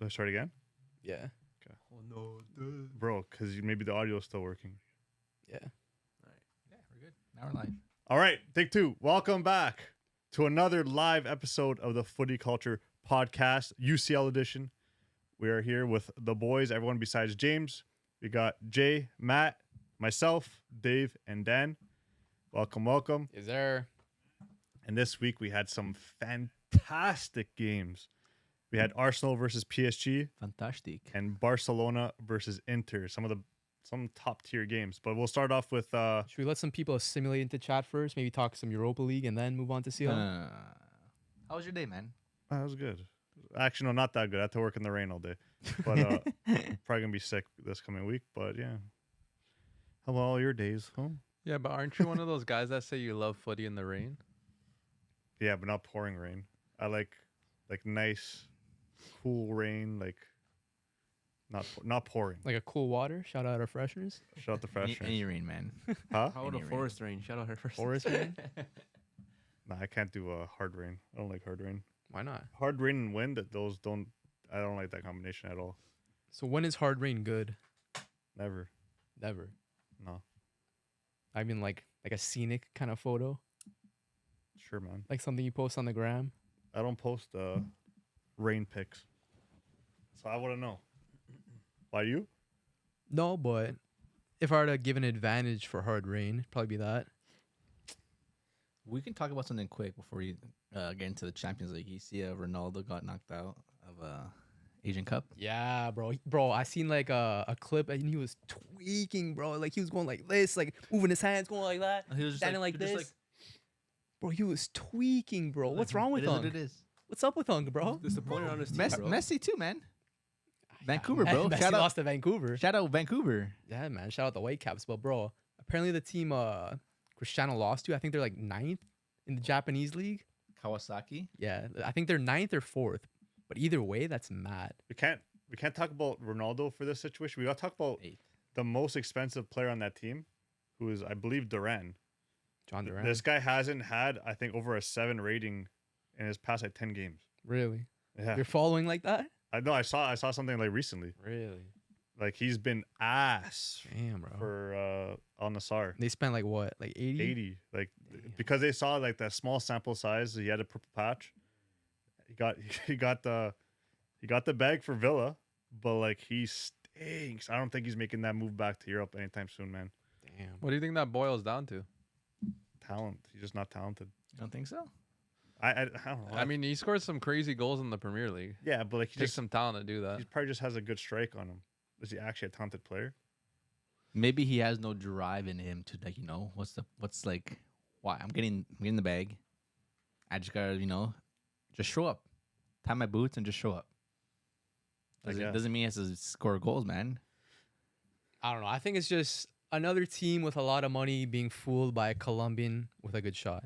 Let's start again? Yeah. Okay. Oh no, Bro, because maybe the audio is still working. Yeah. Yeah, we're good. Now we're live. All right, take two. Welcome back to another live episode of the Footy Culture Podcast, UCL edition. We are here with the boys, everyone besides James. We got Jay, Matt, myself, Dave, and Dan. Welcome, welcome. Is there? And this week we had some fantastic games. We had Arsenal versus PSG Fantastic. and Barcelona versus Inter. Some top tier games. But we'll start off with Should we let some people assimilate into chat first? Maybe talk some Europa League and then move on to CL? How was your day, man? that was good. Actually, no, not that good. I had to work in the rain all day. But probably gonna be sick this coming week. But yeah. How about all your days? Huh? Yeah, but aren't you one of those guys that say you love footy in the rain? Yeah, but not pouring rain. I like nice, cool rain. Like not pouring. Like a cool water? Shout out our fresheners. Shout out the fresh. Any rain, man. Huh? How about a forest rain? Shout out her first. Forest rain? Nah, I can't do hard rain. I don't like hard rain. Why not? Hard rain and wind. I don't like that combination at all. So when is hard rain good? Never. Never. No. I mean like a scenic kind of photo. Sure, man. Like something you post on the gram. I don't post rain pics, so I wouldn't know. Why you? No, but if I were to give an advantage for hard rain, it'd probably be that. We can talk about something quick before we get into the Champions League. You see, Ronaldo got knocked out of Asian Cup. Yeah, bro. I seen like a clip and he was tweaking, bro. Like he was going like this, like moving his hands, going like that, He was just standing like just this. Bro, he was tweaking, bro. What's wrong with it is Hung? what it is. What's up with Hung, bro? Disappointed on his team, bro. Messi too, man. Vancouver, bro. Messi Shout out, lost to Vancouver. shout out Vancouver. Yeah, man. Shout out the Whitecaps. But bro, apparently the team Cristiano lost to, I think they're like 9th in the Japanese league. Kawasaki. Yeah, I think they're 9th or 4th. But either way, that's mad. We can't talk about Ronaldo for this situation. We got to talk about 8th. the most expensive player on that team, who is, I believe, Duran. John Duran. This guy hasn't had, I think, over a 7 rating in his past like 10 games. Really? Yeah, You're following like that? I know. I saw something like recently. Really? Like he's been ass Damn, bro. for Al Nassr. They spent like what? Like 80? 80, like Damn. because they saw like that small sample size. He had a purple patch. He got the bag for Villa, but like he stinks. I don't think he's making that move back to Europe anytime soon, man. Damn. What do you think that boils down to? Talent. He's just not talented. You don't think so? I don't know. I mean, he scored some crazy goals in the Premier League. yeah, but like he Takes some talent to do that. he probably just has a good strike on him. Is he actually a talented player? Maybe he has no drive in him to like, what's like, why I'm getting the bag. I just gotta, just show up, tie my boots and just show up. Doesn't mean he has to score goals, man. I don't know. I think it's just another team with a lot of money being fooled by a Colombian with a good shot.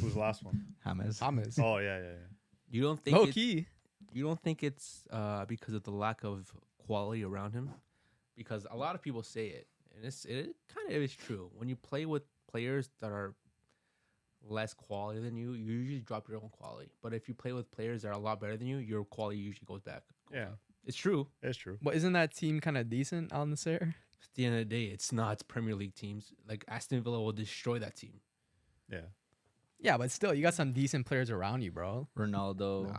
Who's the last one? James. James. Oh yeah. You don't think Low key. you don't think it's because of the lack of quality around him? Because a lot of people say it, and it kind of is true. When you play with players that are less quality than you, you usually drop your own quality. But if you play with players that are a lot better than you, your quality usually goes back. Yeah, It's true. it's true. But isn't that team kind of decent on the Nassr? At the end of the day, it's not. It's Premier League teams. Like Aston Villa will destroy that team. Yeah. Yeah, but still, you got some decent players around you, bro. Ronaldo,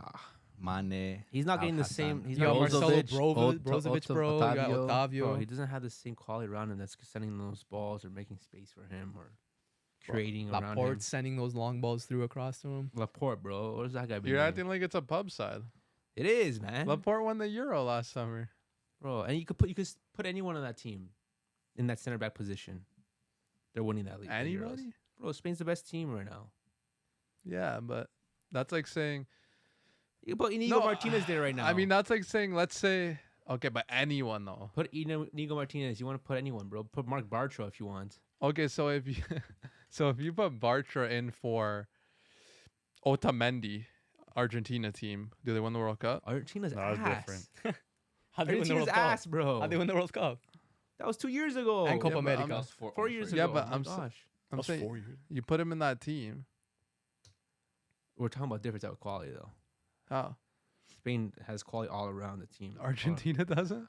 Mane. He's not getting the Al-Hassan. same. He's You got not. Marcelo Brozovic, Brozovic, bro. You got Otavio. Otavio. Bro, he doesn't have the same quality around him that's sending those balls or making space for him or creating around him. Laporte sending those long balls through across to him. Laporte, bro. What does that guy be You're doing? acting like it's a pub side. It is, man. Laporte won the Euro last summer. Bro, and you could put anyone on that team in that center back position. They're winning that league. the Euros. Anybody? Bro, Spain's the best team right now. Yeah, but that's like saying. You put Inigo Martinez there right now. I mean, that's like saying, let's say, okay, but anyone though. put Inigo Martinez. You want to put anyone, bro. Put Mark Bartra if you want. Okay, so if you, put Bartra in for Otamendi, Argentina team, do they win the World Cup? Argentina's No, ass. it's different. How they win the Argentina's World ass, Cup? bro. How they win the World Cup? That was 2 years ago. And Copa yeah, but America. 4 years ago. Yeah, but oh my I'm gosh. I'm That's saying 4 years. you put him in that team. We're talking about different type of quality though. How? Spain has quality all around the team. Argentina doesn't.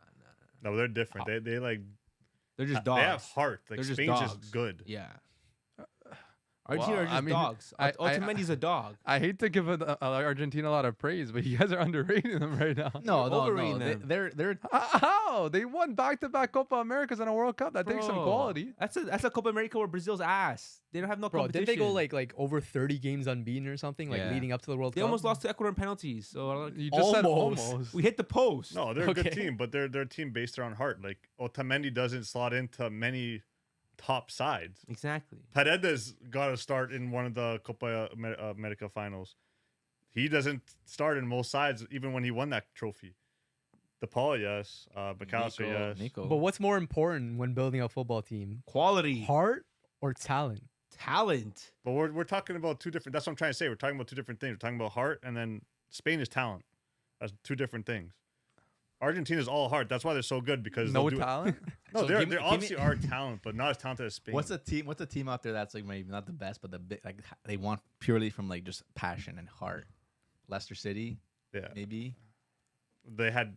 No, they're different. They like They're just they dogs. have heart. Like They're just Spain's dogs. just good. Yeah. Argentina are just I mean, dogs. Otamendi's a dog. I hate to give Argentina a lot of praise, but you guys are underrating them right now. No, overrating no. them. They're How? They won back-to-back Copa Americas and a World Cup. That takes some Bro, quality. That's a Copa America where Brazil's ass. They don't have no Bro, competition. didn't they go like over 30 games unbeaten or something, like Yeah. leading up to the World They Cup? almost lost to Ecuador in penalties. So You just said Almost. almost. we hit the post. No, they're a good Okay. team, but they're a team based around heart. Like Otamendi doesn't slot into many top sides. Exactly. Paredes got a start in one of the Copa America finals. He doesn't start in most sides, even when he won that trophy. DePaul, yes. McAllister, yes. Nico. But what's more important when building a football team? Quality. Heart or talent? Talent. But we're talking about two different. That's what I'm trying to say. We're talking about two different things. We're talking about heart, and then Spain is talent. That's two different things. Argentina is all heart. That's why they're so good because No they'll do- talent. No, So they're give me- obviously are talent, but not as talented as Spain. What's a team? What's a team out there that's like maybe not the best, but the big like they want purely from like just passion and heart. Leicester City, Yeah, maybe. they had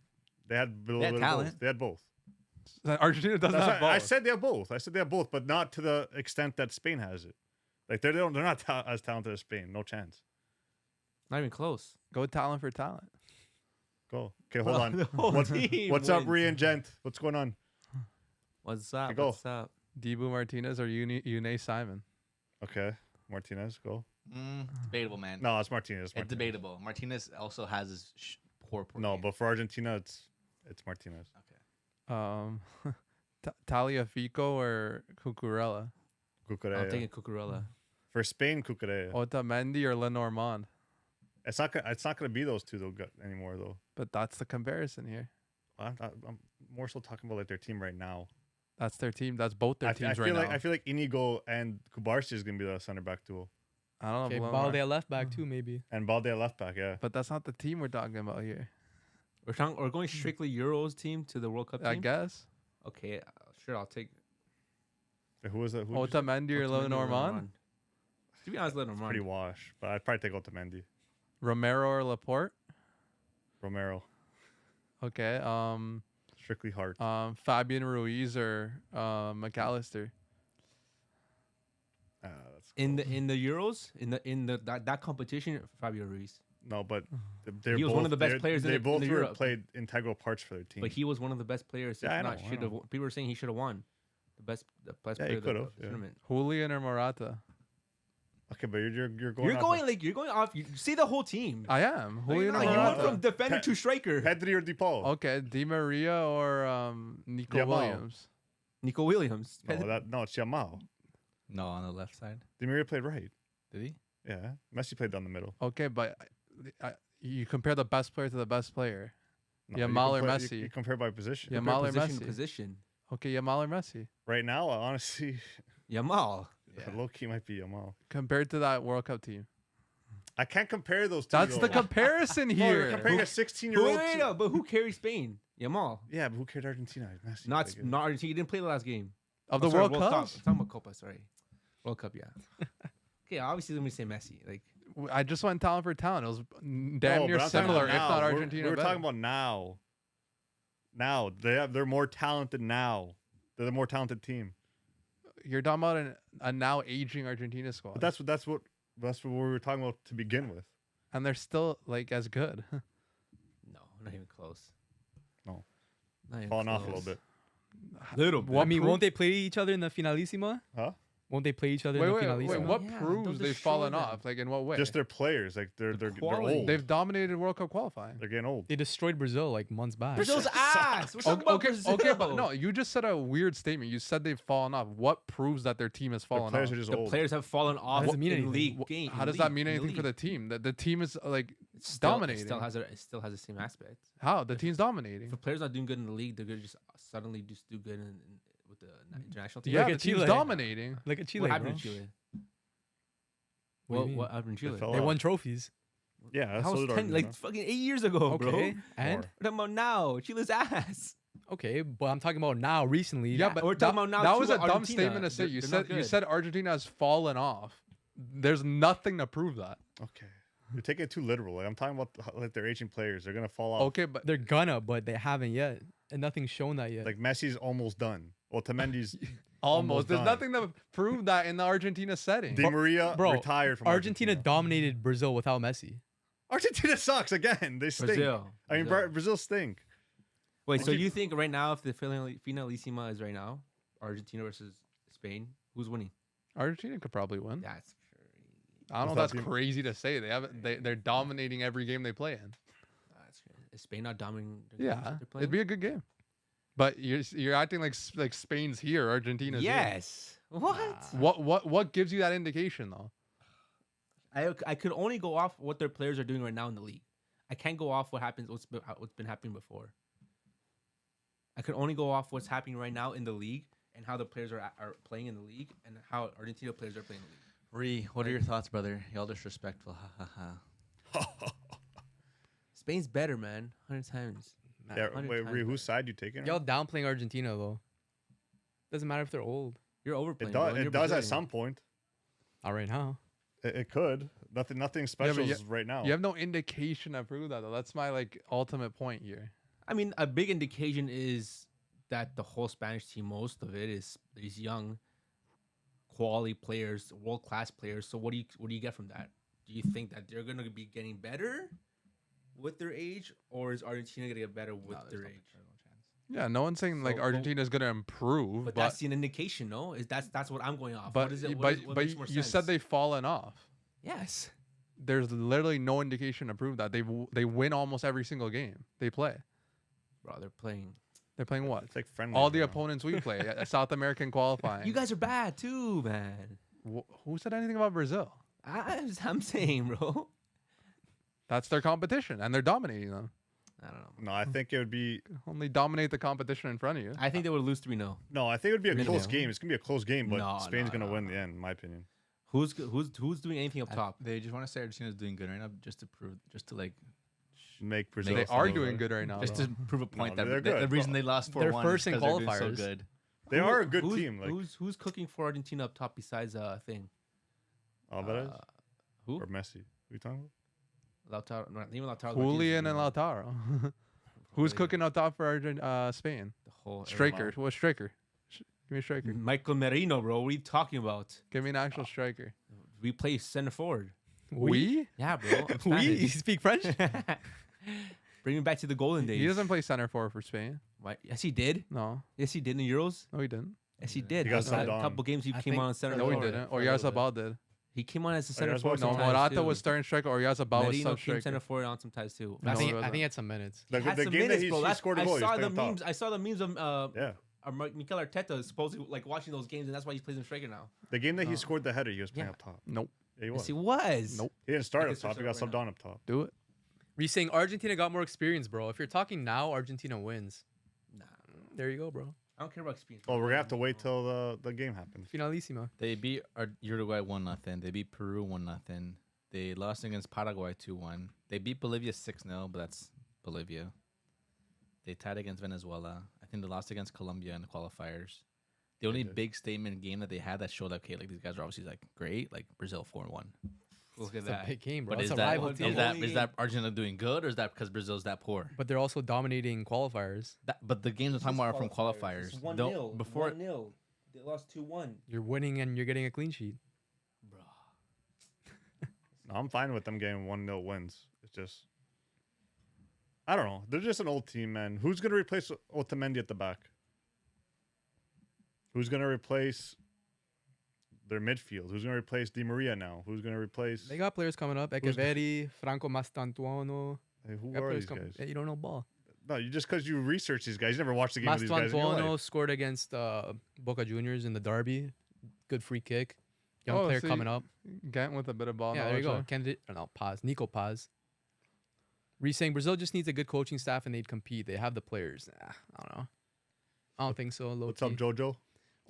a little had bit of talent. both. They had both. Argentina doesn't That's have why I both. said they have both. I said they have both, but not to the extent that Spain has it. Like they're not as talented as Spain. No chance. Not even close. Go talent for talent. Go. Okay, hold on. The whole team What's up, wins. Ree and Gent? What's going on? What's up? Go. What's up? Dibu Martinez or Une Simon? Okay, Martinez, go. Debatable, man. No, it's Martinez. It's Martinez. debatable. Martinez also has his poor No, game. but for Argentina, it's Martinez. Okay. Taliafico or Cucurella? I'm Cucurella. taking Cucurella. For Spain, Cucurella. Otamendi or Lenormand? It's not gonna be those two anymore though. But that's the comparison here. I'm more so talking about like their team right now. That's their team. That's both their I teams feel right like now. I feel like Inigo and Kubarsi is gonna be the center back duo, I don't Okay, know. Balde at left back too, maybe. and Balde at left back. Yeah. But that's not the team we're talking about here. We're going strictly Euros team to the World Cup I team. guess. Okay, sure. I'll take Who was that? Who did Otamendi or Otamendi Lenormand? To be honest, Lenormand. pretty wash, but I'd probably take Otamendi. Romero or Laporte? Romero, Okay. strictly heart. Fabian Ruiz or McAllister? That's In the Euros, in the that competition, Fabio Ruiz. no, but they're He was both, one of the best they're- players in They the- both in the were Europe. played integral parts for their team. But he was one of the best players. Yeah, I if know, not, I should know. have. People were saying he should have won the best Yeah, player he of the could've, yeah. tournament. Julian or Morata? Okay, but you're going. You're off going of like you're going off. You see the whole team. I am. No, you're Julian not. or You went Morata? from defender Pe- to striker. Pedri or DePaul. Okay, Di Maria or Nico Yamal. Williams? Nico Williams. No, it's Yamal. No, on the left side. Di Maria played right. Did he? Yeah, Messi played down the middle. Okay, but you compare the best player to the best player. No, Yamal or compare- Messi? You compare by position. Yeah. Yamal or position, Messi? Position. Okay, Yamal or Messi? Right now, honestly, Yamal. low key might be Yamal. Compared to that World Cup team. I can't compare those two. That's the though. comparison No, you're here. comparing a 16-year-old. Wait, no, but who carries Spain? Yamal. Yeah, but who cared Argentina? Messi. Not Like, not Argentina. He didn't play the last game. Of Oh, the sorry, World Cup. Cups? I'm talking about Copa. Sorry, World Cup. Yeah. Okay, obviously let me say Messi. Like I just went talent for talent. It was damn No, near but I'm talking similar, about if now. not We're- Argentina. We were better. talking about now. Now they're more talented now. They're the more talented team. You're talking about a now aging Argentina squad. But that's what we were talking about to begin with. And they're still like as good. no, not even close. No. Not even Falling off a close. little bit. Little bit. I mean, won't they play each other in the Finalissima? Huh? Won't they play each other in the Wait, Finalissima? what Yeah, proves don't they've destroy fallen them. off? Like in what way? Just their players, like they're quality. old. They've dominated World Cup qualifying. They're getting old. They destroyed Brazil like months back. Brazil's ass. We're talking about Okay, Brazil. okay, but no, you just said a weird statement. You said they've fallen off. What proves that their team has Their fallen players off? are just The old. players have fallen off does it mean in anything? league game. How in does that league- mean in anything for the league. team? The team is like Still- dominating. It still has the same aspect. How the team's If dominating? a player's not doing good in the league, they're gonna just suddenly just do good with the international team. Yeah, Look the at team's Chile. dominating. Look at Chile, What bro. happened in Chile? What do you mean? What happened in Chile? fell They off. won trophies. Yeah, That so was did 10, Argentina. like fucking 8 years ago, bro. Okay, We're and talking about now. Chile's ass. okay, but I'm talking about now, recently. Yeah, but we're that, talking about now that too was a about dumb Argentina. statement to say. They're- You they're said not you good. said Argentina has fallen off. There's nothing to prove that. Okay. You're taking it too literal. Like I'm talking about like their aging players. They're gonna fall off. Okay, but They're gonna, but they haven't yet, and nothing's shown that yet. Like Messi's almost done. Otamendi's almost. There's done. nothing to prove that in the Argentina setting. Di Maria Bro, retired from Argentina dominated Brazil without Messi. Argentina sucks again. They stink. I mean, Brazil stink. Wait, so you think right now, if the finalissima is right now, Argentina versus Spain, who's winning? Argentina could probably win. That's crazy. I don't know. Without That's crazy to say. They're dominating every game they play in. That's crazy. Is Spain not dominating? The games Yeah, that they're playing? it'd be a good game. But you're acting like Spain's here, Argentina's here. Yes. What? What gives you that indication though? I could only go off what their players are doing right now in the league. I can't go off what's been happening before. I could only go off what's happening right now in the league and how the players are playing in the league and how Argentina players are playing in the league. Ree, what are your thoughts, brother? Y'all disrespectful. Ha ha ha. Spain's better, man. 100 times. Yeah, 100 wait, times Ree, better. whose side you taking? Y'all downplaying Argentina though. Doesn't matter if they're old. You're overplaying. It bro, does. and you're It does at Brazilian. some point. Not right now. It could. Nothing special is right now. You have no indication to prove that though. That's my ultimate point here. I mean, a big indication is that the whole Spanish team, most of it is young, quality players, world class players. So what do you get from that? Do you think that they're gonna be getting better with their age, or is Argentina gonna get better with their age? Yeah, no one's saying So- Argentina's gonna improve, But that's an indication, no? That's what I'm going off. but What is it? but What makes more you sense? said they've fallen off. yes. There's literally no indication to prove that they win almost every single game they play. Bro, they're playing. They're playing what? It's like friendly. All the now. opponents we play at South American qualifying. You guys are bad too, man. Who said anything about Brazil? I'm saying, bro. That's their competition, and they're dominating them. I don't know. No, I think it would be. Only dominate the competition in front of you. I think they would lose 3-0. No, I think it would be a Really? close game. It's gonna be a close game, but No, Spain's no, gonna no, win no. the end, in my opinion. Who's doing anything up top? They just want to say Argentina's doing good right now, just to Make Brazil. They It's are a little doing good right now. just though. to prove a point No, that they're the good. reason they lost 4-1 They're is first in 'cause they're doing qualifiers. so good. They are a good who's- team. Like who's cooking for Argentina up top besides thing? Alvarez Who? or Messi. Who you talking about? Lautaro. Not even Lautaro. Julian and Lautaro. Who's Julian. cooking on top for Spain? The whole Striker. What striker? Give me a striker. Michael Merino, bro. What are you talking about? Give me an actual striker. We play center forward. We? Yeah, bro. I'm We you Spanish. speak French? Bring me back to the golden days. He doesn't play center forward for Spain. What? Yes, he did. No. Yes, he did in the Euros. No, he didn't. Yes, he did. He got A subbed on. couple games he I came think on center No, he forward. didn't. for Or a little Yarzabal did. He came on as a center Oyarzabal forward. was No, sometimes sometimes Morata too. was starting striker, or Yarzabal was Merino sub came center striker. forward on sometimes too. No, I he think wasn't. he had some minutes. The, He had the some game minutes, that he, bro. he That's- scored a I goal. he saw was the playing up memes. top. I saw the memes of Yeah, Mikel Arteta supposedly like watching those games, and that's why he plays in striker now. the game that he No. scored the header, he was playing Yeah. up top. Nope. Yeah, he was. Yes, he was. Nope. He didn't start I up can top. search He it got up right subbed now. on up top. Do it. Are you saying Argentina got more experience, bro? If you're talking now, Argentina wins. Nah, There you go, bro. I don't care about experience. Well, bro. we're gonna have to wait till the game happens. Finalissima. They beat Uruguay 1-0. They beat Peru 1-0. They lost against Paraguay 2-1. They beat Bolivia 6-0, but that's Bolivia. They tied against Venezuela. I think they lost against Colombia in the qualifiers. The only did. big statement game that they had that showed, okay, like these guys are obviously like great, like Brazil 4-1. Look at It's a that. big game, bro. But It's is a that rival is team. that Argentina doing good, or is that because Brazil's that poor? But they're also dominating qualifiers. But the games I'm talking about are from qualifiers. It's 1-0. Don't- before 1-0. They lost 2-1. You're winning and you're getting a clean sheet. Bro. No, I'm fine with them getting 1-0 wins. It's just, I don't know. They're just an old team, man. Who's gonna replace Otamendi at the back? Who's gonna replace their midfield? Who's gonna replace Di Maria now? Who's gonna replace? They got players coming up. Who's the- Echeverri, Franco Mastantuono. Hey, who Got are players these coming. guys? Yeah, you don't know ball. No, you just because you research these guys, you never watched the game with these guys in your Mastantuono life. scored against Boca Juniors in the derby. Good free kick. Young Oh, player so coming up. Gant with a bit of ball Yeah, there you knowledge go. Candidate, no, Paz. Nico Paz. Reese saying Brazil just needs a good coaching staff and they'd compete. They have the players. I don't know. I don't think so. Low What's up, key. Jojo?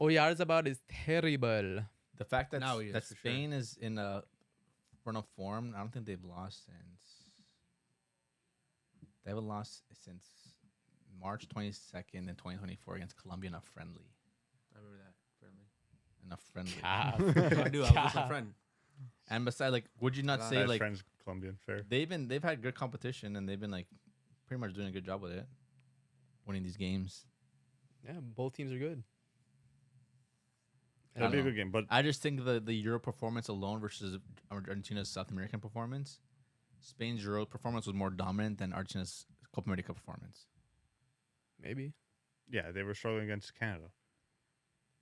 Oyarzabal is terrible. The fact that Now he is, that for sure. Spain is in a run of form, I don't think they've lost since. They haven't lost since March 22nd in 2024 against Colombia in a friendly. I remember that. Friendly. In a friendly. I do. I was with my friend. And besides, like, would you not say Best like friends Colombian. Fair. they've had good competition and they've been like pretty much doing a good job with it, winning these games. Yeah, both teams are good. That'd be a know. good game, but I just think the Euro performance alone versus Argentina's South American performance, Spain's Euro performance was more dominant than Argentina's Copa America performance. Maybe. yeah, they were struggling against Canada.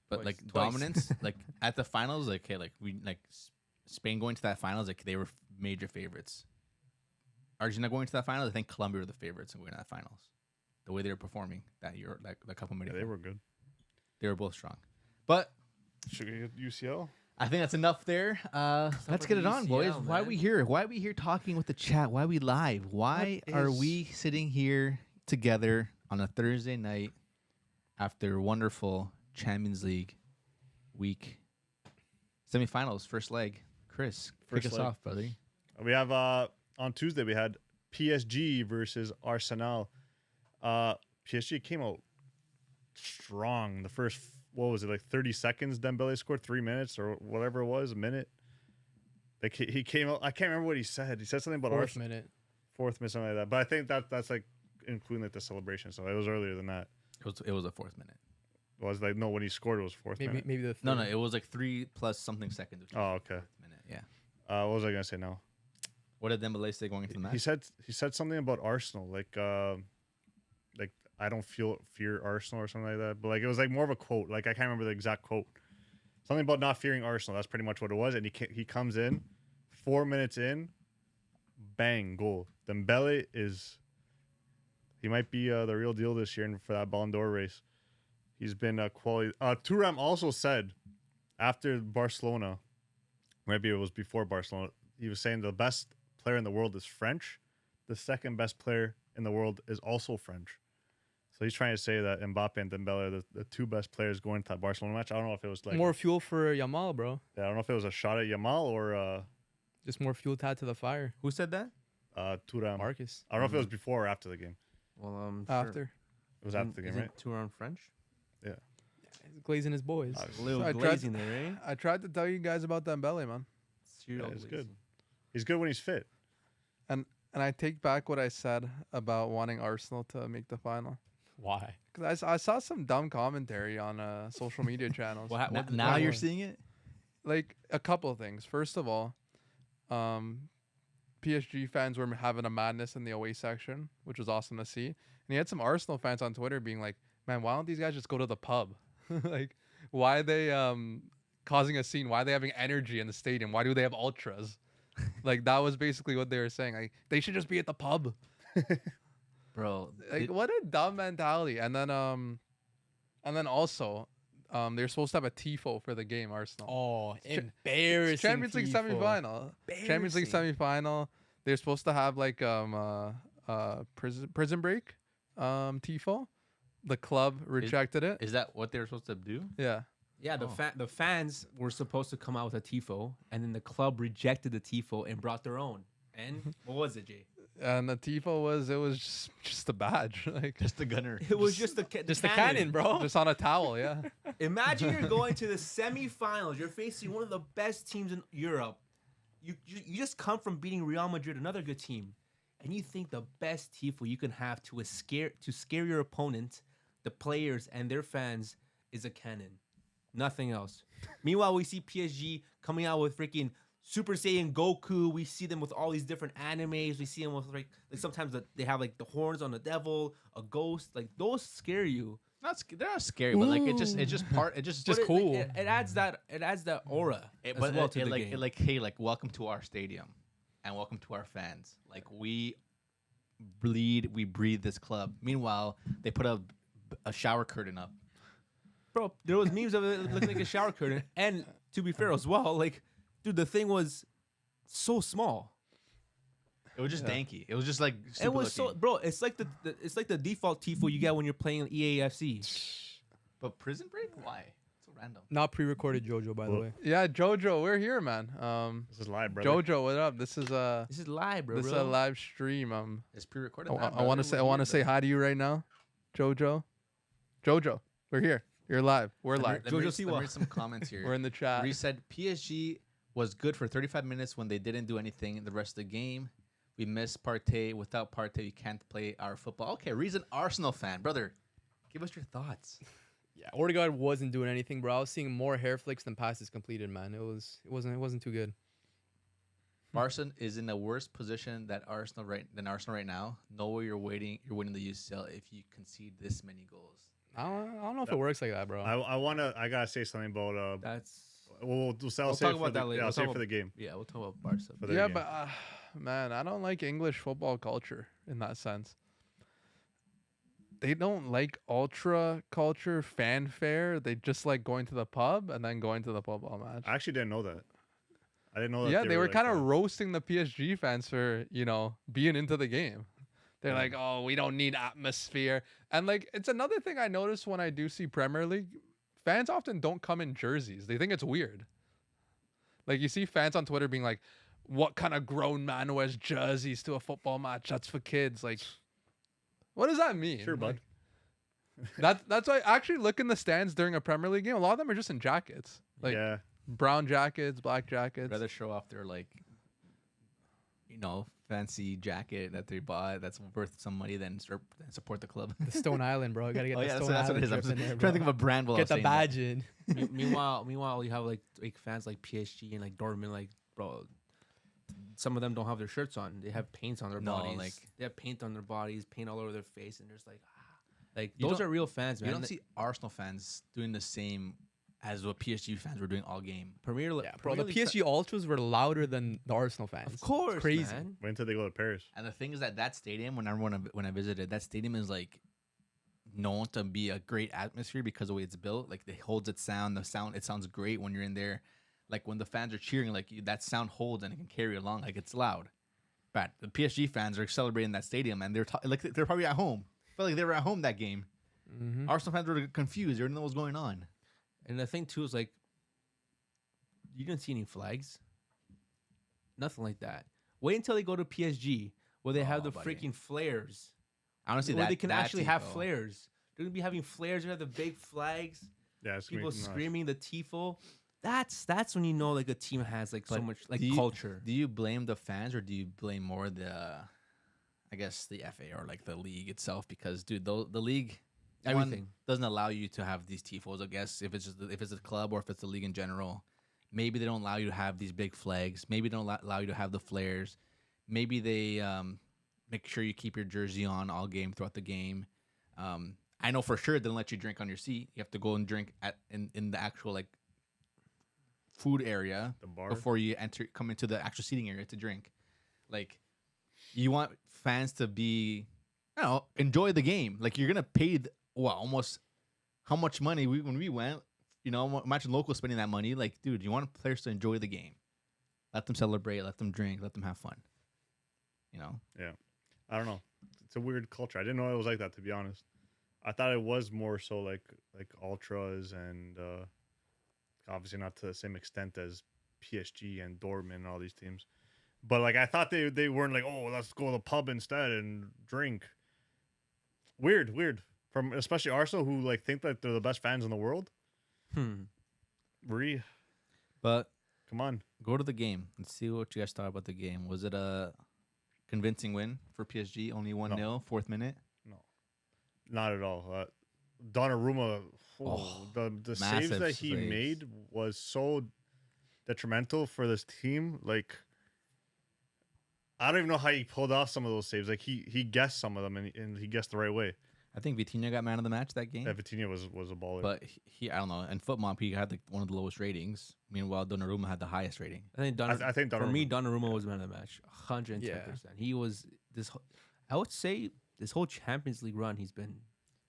But Twice. like Twice. dominance, like at the finals, like okay, like we like Spain going to that finals, like they were major favorites. Argentina going to that finals, I think Colombia were the favorites and going to that finals. The way they were performing that year, like the Copa Yeah, America, they were good. they were both strong. But Should we get UCL? I think that's enough there. Let's about get it the on, boys. UCL, Why are man. we here? Why are we here talking with the chat? Why are we live? Why What are is- we sitting here together on a Thursday night after wonderful Champions League week semifinals, first leg? Chris, First kick us leg. off, brother. We have on Tuesday we had PSG versus Arsenal. PSG came out strong. The first, what was it, like 30 seconds? Dembele scored 3 minutes or whatever it was, a minute. Like he came out. I can't remember what he said. He said something about Fourth Arsenal. minute. Fourth minute, something like that. But I think that's like including like the celebration. So it was earlier than that. It was a fourth minute. It was like no, when he scored, it was fourth Maybe minute. maybe the third. No, it was like 3 plus something seconds. Which was Oh, the okay. fourth minute. Yeah. What was I gonna say now? What did Dembele say going into the match? He said something about Arsenal, like I don't fear Arsenal or something like that. But like it was like more of a quote. Like I can't remember the exact quote. Something about not fearing Arsenal. That's pretty much what it was. And he comes in, 4 minutes in, bang, goal. Dembele he might be the real deal this year for that Ballon d'Or race. He's been a quality. Thuram also said after Barcelona, maybe it was before Barcelona, he was saying the best player in the world is French. The second best player in the world is also French. So he's trying to say that Mbappe and Dembele are the two best players going to that Barcelona match. I don't know if it was like More fuel for Yamal, bro. I don't know if it was a shot at Yamal or Just more fuel tied to the fire. Who said that? Thuram. Marcus. I don't know if it was before or after the game. Well, sure. After. It was after the game, Isn't right? Turan French? He's glazing his boys. Obviously. Little I tried- glazing there, eh? I tried to tell you guys about Dembele, man. Serial it's good. glazing. He's good when he's fit. And I take back what I said about wanting Arsenal to make the final. Why? Because I saw some dumb commentary on social media channels. Now you're seeing it? Like a couple of things. First of all, PSG fans were having a madness in the away section, which was awesome to see. And you had some Arsenal fans on Twitter being like, "Man, why don't these guys just go to the pub? Like, why are they causing a scene? Why are they having energy in the stadium? Why do they have ultras?" Like that was basically what they were saying. Like they should just be at the pub. Bro, Like what a dumb mentality. And then also, they're supposed to have a tifo for the game. Arsenal. Oh, Cha- embarrassing. Champions League tifo. semifinal. Champions League semifinal. They're supposed to have like prison break tifo. The club rejected it. is that what they were supposed to do? Yeah. Yeah, Oh. the fans were supposed to come out with a tifo, and then the club rejected the tifo and brought their own. And what was it, Jay? And the tifo was just a badge, like Just the gunner. It was just the cannon, bro. just on a towel. Yeah. Imagine you're going to the semifinals. You're facing one of the best teams in Europe. You just come from beating Real Madrid, another good team, and you think the best tifo you can have to scare your opponent, the players and their fans, is a cannon. Nothing else. Meanwhile, we see PSG coming out with freaking Super Saiyan Goku. We see them with all these different animes. We see them with like sometimes they have like the horns on the devil, a ghost. Like those scare you. They're not scary, but like it just part. It just Just But cool. It adds that aura It, as but well it, to it the like game. hey, like welcome to our stadium, and welcome to our fans. Like we breathe this club. Meanwhile, they put a shower curtain up. Bro, there was memes of it looking like a shower curtain. And to be fair as well, like, dude, the thing was so small. It was just danky. It was just like It super was looking. so, bro. It's like the default tifo you get when you're playing EAFC. But Prison Break? Why? So random. Not pre-recorded JoJo, by the Well, way. Yeah, Jojo, we're here, man. This is live, brother. Jojo, what up? This is This is live, bro. this is a live stream. It's pre-recorded. I want to say hi to you right now, Jojo. Jojo, we're here. You're live. We're live. Jojo Siwa. Let me read some comments here. We're in the chat. Reese said PSG was good for 35 minutes when they didn't do anything in the rest of the game. We missed Partey. Without Partey, we can't play our football. Okay, reason Arsenal fan, brother. Give us your thoughts. Yeah, Odegaard wasn't doing anything, bro. I was seeing more hair flicks than passes completed, man. It wasn't too good. Barca is in a worse position than Arsenal right now. Know you're winning the UCL if you concede this many goals. I don't know if it works like that, bro. I gotta say something about That's we'll talk about that later. I'll We'll say talk for the game. yeah. We'll talk about Barca. For the Yeah, game. but man, I don't like English football culture in that sense. They don't like ultra culture, fanfare. They just like going to the pub and then going to the football match. I actually didn't know that. I didn't know that. Yeah, they were like kind of that. roasting the PSG fans for, being into the game. They're like, oh, we don't need atmosphere. And like, it's another thing I notice when I do see Premier League. Fans often don't come in jerseys. They think it's weird. Like you see fans on Twitter being like, what kind of grown man wears jerseys to a football match? That's for kids. Like, what does that mean? Sure, bud. That's why I actually look in the stands during a Premier League game. A lot of them are just in jackets. Like yeah. brown jackets, black jackets. Rather show off their fancy jacket that they bought that's worth some money than support the club. The Stone Island, bro. Gotta get Oh the yeah, Stone that's what Island it is. I'm drip in just there, trying to bro. think of a brand. While Get the badge in. Meanwhile, you have like fans like PSG and like Dortmund, like bro. Some of them don't have their shirts on. They have paints on their bodies. like They have paint on their bodies, paint all over their face, and there's like You those don't- are real fans, man. You don't see Arsenal fans doing the same as what PSG fans were doing all game. Premier League. Yeah, bro. The Premier League PSG ultras were louder than the Arsenal fans. of course, It's crazy. man. Wait until they go to Paris. And the thing is that stadium, when I visited, that stadium is like known to be a great atmosphere because of the way it's built. Like it holds its sound. It sounds great when you're in there. Like when the fans are cheering, like that sound holds and it can carry along. Like it's loud. But the PSG fans are celebrating that stadium and they're probably at home. I feel like they were at home that game. Mm-hmm. Arsenal fans were confused. They didn't know what was going on. And the thing too is like, you didn't see any flags. Nothing like that. Wait until they go to PSG where they have Oh, the buddy. freaking flares. Honestly, Where that they can that actually team, have though. flares. They're gonna be having flares. They have the big flags. Yeah, it's People gonna be nice. screaming the tifo. That's when you know like a team has like so But much like do you- culture. Do you blame the fans or do you blame more the FA or like the league itself? Because dude, the league one, Everything. doesn't allow you to have these tifos. I guess if it's a club or if it's the league in general, maybe they don't allow you to have these big flags. Maybe they don't allow you to have the flares. Maybe they make sure you keep your jersey on all game throughout the game. I know for sure they don't let you drink on your seat. You have to go and drink in the actual like food area The bar. before you come into the actual seating area to drink. Like, you want fans to be, enjoy the game. Like, you're gonna pay almost how much money when we went. Imagine locals spending that money. Like, dude, you want players to enjoy the game. Let them celebrate. Let them drink. Let them have fun. Yeah. I don't know. It's a weird culture. I didn't know it was like that, to be honest. I thought it was more so like ultras and obviously not to the same extent as PSG and Dortmund and all these teams. But like I thought they weren't like, oh, let's go to the pub instead and drink. Weird. From especially Arsenal, who like think that they're the best fans in the world. Really? But Come on. go to the game and see what you guys thought about the game. Was it a convincing win for PSG? Only 1-0, fourth minute. No, not at all. Donnarumma, the saves massive that he saves. made was so detrimental for this team. Like, I don't even know how he pulled off some of those saves. Like, he guessed some of them, and he guessed the right way. I think Vitinha got man of the match that game. Yeah, Vitinha was a baller. But I don't know. And FootMob, he had one of the lowest ratings. Meanwhile, Donnarumma had the highest rating. I think I think for me, Donnarumma- Donnarumma was man of the match, 110%. He was I would say this whole Champions League run, he's been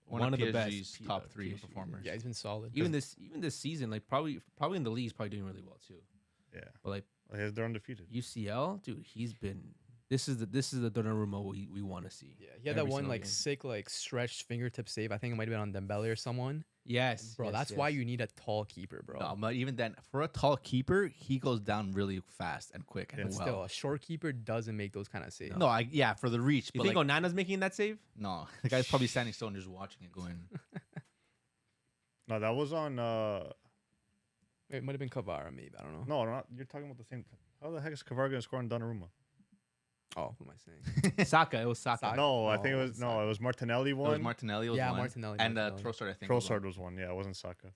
one of the PSG's best top three PSG. performers. Yeah, he's been solid. Even this season, like probably in the league, he's probably doing really well too. yeah, But like they're undefeated. UCL, dude, he's been. This is the Donnarumma we want to see. Yeah, he had that every one single like game. sick like stretched fingertip save. I think it might have been on Dembele or someone. Yes, Bro, yes, that's why yes. you need a tall keeper, bro. No, but even then, for a tall keeper, he goes down really fast and quick and But well. still, a short keeper doesn't make those kind of saves. No, for the reach. You but think like, Onana's making that save? no, the guy's probably standing still and just watching it going. No, that was on It might have been Kavara, maybe. I don't know. No, not, you're talking about the same. How the heck is Kavar going to score on Donnarumma? Oh, what am I saying? Saka. It was Saka. Saka. No, I No, think it was Saka. it was Martinelli It was one. Martinelli was Yeah, one. Martinelli, And Martinelli. Trossard, I think. was one. Trossard was one. Yeah, it wasn't Saka.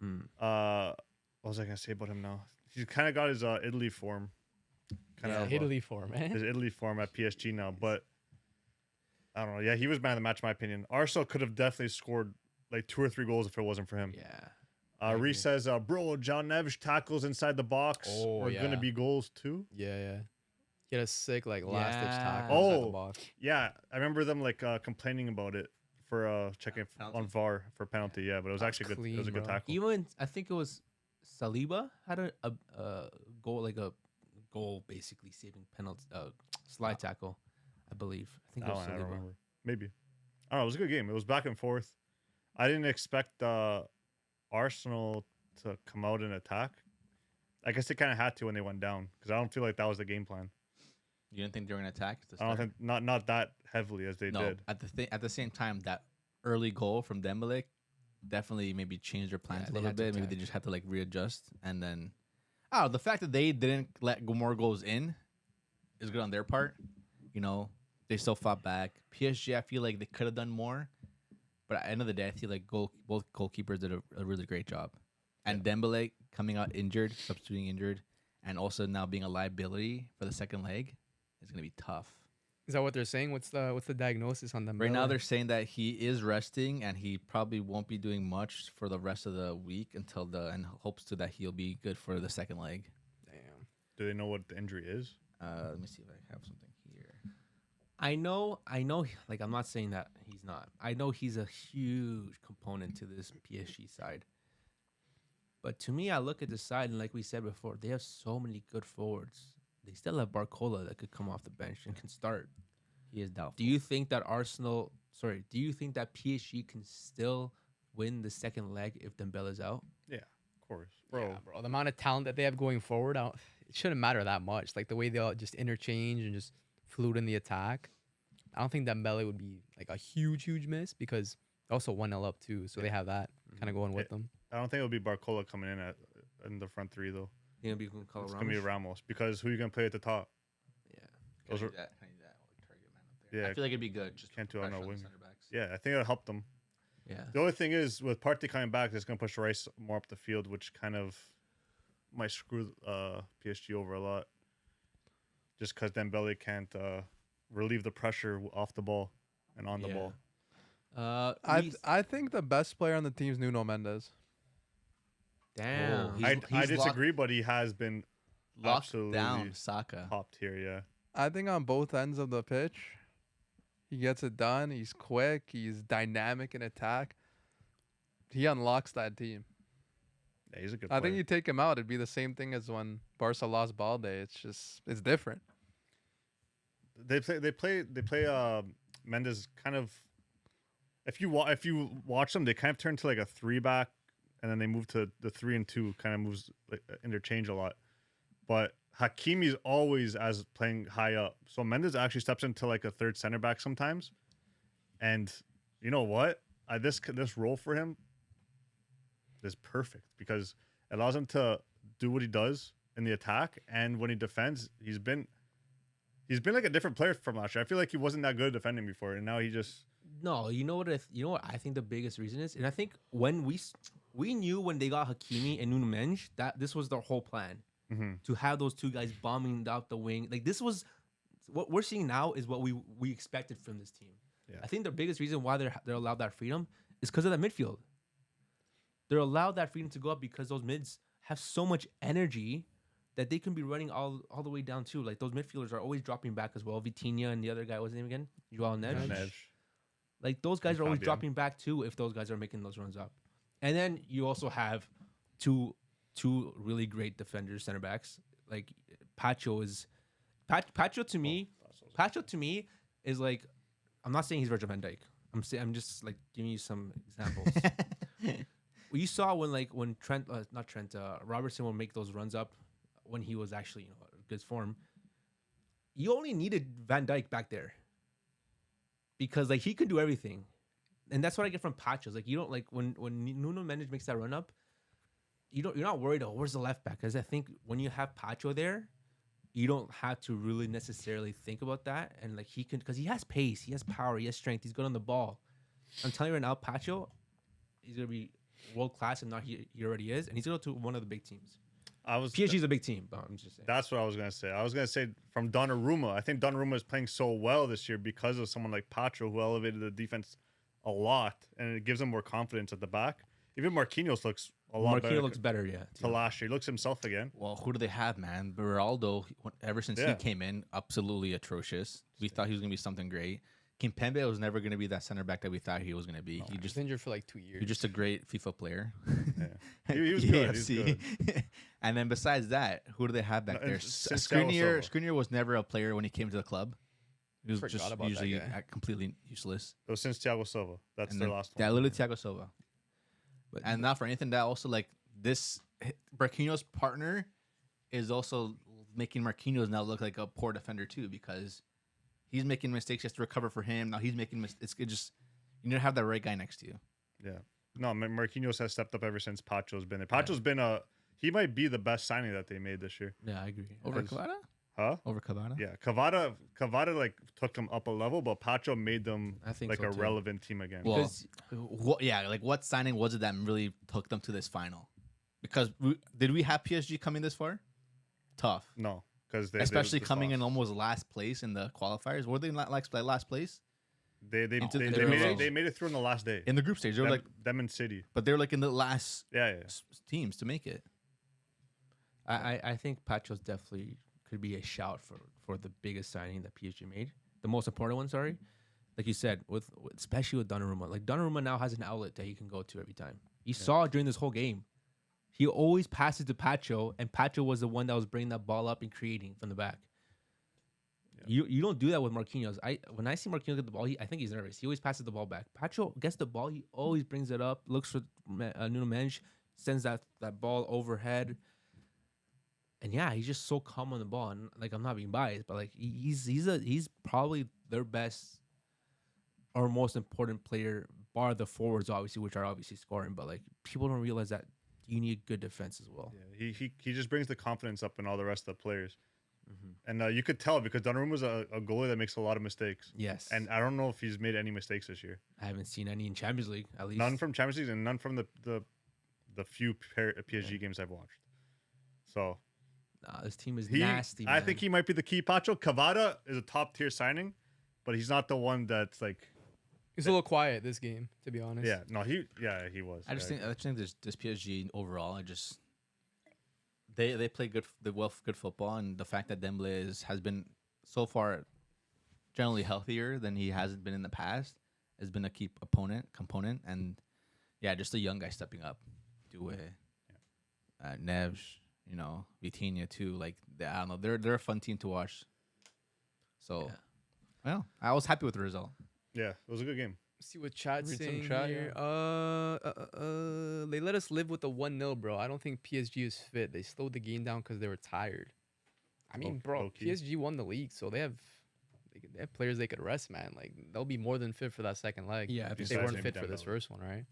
Mm. What was I gonna say about him now? He's kind of got his Italy form. Kind Yeah, of Italy for man. his Italy form at PSG now, but I don't know. Yeah, he was man of the match, in my opinion. Arsenal could have definitely scored like 2 or 3 goals if it wasn't for him. Yeah. I Reese says, "Bro, John Neves tackles inside the box Oh, are gonna yeah. be goals too." Yeah. He had a sick last ditch Yeah. tackle inside Oh. the box. Yeah, I remember them like complaining about it for checking Penalty. on VAR for penalty. Yeah, but it was That's actually good. It was a clean, good bro. tackle. Even I think it was Saliba had a goal, like a goal basically saving penalty slide tackle, I believe. I think That it was one, I don't Saliba. remember. Maybe. I don't know. It was a good game. It was back and forth. I didn't expect Arsenal to come out and attack. I guess they kind of had to when they went down because I don't feel like that was the game plan. You didn't think they were gonna attack? To I don't start? think not that heavily as they No, did. at the same time, that early goal from Dembele definitely maybe changed their plans Yeah, a they little had to bit. Maybe they attack. just had to like readjust, and then the fact that they didn't let more goals in is good on their part. You know, they still fought back. PSG, I feel like they could have done more, but at the end of the day, I feel like both goalkeepers did a really great job. And Dembele coming out injured, substituting injured, and also now being a liability for the second leg is gonna be tough. Is that what they're saying? What's the diagnosis on them? Right now, they're saying that he is resting and he probably won't be doing much for the rest of the week and hopes to that he'll be good for the second leg. Damn. Do they know what the injury is? Let me see if I have something here. I know. Like, I'm not saying that he's not. I know he's a huge component to this PSG side. But to me, I look at the side, and like we said before, they have so many good forwards. They still have Barcola that could come off the bench and can start. He is doubtful. Do you think that do you think that PSG can still win the second leg if Dembele's out? Yeah, of course, bro. Yeah, bro. The amount of talent that they have going forward, it shouldn't matter that much. Like the way they all just interchange and just fluid in the attack. I don't think Dembele would be like a huge miss because they also 1-0 up too, so they have that kind of going with them. I don't think it'll be Barcola coming in the front three though. You know, people can call It's it gonna be Ramos because who you gonna play at the top? Yeah. Those are- that target man up there. Yeah. I feel like it'd be good. Just Can't do it on pressure a the wing. center backs. Yeah, I think it'll help them. Yeah. The only thing is with Partey coming back, it's gonna push Rice more up the field, which kind of might screw PSG over a lot. Just because Dembele can't relieve the pressure off the ball and on the Yeah. ball. I think the best player on the team is Nuno Mendes. Damn. He's- I he's disagree, but he has been Locked absolutely down Saka. top tier. Yeah, I think on both ends of the pitch, he gets it done. He's quick. He's dynamic in attack. He unlocks that team. yeah, he's a good. I player. think you take him out, it'd be the same thing as when Barca lost Balde. It's different. They play Mendes kind of. If you watch them, they kind of turn to like a 3-back, and then they move to the 3 and 2. Kind of moves like interchange a lot. But Hakimi's always as playing high up, so Mendes actually steps into like a third center back sometimes. And you know what? This role for him is perfect because it allows him to do what he does in the attack, and when he defends, he's been like a different player from last year. I feel like he wasn't that good at defending before, and now he just. No, you know what? I think the biggest reason is, and I think when we knew when they got Hakimi and Nuno Mendes that this was their whole plan to have those two guys bombing out the wing. Like this was what we're seeing now is what we expected from this team. Yeah. I think the biggest reason why they're allowed that freedom is because of that midfield. They're allowed that freedom to go up because those mids have so much energy that they can be running all the way down too. Like those midfielders are always dropping back as well. Vitinha and the other guy, what's his name again? Joao Neves. Neves. Like those guys And are always Fabian. dropping back too if those guys are making those runs up. And then you also have two really great defenders, center backs. Like Pacho to me is like, I'm not saying he's Virgil van Dijk. I'm just like giving you some examples. Well, you saw when Robertson would make those runs up when he was actually good form. You only needed Van Dijk back there because like he can do everything, and that's what I get from Pachos. Like you don't like when Nuno Mendes makes that run up, you're not worried. Oh, where's the left back? Because I think when you have Pacho there, you don't have to really necessarily think about that. And like he can, because he has pace, he has power, he has strength, he's good on the ball. I'm telling you right now, Pacho, he's gonna be world class, and not he already is, and he's gonna go to one of the big teams. PSG's a big team, but I'm just saying. That's what I was gonna say. I was gonna say from Donnarumma. I think Donnarumma is playing so well this year because of someone like Pacho, who elevated the defense a lot, and it gives him more confidence at the back. Even Marquinhos looks a lot better. Marquinhos looks better, yeah. To last year, he looks himself again. Well, who do they have, man? Beraldo, ever since he Yeah. came in, absolutely atrocious. We thought he was going to be something great. Kimpembe was never going to be that center back that we thought he was going to be. He just injured for like 2 years. He's just a great FIFA player. Yeah. He was good. He was good. And then besides that, who do they have back No, there? and since Thiago Silva. Skriniar was never a player when he came to the club. He was Forgot just about that usually guy. completely useless. It was since Thiago Silva. That's And their then- last Yeah, one. literally Thiago Silva. But And not for anything, that also like this Marquinhos partner is also making Marquinhos now look like a poor defender too, because he's making mistakes. He has to recover for him. Now he's making mistakes. It just you need to have that right guy next to you. Yeah. No, Marquinhos has stepped up ever since Pacho's been there. Pacho's been he might be the best signing that they made this year. yeah, I agree. Over As- Cavada? Huh? Over Cavada? Yeah. Cavada like took them up a level, but Pacho made them I think like so, a too. relevant team again. Well, Because- like what signing was it that really took them to this final? Because did we have PSG coming this far? Tough. No, because Especially just coming in lost. almost last place in the qualifiers. Were they not like last place? They into they, the they, made row. it, they made it through in the last day. In the group stage. They were them, like, them in City. but they were like in the last Yeah. teams to make it. I think Pacho's definitely could be a shout for the biggest signing that PSG made. The most important one, sorry. Like you said, especially with Donnarumma. Like Donnarumma now has an outlet that he can go to every time. You saw during this whole game. He always passes to Pacho, and Pacho was the one that was bringing that ball up and creating from the back. You don't do that with Marquinhos. When I see Marquinhos get the ball, I think he's nervous. He always passes the ball back. Pacho gets the ball, he always brings it up, looks for Nuno Mendes, sends that ball overhead. And yeah, he's just so calm on the ball. And like, I'm not being biased, but like he's probably their best or most important player, bar the forwards obviously, which are obviously scoring. But like people don't realize that you need good defense as well. Yeah. He just brings the confidence up in all the rest of the players. And you could tell because Donnarumma's a goalie that makes a lot of mistakes. Yes, And I don't know if he's made any mistakes this year. I haven't seen any in Champions League at least. None from Champions League and none from the few PSG games I've watched. So Nah, this team is he, nasty. I Man. think he might be the key. Pacho Cavada is a top tier signing, but he's not the one that's like. He's a little quiet this game, to be honest. Yeah, no, he was. I just think this PSG overall, they play good football, and the fact that Dembele has been so far generally healthier than he hasn't been in the past has been a key component, and yeah, just a young guy stepping up, Doué, Neves, Vitinha too. Like I don't know, they're a fun team to watch. So, well, I was happy with the result. Yeah, it was a good game. See what chat's Read some saying chat, here. They let us live with the 1-0, bro. I don't think PSG is fit. They slowed the game down because they were tired. I mean, bro, low-key. PSG won the league, so they have players they could rest, man. Like they'll be more than fit for that second leg. Yeah, if besides they weren't maybe fit for this Dembele. first one, right?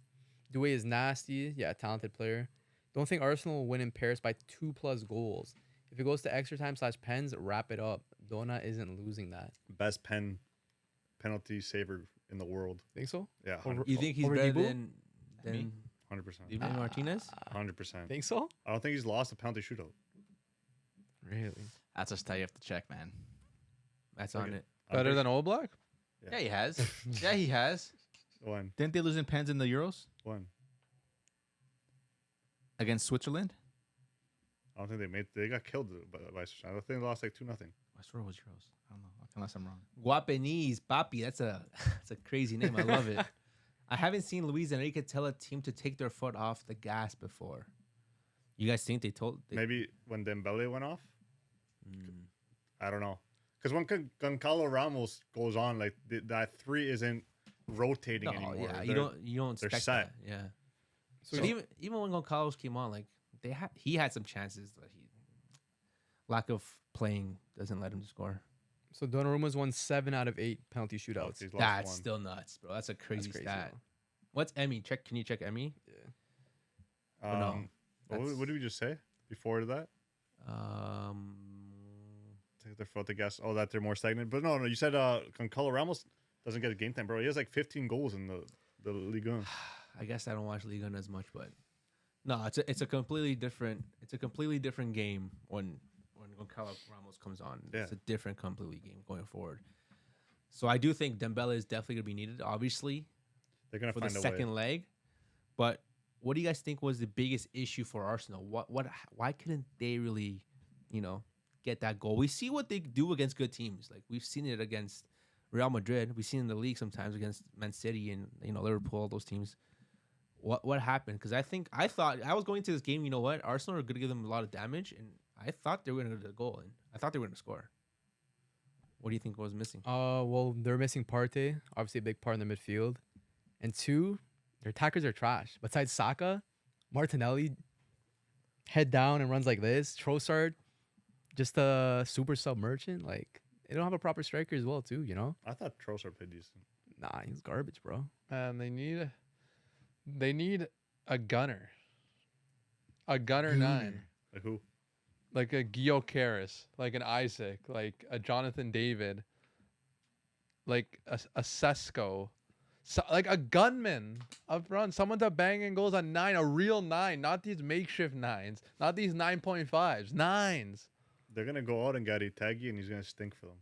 Doué is nasty. Yeah, talented player. Don't think Arsenal will win in Paris by 2+ goals. If it goes to extra time / pens, wrap it up. Dona isn't losing that. Best penalty saver in the world. Think so? Yeah, You think he's Over better Dibu? than 100%. Lamine Martinez? 100%. Think so? I don't think he's lost a penalty shootout. Really? That's a stat you have to check, man. That's Okay. on it. Better than Oblak? Yeah, he has. Yeah, he has. One. Didn't they lose in pens in the Euros against Switzerland? I don't think they got killed by Switzerland. I don't think they lost like 2-0. I swear it was Euros. I don't know, unless I'm wrong. Guapenese, Papi. That's a crazy name. I love it. I haven't seen Luis Enrique tell a team to take their foot off the gas before. You guys think they told? Maybe when Dembele went off. I don't know. Because when Goncalo Ramos goes on, like that 3 isn't rotating No, anymore. yeah, They're- you don't they're expect set. that. Yeah. So But even when Goncalves came on, like he had some chances, but lack of playing doesn't let him score. So Donnarumma's won 7 out of 8 penalty shootouts. He's lost That's one. still nuts, bro. That's a crazy, crazy, stat. bro. What's Emmy? Can you check Emmy? Yeah. no? What did we just say before that? Um, I think they're felt the guess. Oh, that they're more stagnant. But no. You said Concolo Ramos doesn't get a game time, bro. He has like 15 goals in the Ligue 1. I guess I don't watch Liga as much, but no, it's a completely different game when Goncalo Ramos comes on. Yeah. It's a different completely game going forward. So I do think Dembele is definitely gonna be needed, obviously, They're gonna for the find a second way. leg. But what do you guys think was the biggest issue for Arsenal? Why couldn't they really, get that goal? We see what they do against good teams. Like we've seen it against Real Madrid. We've seen it in the league sometimes against Man City and Liverpool, those teams. What happened? Because I thought I was going to this game. You know what? Arsenal are going to give them a lot of damage, and I thought they were going to get a goal, and I thought they were going to score. What do you think was missing? Well, they're missing Partey, obviously a big part in the midfield, and two, their attackers are trash. Besides Saka, Martinelli, head down and runs like this. Trossard, just a super sub merchant. Like they don't have a proper striker as well, too. I thought Trossard played decent. Nah, he's garbage, bro. And they need a gunner. A gunner 9. Like who? Like a Gio Caris, like an Isaac, like a Jonathan David, like a Sesko, like a gunman up front, someone to bang in goals on 9, a real 9, not these makeshift 9s, not these 9.5s, 9s. They're gonna go out and get Itagi, and he's gonna stink for them.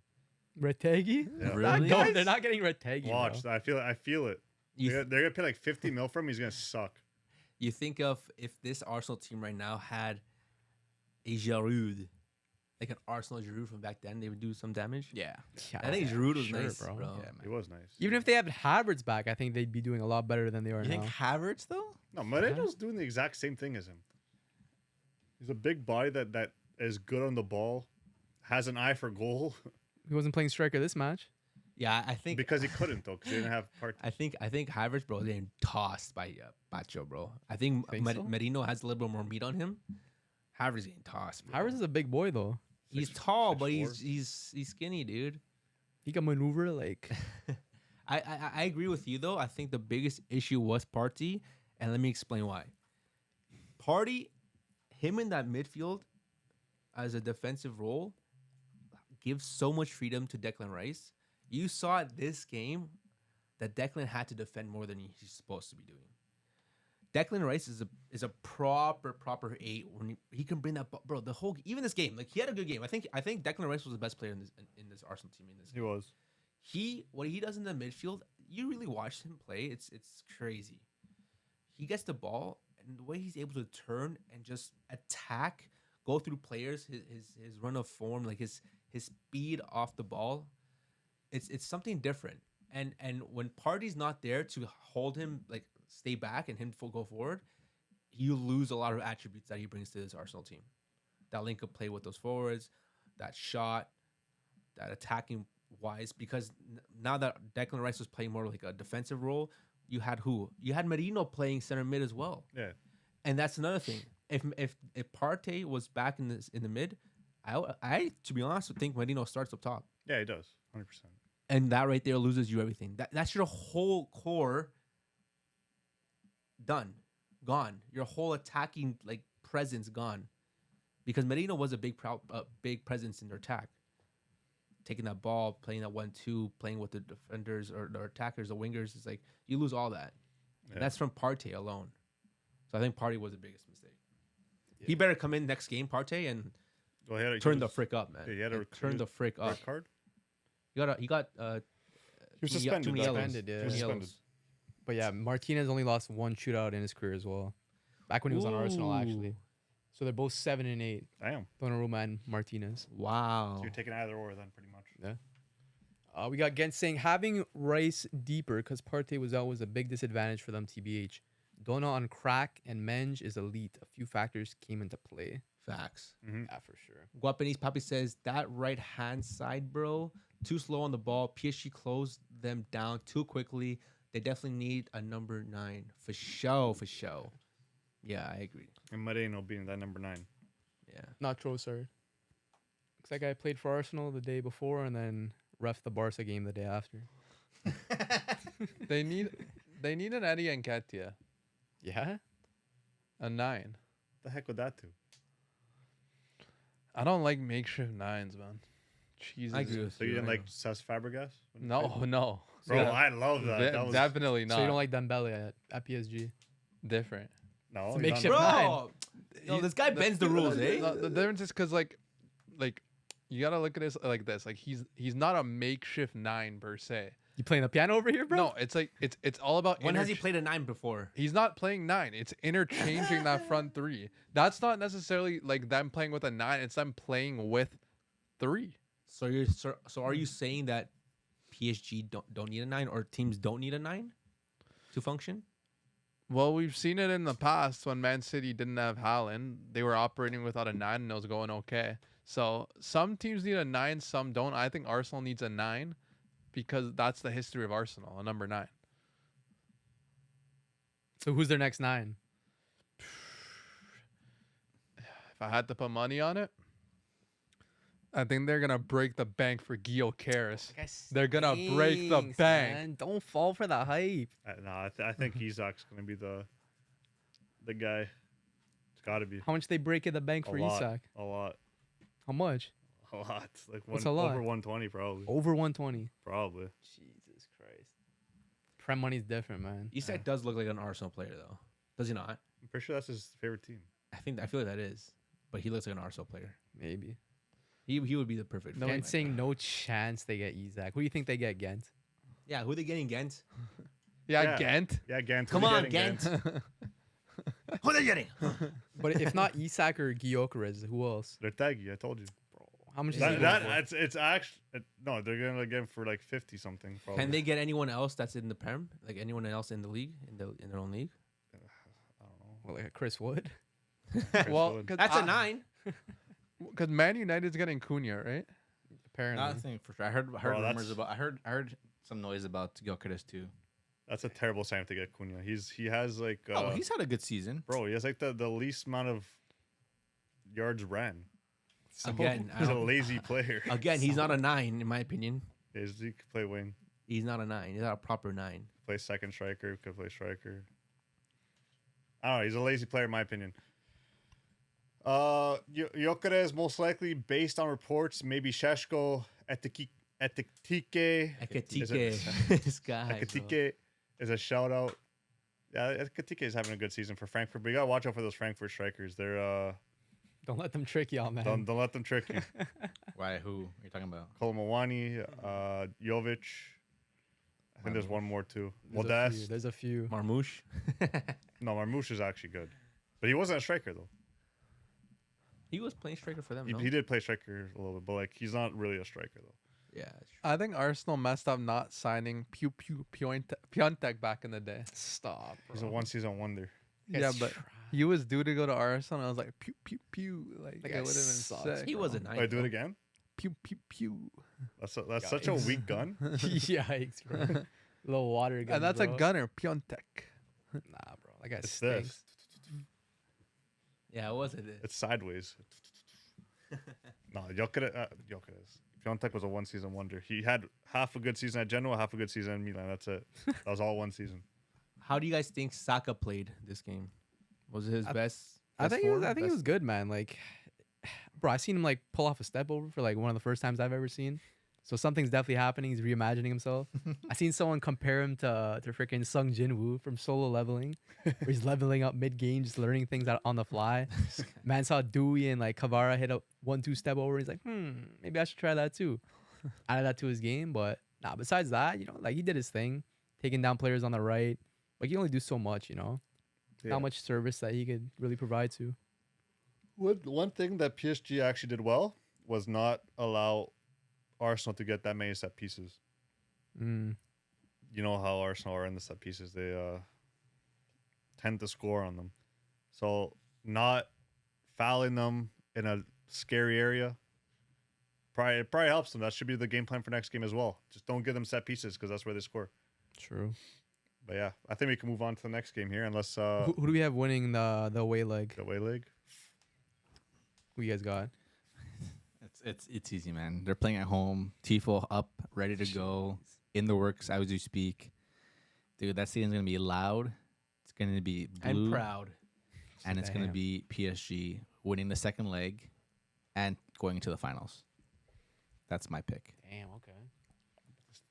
Retegui? Yeah. Really? No, they're not getting Retegui. Watch, Bro. I feel it. They're gonna pay like 50 mil for him. He's gonna suck. You think of if this Arsenal team right now had a Giroud, like an Arsenal Giroud from back then, they would do some damage. Yeah. I think Giroud was sure, nice, bro. bro. Yeah, man. He was nice. Even if they had Havertz back, I think they'd be doing a lot better than they are You now. think Havertz though? No, Moreno's doing the exact same thing as him. He's a big body that is good on the ball, has an eye for goal He wasn't playing striker this match. Yeah, I think because he couldn't though, because he didn't have part. I think Havertz, bro, is getting tossed by Bacho, bro. I think, Think so? Merino has a little bit more meat on him. Havertz getting tossed. Bro. Havertz is a big boy though. He's 6'4". tall, but he's skinny, dude. He can maneuver like. I agree with you though. I think the biggest issue was Partey, and let me explain why. Partey, him in that midfield as a defensive role gives so much freedom to Declan Rice. You saw it this game that Declan had to defend more than he's supposed to be doing. Declan Rice is a proper 8 when he can bring that bro. The whole even this game, like he had a good game. I think Declan Rice was the best player in this Arsenal team in this He game. was. What he does in the midfield, you really watch him play. It's crazy. He gets the ball and the way he's able to turn and just attack, go through players, his run of form, like his speed off the ball. It's something different. And when Partey's not there to hold him, like stay back and him go forward, you lose a lot of attributes that he brings to this Arsenal team. That link up play with those forwards, that shot, that attacking wise. Because now that Declan Rice was playing more like a defensive role, you had who? You had Merino playing center mid as well. Yeah. And that's another thing. If Partey was back in the mid, I to be honest would think Merino starts up top. Yeah, he does. 100%. And that right there loses you everything. That's your whole core done, gone. Your whole attacking like presence gone, because Merino was a big presence in their attack, taking that ball, playing that 1-2, playing with the defenders or the attackers, the wingers. It's like you lose all that. Yeah. And that's from Partey alone. So I think Partey was the biggest mistake. Yeah. He better come in next game, Partey, and Well, he turn the frick up, man. Yeah, he had a turn the frick up. red card. He got He was suspended. too many that's yellows. right. Suspended, yeah. He was Too many suspended. yellows. But yeah, Martinez only lost one shootout in his career as well. Back when he was on Arsenal, actually. Ooh. So they're both 7 and 8. Damn. Donnarumma and Martinez. Wow. So you're taking either or then, pretty much. We got Gent saying having Rice deeper because Partey was out was a big disadvantage for them. TBH. Donna on crack and Menge is elite. A few factors came into play. Facts. Mm-hmm. Yeah, for sure. Guapanese Papi says that right hand side, bro, too slow on the ball. PSG closed them down too quickly. They definitely need a number 9 for show. Yeah, I agree. And Moreno being that number 9. Yeah. Not Trossard. Because that guy played for Arsenal the day before and then ref the Barca game the day after. They need an Eddie Nketiah, Yeah? a 9. The heck would that do? I don't like makeshift nines, man. Jesus. I agree with So you you. didn't I like know. Cesc Fabregas? when you No, played? no. Bro, Yeah. I love that. That was Definitely not. So you don't like Dembele at PSG? different. no. It's a he's not makeshift that- nine. Bro, yo, this guy bends the rules, eh? The difference is because like you gotta look at this like this. Like he's not a makeshift nine per se. You playing the piano over here, bro? No, it's like it's all about. When has he played a 9 before? He's not playing nine. It's interchanging that front three. That's not necessarily like them playing with a nine. It's them playing with three. So are you saying that PSG don't need a 9 or teams don't need a 9 to function? Well, we've seen it in the past when Man City didn't have Haaland. They were operating without a 9 and it was going okay. So some teams need a 9, some don't. I think Arsenal needs a 9 because that's the history of Arsenal, a number 9. So who's their next 9? If I had to put money on it, I think they're going to break the bank for Guillaume Caris. They're going to break the bank. Man. Don't fall for the hype. No, I think Isak's gonna be the guy. It's got to be How much they break in the bank a for lot, Isak? a lot, How much? a lot. Like What's a lot? over 120 probably. Over 120. Probably. Jesus Christ. Prem money's different, man. Isak does look like an Arsenal player though. Does he not? I'm pretty sure that's his favorite team. I feel like that is. But he looks like an Arsenal player. Maybe. He would be the perfect fit. Gent saying no chance they get Isak. Who do you think they get, Gent? Yeah, who are they getting Ghent? Yeah, Ghent. Yeah, Gant. Come on, Ghent. Who are they getting? But if not Isak or Gyökeres, who else? They're taggy. I told you. How much is he That, going that for? it's actually no. They're gonna get him for like 50 something. Probably. Can they get anyone else that's in the Prem? Like anyone else in the league, in their own league? I don't know. Well, like Chris Wood? Well, Wood. That's a 9. because Man United's getting Cunha, right? Apparently. Nothing for sure. I heard Bro, rumors that's- about. I heard some noise about Gyökeres too. That's a terrible sign to get Cunha. He has like Oh, he's had a good season. bro. He has like the least amount of yards ran. So Again, he's a lazy player. Again, he's not a 9 in my opinion. He could play wing, He's not a 9. He's not a proper 9. play second striker, could play striker. I don't know. He's a lazy player in my opinion. Gyökeres most likely based on reports. Maybe Sheshko, Ekitike. Ekitike. This guy. bro. Ekitike is a shout out. Yeah, Ekitike is having a good season for Frankfurt, but you gotta watch out for those Frankfurt strikers. They're Don't let them trick y'all, man. don't let them trick you. Why? Who are you talking about? Kolomowani, Jovic. I think there's one more too. Modest. There's a few. Marmouche. No, Marmouche is actually good, but he wasn't a striker though. He was playing striker for them, He, no? he did play striker a little bit, but like he's not really a striker though. Yeah. It's true. I think Arsenal messed up not signing Piontek back in the day. Stop, bro. He's a one season wonder. Yeah, but he was due to go to Arsenal. And I was like, pew pew pew. Like That it guy would have been sucks, sick. He was a 9. Wait, do it though. again. Pew pew pew. That's such a weak gun. Yikes, bro. Little water gun. And that's bro. a gunner, Piontek. Nah, bro. That guy It's stinks. this. Yeah, it was it. It's sideways. No, Gyökeres. Piontek was a one season wonder. He had half a good season at Genoa, half a good season in Milan. That's it. That was all one season. How do you guys think Saka played this game? Was it his best? I think he was good, man. Like, bro, I seen him like pull off a step over for like one of the first times I've ever seen. So something's definitely happening. He's reimagining himself. I seen someone compare him to freaking Sung Jin-woo from Solo Leveling, where he's leveling up mid game, just learning things out on the fly. Man saw Dewey and like Kavara hit a 1-2 step over. He's like, maybe I should try that too. Added that to his game, but nah. Besides that, like he did his thing, taking down players on the right. Like he only do so much, Not much service that he could really provide to. One thing that PSG actually did well was not allow Arsenal to get that many set pieces. Mm. You know how Arsenal are in the set pieces. They tend to score on them. So not fouling them in a scary area probably helps them. That should be the game plan for next game as well. Just don't give them set pieces because that's where they score. True. But yeah, I think we can move on to the next game here unless Who do we have winning the away leg? the away league. Who you guys got? It's easy, man. They're playing at home. Tifo up, ready to go, in the works as we speak. Dude, that stadium's gonna be loud. It's gonna be blue. and proud. and it's going to Damn. be PSG winning the second leg and going into the finals. That's my pick. Damn. Okay.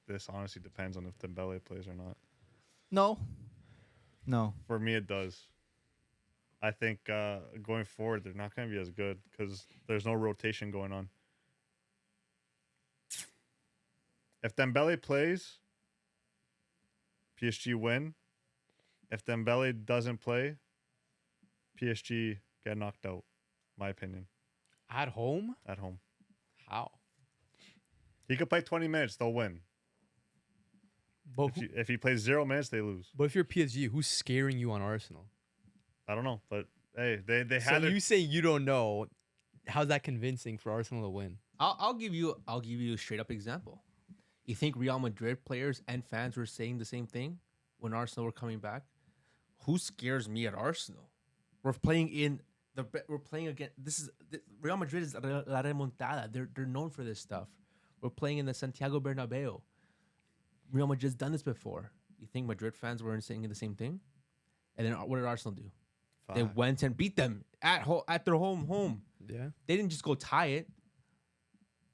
This honestly depends on if Dembele plays or not. No. For me, it does. I think going forward, they're not going to be as good because there's no rotation going on. If Dembele plays, PSG win. If Dembele doesn't play, PSG get knocked out. My opinion. At home? At home, How? he could play 20 minutes. They'll win. But If he plays 0 minutes, they lose. but if you're PSG, who's scaring you on Arsenal? I don't know, but hey, they So had it. you say you don't know. How's that convincing for Arsenal to win? I'll give you a straight up example. You think Real Madrid players and fans were saying the same thing when Arsenal were coming back? Who scares me at Arsenal? We're playing again. Real Madrid is la remontada. They're known for this stuff. We're playing in the Santiago Bernabeu. Real Madrid's done this before. You think Madrid fans weren't saying the same thing? And then what did Arsenal do? They Fuck. went and beat them at their home. Yeah. They didn't just go tie it.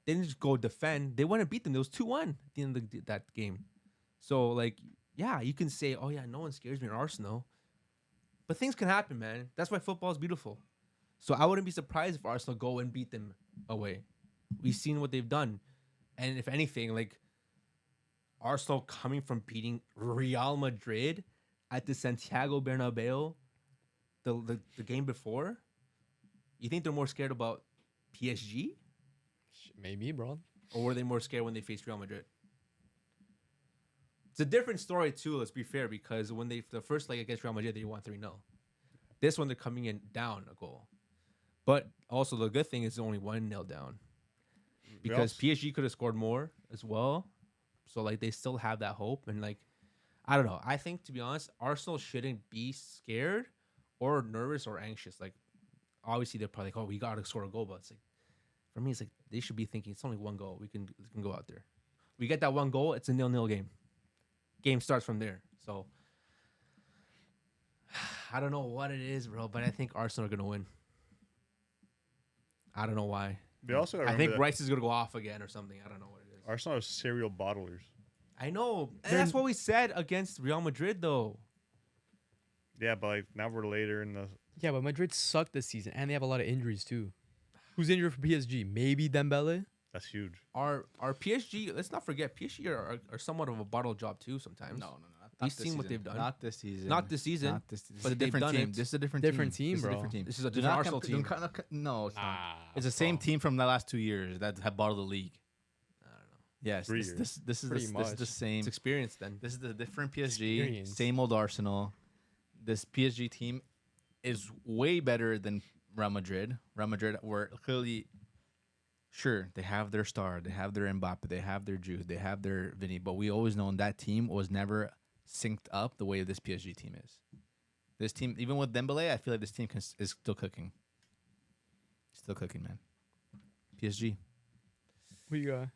They didn't just go defend. They went and beat them. It was 2-1 at the end of that game. So, like, yeah, you can say, oh, yeah, no one scares me in Arsenal. But things can happen, man. That's why football is beautiful. So I wouldn't be surprised if Arsenal go and beat them away. We've seen what they've done. And if anything, like, Arsenal coming from beating Real Madrid at the Santiago Bernabeu the game before, you think they're more scared about PSG? Maybe, bro. Or were they more scared when they faced Real Madrid? It's a different story, too, let's be fair, because when the first leg against Real Madrid, they won 3-0. This one, they're coming in down a goal. But also, the good thing is only 1-0 down. Because PSG could have scored more as well. So, like, they still have that hope. And, like, I don't know. I think, to be honest, Arsenal shouldn't be scared or nervous or anxious. Like, obviously, they're probably like, oh, we got to score a goal. But it's like, for me, it's like they should be thinking it's only one goal. We can go out there. We get that one goal, it's a 0-0 game. Game starts from there. So, I don't know what it is, bro, but I think Arsenal are going to win. I don't know why. They also gotta I remember think that Rice is going to go off again or something. I don't know what it is. Arsenal are serial bottlers. I know. And that's what we said against Real Madrid, though. Yeah, but like now we're later in the. Yeah, but Madrid sucked this season, and they have a lot of injuries too. Who's injured for PSG? Maybe Dembele. That's huge. Our PSG, let's not forget, PSG are somewhat of a bottle job, too, sometimes. No. We've seen what they've done. Not this season. Not this season. Not this. This but is a they've different done team. it. This is a different Different team, This is a bro. different team. This is a Do different not Arsenal team. No, it's not. Nah, It's the same team from the last 2 years that have bottled the league. I don't know. Yes, 3 this years. this is Pretty this is the much. same. It's experience, then. This is the different PSG, Experience. same old Arsenal. This PSG team is way better than Real Madrid. Real Madrid were clearly, sure, they have their star, they have their Mbappe, they have their Jude, they have their Vinny, but we always known that team was never synced up the way this PSG team is. This team, even with Dembele, I feel like this team is still cooking. Still cooking, man. PSG. Who you got?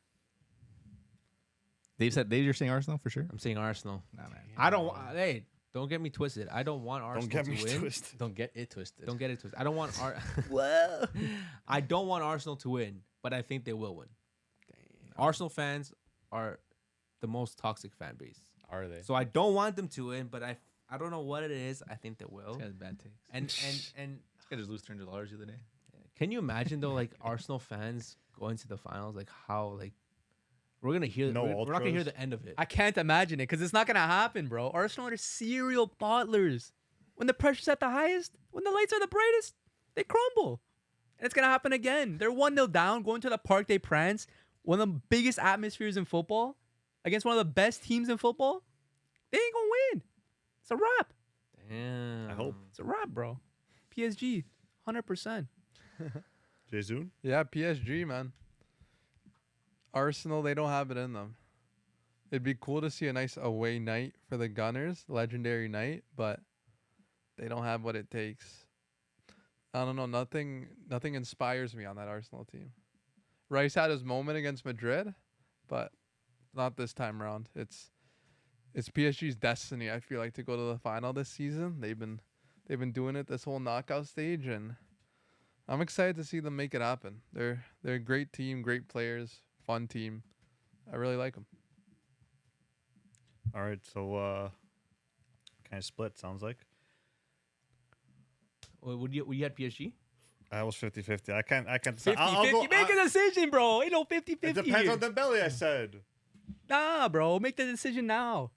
Dave, you're saying Arsenal for sure? I'm saying Arsenal. Nah, man. I don't want. Hey, don't get me twisted. I don't want Arsenal Don't get to me win. twisted. Don't get it twisted. Don't get it twisted. I don't want Whoa. I don't want Arsenal to win, but I think they will win. Arsenal fans are the most toxic fan base. Are they? So I don't want them to win, but I don't know what it is. I think they will. This guy's bad takes. And This guy just lose $300 the other day. can you imagine though, like Arsenal fans going to the finals, like how like we're gonna hear No we're not gonna hear ultras. the end of it. I can't imagine it because it's not gonna happen, bro. Arsenal are serial bottlers. When the pressure's at the highest, when the lights are the brightest, they crumble. And it's gonna happen again. They're 1-0 down, going to the Parc des Princes, one of the biggest atmospheres in football, against one of the best teams in football. They ain't gonna win. It's a wrap. Damn. I hope. It's a wrap, bro. PSG, 100%. Jason? Yeah, PSG, man. Arsenal, they don't have it in them. It'd be cool to see a nice away night for the Gunners, legendary night, but they don't have what it takes. I don't know. Nothing inspires me on that Arsenal team. Rice had his moment against Madrid, but not this time around. It's PSG's destiny, I feel like, to go to the final this season. They've They've been doing it this whole knockout stage, and I'm excited to see them make it happen. They're a great team, great players, fun team. I really like them. All right, so kind of split sounds like. Would you had PSG? I was 50-50. I can't decide. 50 I'll 50. Make a decision, bro. Ain't no 50 It 50. depends on Dembele, I said. Nah, bro. Make the decision now.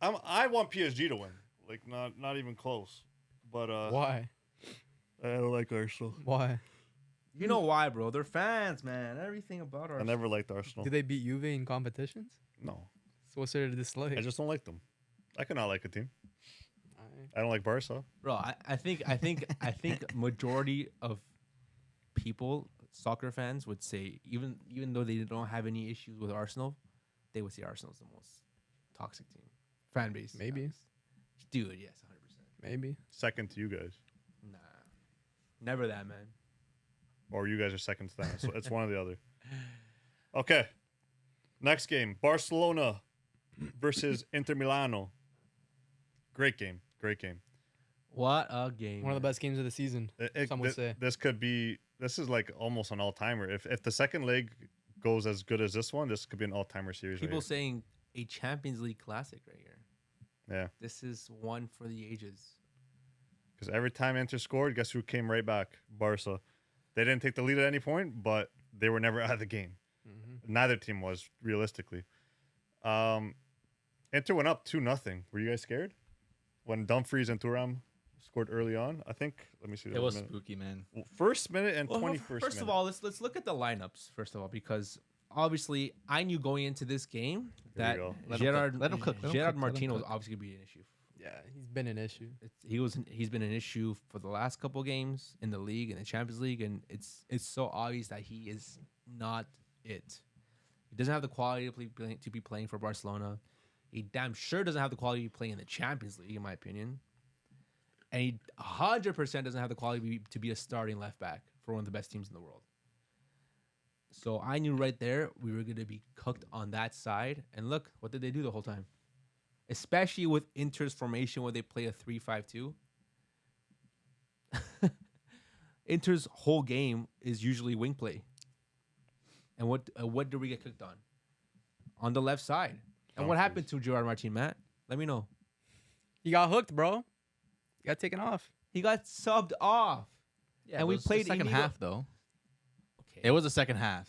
I want PSG to win. Like, not even close. But Why? I don't like Arsenal. Why? You know why, bro? They're fans, man. Everything about I our. never liked Arsenal. Do they beat Juve in competitions? No. So what's there to dislike? I just don't like them. I cannot like a team. Alright. I don't like Barca. Bro, I think majority of people, soccer fans, would say even though they don't have any issues with Arsenal, they would say Arsenal's the most toxic team, fan base. Maybe. Dude, yes, 100%. Maybe. Second to you guys. Nah, never that, man. Or you guys are second to them. So it's one or the other. Okay. Next game. Barcelona versus Inter Milano. Great game. Great game. What a game! One of the best games of the season. Some would say. This is like almost an all-timer. If the second leg goes as good as this one, this could be an all-timer series. People right saying a Champions League classic right here. here. Yeah. This is one for the ages. Because every time Inter scored, guess who came right back? Barca. They didn't take the lead at any point, but they were never out of the game. Mm-hmm. Neither team was, realistically. Inter went up 2-0. Were you guys scared? When Dumfries and Thuram scored early on? I think, let me see. It was spooky, man. First minute and Well, 21st minute. First of all, let's look at the lineups first of all, because obviously I knew going into this game we that go. Let him Gerard cook, let him cook, let him Gerard cook, let him Martino was cook. obviously gonna be an issue. Yeah, he's been an issue. He's been an issue for the last couple games in the league and the Champions League, and it's so obvious that he is not it. He doesn't have the quality to be playing for Barcelona. He damn sure doesn't have the quality to be playing in the Champions League, in my opinion. And he 100% doesn't have the quality to be a starting left back for one of the best teams in the world. So I knew right there we were going to be cooked on that side. And look, what did they do the whole time? Especially with Inter's formation where they play a 3-5-2. Inter's whole game is usually wing play. And what did we get cooked on? On the left side. And what happened to Gerard Martin, Matt? Let me know. He got hooked, bro. He got taken off. He got subbed off. Yeah, And it we was the played second Inigo. half though. Okay. It was the second half.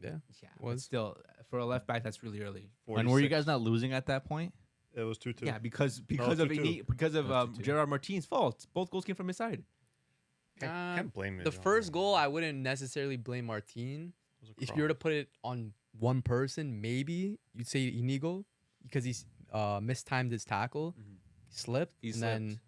Yeah. Yeah, was. but still, for a left back, that's really early. And were you 46. guys not losing at that point? It was 2-2. Yeah, because of 2-2. because of No, 2-2. Gerard Martin's fault. Both goals came from his side. Can't blame me. The first goal, I wouldn't necessarily blame Martin. If you were to put it on one person, maybe you'd say Inigo because he's mistimed his tackle, he slipped, He and then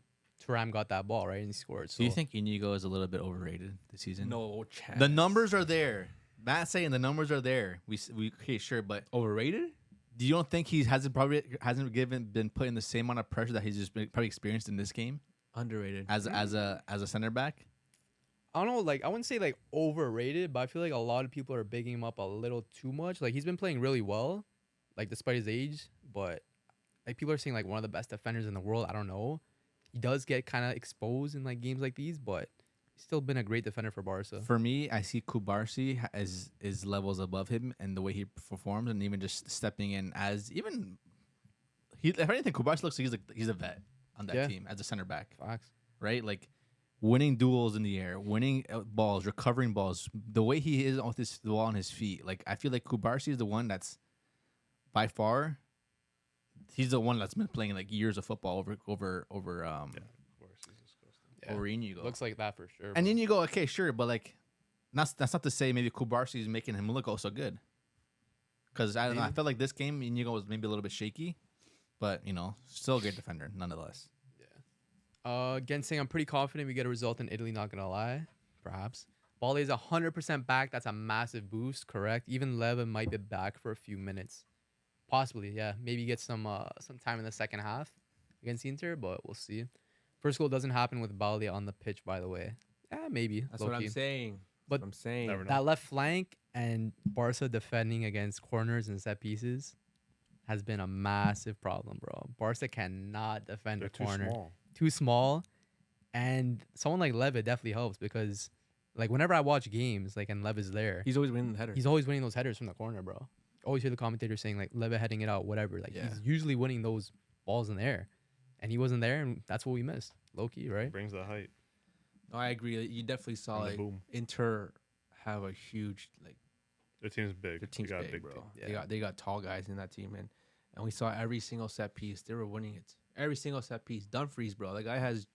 Thuram got that ball right and he scored. So Do you think Inigo is a little bit overrated this season? No chance. The numbers are there. Matt's saying the numbers are there. We okay, sure, but overrated? do you don't think he hasn't been put in the same amount of pressure that he's just probably experienced in this game Underrated. as a center back? I don't know, like I wouldn't say like overrated, but I feel like a lot of people are bigging him up a little too much. Like he's been playing really well, like despite his age, but like people are saying like one of the best defenders in the world. I don't know. He does get kind of exposed in like games like these, but he's still been a great defender for Barca. For me, I see Kubarsi as is levels above him and the way he performs, and even just stepping in as even he. If anything, Kubarsi looks like he's a vet on that Yeah. team as a center back, Facts. right? Like winning duels in the air, winning balls, recovering balls. The way he is with the ball on his feet, like I feel like Kubarsi is the one that's by far. He's the one that's been playing like years of football over over Inigo. Looks like that for sure. And bro. then you go, okay, sure, but like, that's not to say maybe Kubarsi is making him look also good. Because I don't know, I felt like this game Inigo was maybe a little bit shaky, but still a great defender nonetheless. Again, saying I'm pretty confident we get a result in Italy. Not gonna lie, perhaps. Balde is 100% back. That's a massive boost. Correct. Even Leva might be back for a few minutes, possibly. Yeah, maybe get some time in the second half against Inter, but we'll see. First goal doesn't happen with Balde on the pitch, by the way. Yeah, maybe. That's what I'm low-key. saying. But I'm saying. Never know. That left flank and Barca defending against corners and set pieces has been a massive problem, bro. Barca cannot defend They're a too corner. small. Too small, And someone like Lev, it definitely helps because, like, whenever I watch games, like, and Lev is there, He's always winning the header. he's always winning those headers from the corner, bro. Always hear the commentator saying, like, Lev heading it out, whatever. Like, Yeah. he's usually winning those balls in the air. And he wasn't there, and that's what we missed. Low key, right? Brings the height. No, I agree. You definitely saw And the like boom. Inter have a huge like Their team's big. their team's They got a big, big bro. team. They got tall guys in that team, and we saw every single set piece. They were winning it. Every single set piece. Dumfries, bro. That guy has,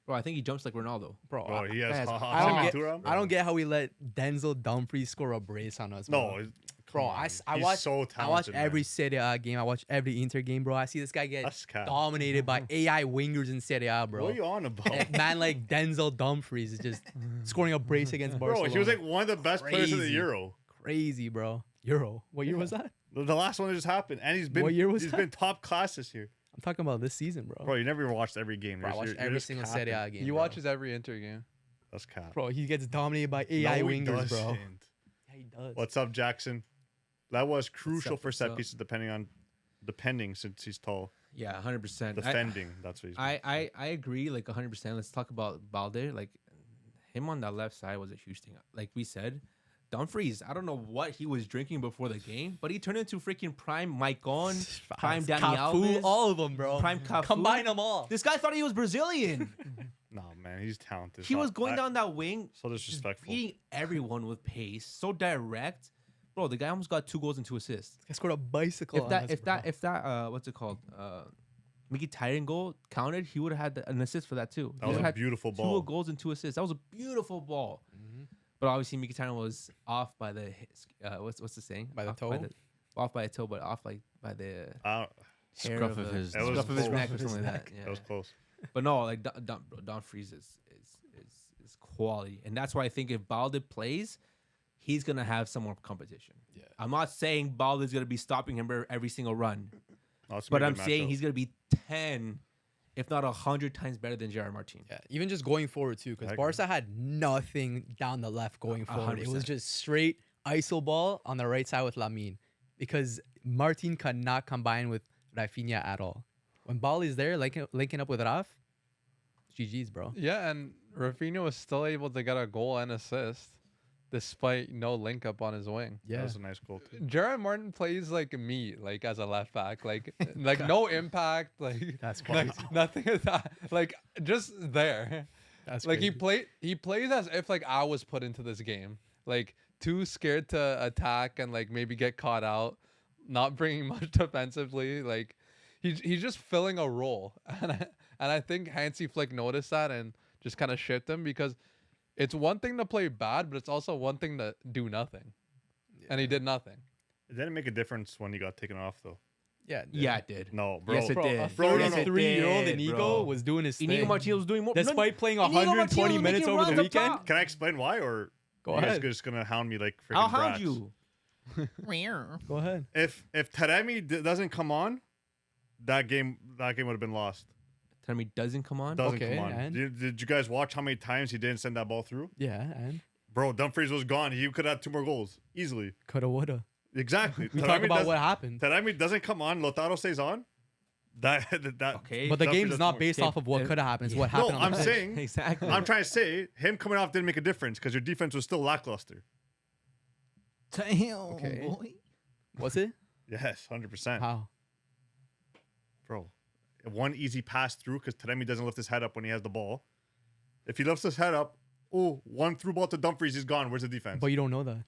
bro. I think he jumps like Ronaldo. Bro, Bro, he has guys, I don't get- Ventura? I don't get how we let Denzel Dumfries score a brace on us, bro. No, Bro, come on. I He's watch so I watch talented, man. every Serie A game. I watch every Inter game, bro. I see this guy get That's cap. dominated by AI wingers in Serie A, bro. What are you on about? And man like Denzel Dumfries is just scoring a brace against Bro, Barcelona. he was like one of the best players in the Crazy. Euro. Crazy, bro. Euro. What year was that? The last one that just happened, and he's been What year was he's that? been top class this year. I'm talking about this season, bro. Bro, you never even watched every game. Bro, I You're- watched you're every just single capping. Serie A game. He bro. watches every Inter game. That's cap. Bro, he gets dominated by AI No, he wingers, bro. doesn't. Yeah, he does. What's up, Jackson? That was crucial up, for what's set up? pieces, depending since he's tall. Yeah, 100%. Defending, that's what he's. I agree, like 100%. Let's talk about Balde. Like him on that left side was a huge thing. Like we said, Dumfries. I don't know what he was drinking before the game, but he turned into freaking prime Maicon, prime Dani Cafu, Alves, all of them, bro. prime Cafu. Combine them all. This guy thought he was Brazilian. No, man, he's talented. He was Not- going I- down that wing, So just disrespectful. beating everyone with pace, so direct. Bro, the guy almost got 2 goals and 2 assists. I scored a bicycle. If that what's it called? Mkhitaryan goal counted, he would have had an assist for that too. That He was would've a had beautiful 2 ball. goals and 2 assists. That was a beautiful ball. But obviously Mkhitaryan was off by the what's the saying? By the Off toe? off by a toe, but off like by the hair Scruff of the- his. That was scruff of his close. neck or something like that. That was Yeah. close. But no, like Dumfries is quality, and that's why I think if Balde plays, he's gonna have some more competition. Yeah. I'm not saying Balde's gonna be stopping him every single run, That's but gonna I'm be a saying matchup. he's gonna be 10, if not 100 times better than Gerard Martin. Yeah, even just going forward too, because I agree. Barca had nothing down the left going forward. It was 100%. just straight iso ball on the right side with Lamine, because Martin could not combine with Rafinha at all. When Bali's there, linking up with Raf, GG's, bro. Yeah, and Rafinha was still able to get a goal and assist despite no link up on his wing. That Yeah, was a nice goal too. Gerard Martin plays like me, like as a left back, like no impact, like that's crazy. nothing of that, like just there. That's Like crazy. he plays as if like I was put into this game, like too scared to attack and like maybe get caught out, not bringing much defensively. Like he's just filling a role, and I think Hansi Flick noticed that and just kind of shipped him, because it's one thing to play bad, but it's also one thing to do nothing, and he did nothing. It didn't make a difference when he got taken off though. Yeah, Yeah, it did. No, bro. Yes, it bro, did. a Bro, no, no. 33-year-old It did, Inigo bro. was doing his Inigo thing. Martinez was doing more. Despite playing Inigo Martinez 120 was minutes making over the runs up weekend. top. Can I explain why, or Go you guys ahead. just gonna hound me like freaking I'll hound brats? you. Go ahead. If Taremi doesn't come on, that game would have been lost. Tell me, doesn't come on. Doesn't Okay, come on. and? Did you guys watch how many times he didn't send that ball through? Yeah, and Bro, Dumfries was gone. He could have had 2 more goals easily. coulda, woulda. Exactly. We talk about what happened. Taremi doesn't come on. Lautaro stays on. That Okay. But the Dumfries game's doesn't not work. based off of what If- could have happened. It's what No, happened on I'm the pitch. saying exactly. I'm trying to say him coming off didn't make a difference because your defense was still lackluster. Damn, Okay. boy. Was it? Yes, 100%. How? Bro, one easy pass through because Taremi doesn't lift his head up when he has the ball. If he lifts his head up, one through ball to Dumfries, he's gone. Where's the defense? But you don't know that.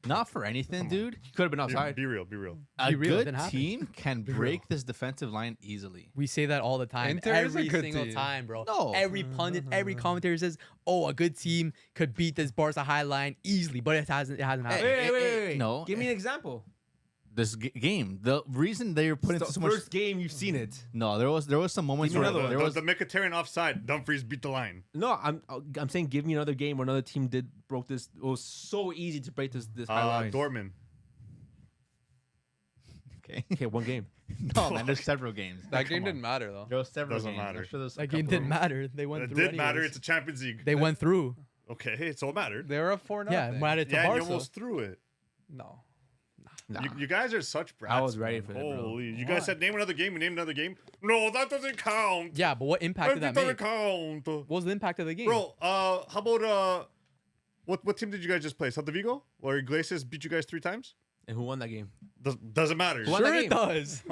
Not for anything, dude. He could have been Be- outside. Be real. Be real. A Be real, it good didn't happen. team can break this defensive line easily. We say that all the time. Inter is a Every good single team. time, bro. No. Every pundit, every commentator says, "Oh, a good team could beat this Barca high line easily," but it hasn't happened. Wait. No. Give me an example. This game, the reason they were put into It's so the much. first game you've seen it. No, there was some moments Give me where another one. there was The Mkhitaryan offside. Dumfries beat the line. No, I'm saying give me another game where another team broke this. It was so easy to break this high line. Dortmund. okay. Okay, one game. No, man, there's several games. That Come game on. didn't matter though. There was several Doesn't games. matter. I'm sure there's a That game couple didn't of- matter. They went It through. did matter. anyways. It's a Champions League. They went through. Okay, so it mattered. They were up 4-0. Yeah, mattered to Yeah, and you Barca. almost threw it. No. Nah. You guys are such brats. I was ready man. for that, bro. Holy, you What? guys said name another game. We named another game. No, that doesn't count. Yeah, but what impact did that doesn't make? count. What was the impact of the game? Bro, how about what team did you guys just play? Celta Vigo, where Iglesias beat you guys 3 times? And who won that game? Doesn't matter. Who won Sure that it game? does.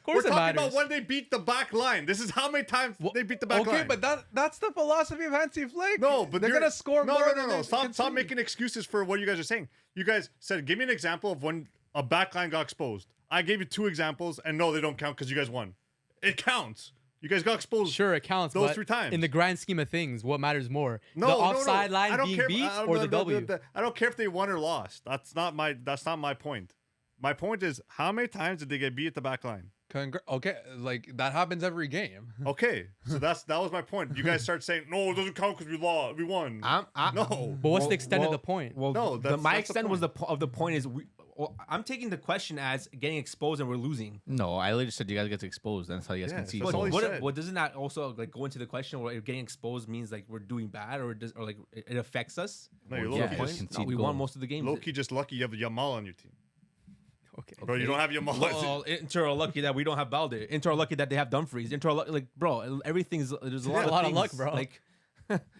Of course We're it talking matters. about when they beat the back line. This is how many times they beat the back line. Okay, but that's the philosophy of Hansi Flick. No, but they're you're- gonna score no, more. No, than no, they Stop concede. making excuses for what you guys are saying. You guys said, give me an example of when a back line got exposed. I gave you 2 examples, and no, they don't count because you guys won. It counts. You guys got exposed. Sure, it counts. Those but 3 times. in the grand scheme of things, what matters more? No, the no, offside no. I line don't being care- beat I- or the no, W? I don't care if they won or lost. That's not my point. My point is, how many times did they get beat at the back line? Okay, like that happens every game. Okay, so that was my point. You guys start saying, no, it doesn't count because we lost, we won. No. But what's the extent of the point? Well, No, that's my the extent was the point is I'm taking the question as getting exposed and we're losing. No, I literally said you guys get exposed. That's how you guys Yeah, concede. that's But all he said. what doesn't that also like go into the question where getting exposed means like we're doing bad or like it affects us? No, you're Yeah, low-key yeah. just, Concede No, we goal. won most of the games. low-key just lucky you have Yamal on your team. Okay. Bro, you don't have Yamal. Well, Inter are lucky that we don't have Balde. Inter are lucky that they have Dumfries. Inter are like bro, everything's there's a lot, a lot of things, luck, bro. Like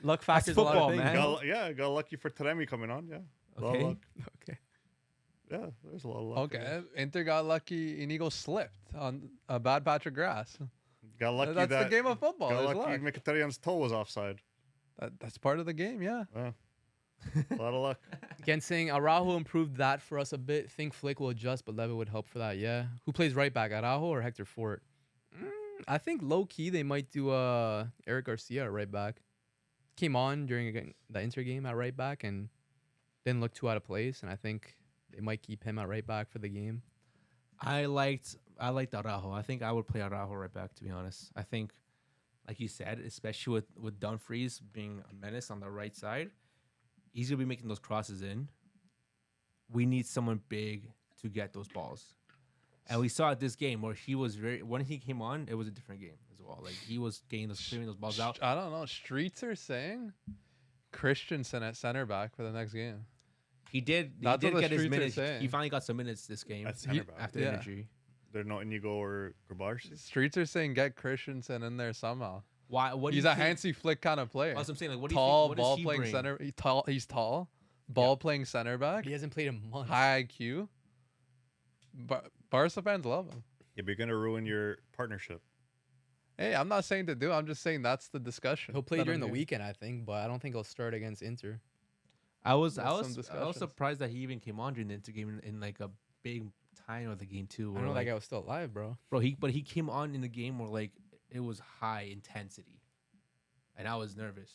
Luck factors a lot football, of things. man. Got lucky for Taremi coming on. Yeah. A lot of Okay. luck. Okay. Yeah, there's a lot of luck. Okay, Inter got lucky. Inigo slipped on a bad patch of grass. Got lucky That's that the game of football. got There's lucky luck. Mkhitaryan's toe was offside. That's part of the game. Yeah. Yeah. A lot of luck. Again, saying Araujo improved that for us a bit. Think Flick will adjust, but Levitt would help for that. Yeah. Who plays right back, Araujo or Hector Fort? I think low key they might do Eric Garcia at right back. Came on during the Inter game at right back and didn't look too out of place, and I think they might keep him at right back for the game. I liked Araujo. I think I would play Araujo right back, to be honest. I think, like you said, especially with Dumfries being a menace on the right side, he's gonna be making those crosses in. We need someone big to get those balls. And we saw at this game where he was when he came on, it was a different game as well. Like he was clearing those balls out. I don't know. Streets are saying Christensen at center back for the next game. He did That's what the get his streets are minutes. saying. He finally got some minutes this game That's center back. after Yeah. injury. There's no Inigo or Grabarsi. Streets are saying get Christensen in there somehow. Why? What do He's you a think? Hansi Flick kind of player. That's what I'm saying. Like, what do Tall, you think? What ball does he playing bring? center. He's tall. Ball playing center back. He hasn't played in months. High IQ. Barca fans love him. Yeah, but you're gonna ruin your partnership. Hey, I'm not saying to do. I'm just saying that's the discussion. He'll play that during I'm the hearing. weekend, I think, but I don't think he'll start against Inter. I was There's some I was discussions. surprised that he even came on during the Inter game in like a big time of the game too. I where, know that like, guy was still alive, bro. bro. He came on in the game where like it was high intensity, and I was nervous,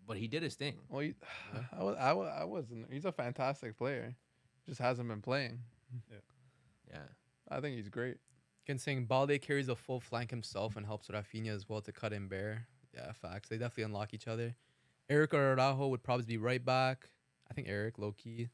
but he did his thing. Well, I wasn't. He's a fantastic player. Just hasn't been playing. Yeah. I think he's great. Again, saying Balde carries a full flank himself and helps Rafinha as well to cut in bare. Yeah, facts. They definitely unlock each other. Eric or Araujo would probably be right back. I think Eric, low key.